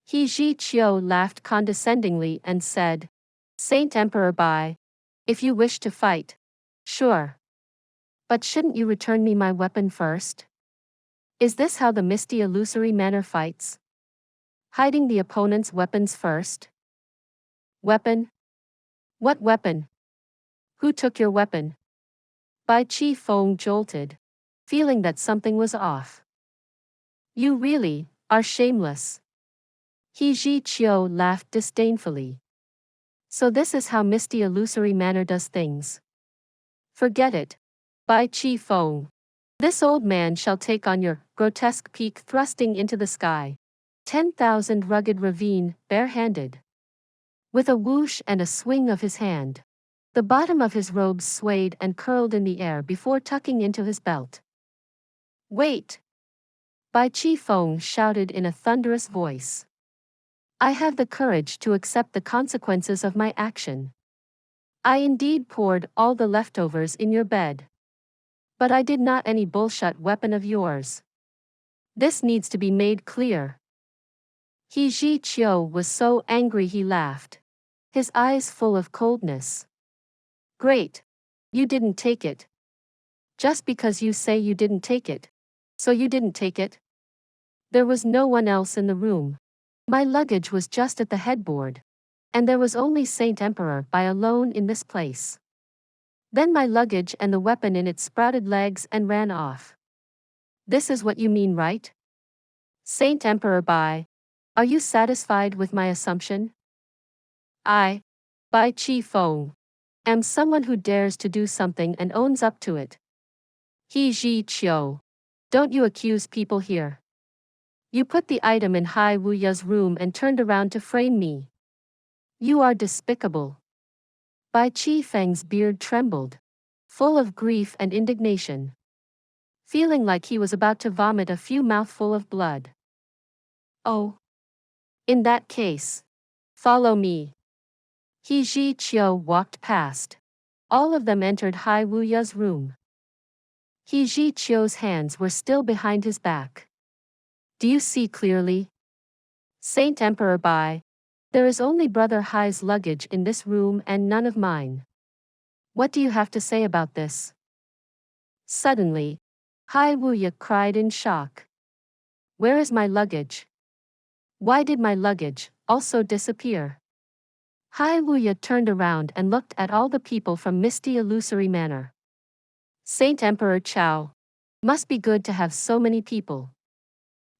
He Ji Chio laughed condescendingly and said, Saint Emperor Bai, if you wish to fight, sure. But shouldn't you return me my weapon first? Is this how the misty illusory manner fights? Hiding the opponent's weapons first? Weapon? What weapon? Who took your weapon? Bai Chi Feng jolted, feeling that something was off. You really are shameless. He Ji Chio laughed disdainfully. So this is how misty illusory manner does things. Forget it. Bai Chi Feng. This old man shall take on your grotesque peak thrusting into the sky. 10,000 rugged ravine, barehanded. With a whoosh and a swing of his hand. The bottom of his robes swayed and curled in the air before tucking into his belt. Wait! Bai Chi Feng shouted in a thunderous voice. I have the courage to accept the consequences of my action. I indeed poured all the leftovers in your bed. But I did not any bullshit weapon of yours. This needs to be made clear. He Ji Chio was so angry he laughed. His eyes full of coldness. Great. You didn't take it. Just because you say you didn't take it. So you didn't take it? There was no one else in the room. My luggage was just at the headboard. And there was only Saint Emperor Bai alone in this place. Then my luggage and the weapon in it sprouted legs and ran off. This is what you mean, right? Saint Emperor Bai, are you satisfied with my assumption? I, Bai Chi Feng, am someone who dares to do something and owns up to it. He Ji Chio. Don't you accuse people here. You put the item in Hai Wuya's room and turned around to frame me. You are despicable. Bai Chi Feng's beard trembled, full of grief and indignation, feeling like he was about to vomit a few mouthfuls of blood. Oh. In that case, follow me. He Ji Qiu walked past. All of them entered Hai Wuya's room. He Ji Qiu's hands were still behind his back. Do you see clearly? Saint Emperor Bai, there is only Brother Hai's luggage in this room and none of mine. What do you have to say about this? Suddenly, Hai Wuya cried in shock. Where is my luggage? Why did my luggage also disappear? Hai Wuya turned around and looked at all the people from Misty Illusory Manor. Saint Emperor Chao. Must be good to have so many people.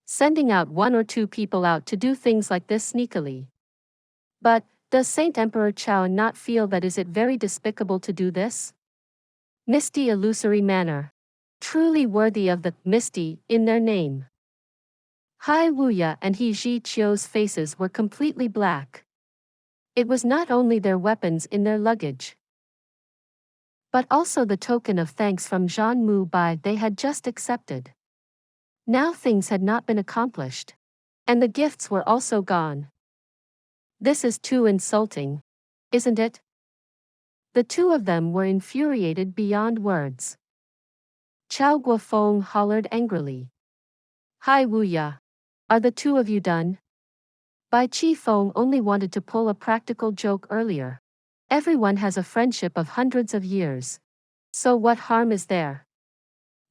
Sending out 1 or 2 people out to do things like this sneakily. But, does Saint Emperor Chao not feel that is it very despicable to do this? Misty Illusory Manor. Truly worthy of the Misty in their name. Hai Wuya and He Ji Qiu's faces were completely black. It was not only their weapons in their luggage, but also the token of thanks from Zhan Mu Bai they had just accepted. Now things had not been accomplished. And the gifts were also gone. This is too insulting, isn't it? The two of them were infuriated beyond words. Chao Guofeng hollered angrily. Hai Wuya. Are the two of you done? Bai Chi Feng only wanted to pull a practical joke earlier. Everyone has a friendship of hundreds of years. So what harm is there?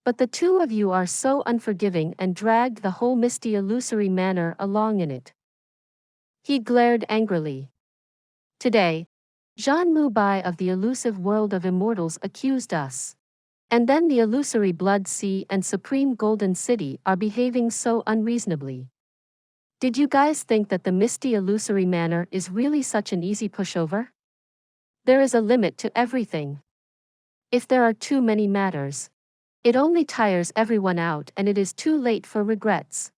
But the two of you are so unforgiving and dragged the whole Misty Illusory Manor along in it. He glared angrily. Today, Zhan Mu Bai of the elusive world of immortals accused us. And then the illusory Blood Sea and Supreme Golden City are behaving so unreasonably. Did you guys think that the Misty Illusory Manor is really such an easy pushover? There is a limit to everything. If there are too many matters, it only tires everyone out and it is too late for regrets.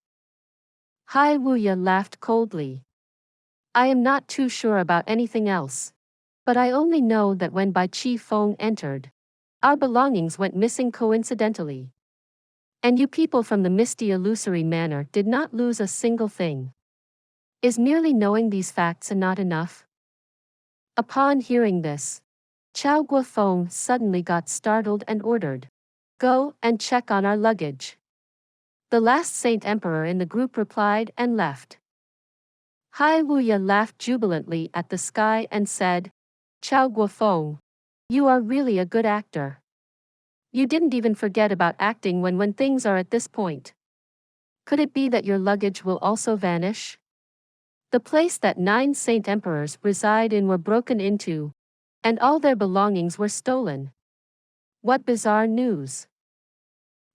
Hai Wuya laughed coldly. I am not too sure about anything else. But I only know that when Bai Chi Feng entered, our belongings went missing coincidentally. And you people from the Misty Illusory Manor did not lose a single thing. Is merely knowing these facts not enough? Upon hearing this, Chao Guofeng suddenly got startled and ordered, Go and check on our luggage. The last Saint Emperor in the group replied and left. Hai Wuya laughed jubilantly at the sky and said, Chao Guofeng, you are really a good actor. You didn't even forget about acting when things are at this point. Could it be that your luggage will also vanish? The place that 9 Saint Emperors reside in were broken into, and all their belongings were stolen. What bizarre news!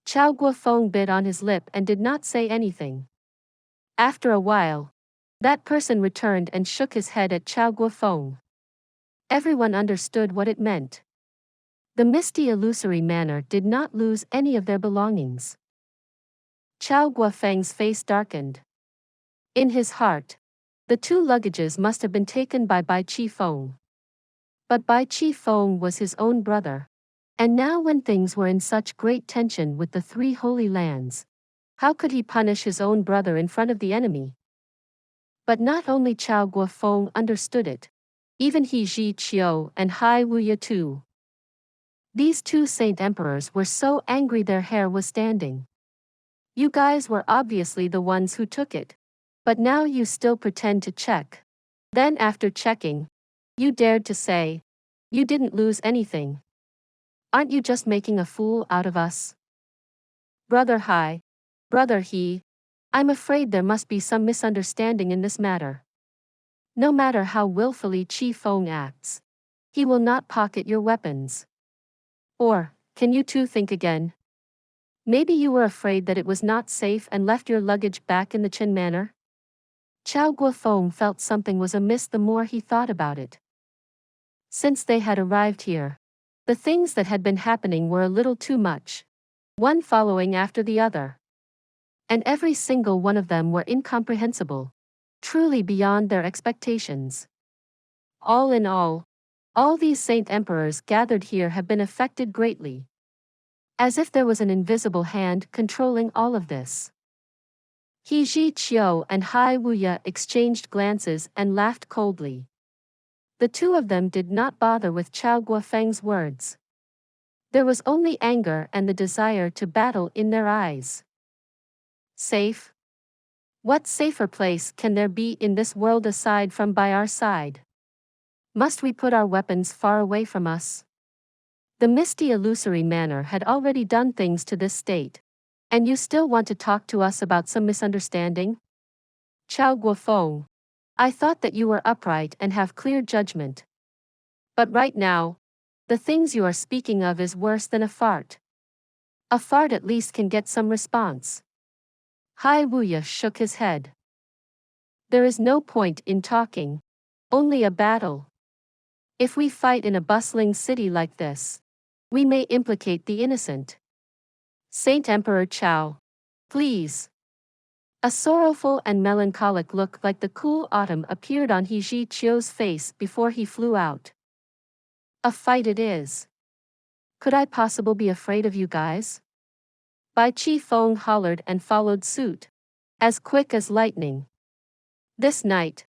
Chao Guofeng bit on his lip and did not say anything. After a while, that person returned and shook his head at Chao Guofeng. Everyone understood what it meant. The Misty Illusory Manor did not lose any of their belongings. Chao Guofeng's face darkened. In his heart, the 2 luggages must have been taken by Bai Chi Feng. But Bai Chi Feng was his own brother. And now when things were in such great tension with the 3 Holy Lands, how could he punish his own brother in front of the enemy? But not only Chao Guofeng understood it. Even He Ji Qiu and Hai Wuya too. These 2 Saint Emperors were so angry their hair was standing. You guys were obviously the ones who took it. But now you still pretend to check. Then after checking, you dared to say, you didn't lose anything. Aren't you just making a fool out of us? Brother Hai, Brother He, I'm afraid there must be some misunderstanding in this matter. No matter how willfully Chi Feng acts, he will not pocket your weapons. Or, can you two think again? Maybe you were afraid that it was not safe and left your luggage back in the Qin Manor? Chao Guofeng felt something was amiss the more he thought about it. Since they had arrived here, the things that had been happening were a little too much. one following after the other. And every single one of them were incomprehensible, truly beyond their expectations. All in all these saint emperors gathered here have been affected greatly. As if there was an invisible hand controlling all of this. He Ji Qiu and Hai Wuya exchanged glances and laughed coldly. The two of them did not bother with Chao Guofeng's words. There was only anger and the desire to battle in their eyes. Safe? What safer place can there be in this world aside from by our side? Must we put our weapons far away from us? The misty illusory manner had already done things to this state. And you still want to talk to us about some misunderstanding? Chao Guofeng, I thought that you were upright and have clear judgment. But right now, the things you are speaking of is worse than a fart. A fart at least can get some response. Hai Wuya shook his head. There is no point in talking. Only a battle. If we fight in a bustling city like this, we may implicate the innocent. Saint Emperor Chao, please. A sorrowful and melancholic look like the cool autumn appeared on He Ji Qiu's face before he flew out. A fight it is. Could I possibly be afraid of you guys? Bai Chi Feng hollered and followed suit. As quick as lightning. This night,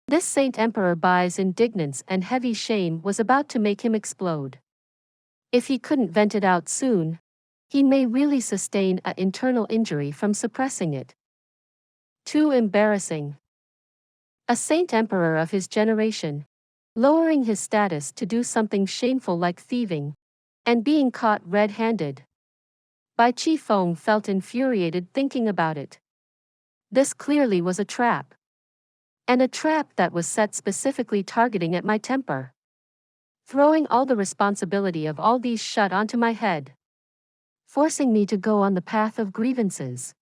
this Saint Emperor Bai's indignance and heavy shame was about to make him explode. If he couldn't vent it out soon, he may really sustain an internal injury from suppressing it. Too embarrassing. A saint emperor of his generation, lowering his status to do something shameful like thieving, and being caught red-handed. Bai Chi Feng felt infuriated thinking about it. This clearly was a trap. And a trap that was set specifically targeting at my temper. Throwing all the responsibility of all these shut onto my head. Forcing me to go on the path of grievances.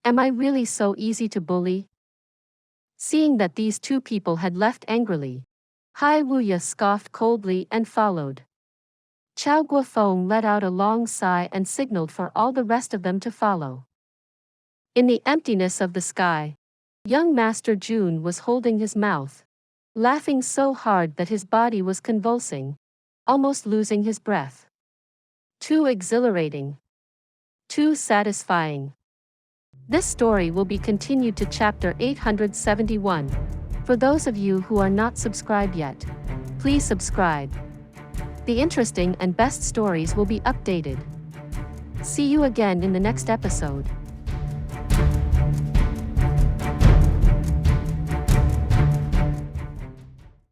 Am I really so easy to bully? Seeing that these two people had left angrily, Hai Wuya scoffed coldly and followed. Chao Guofeng let out a long sigh and signaled for all the rest of them to follow. In the emptiness of the sky, young Master Jun was holding his mouth, laughing so hard that his body was convulsing, almost losing his breath. Too exhilarating. Too satisfying. This story will be continued to chapter 871. For those of you who are not subscribed yet, please subscribe. The interesting and best stories will be updated. See you again in the next episode.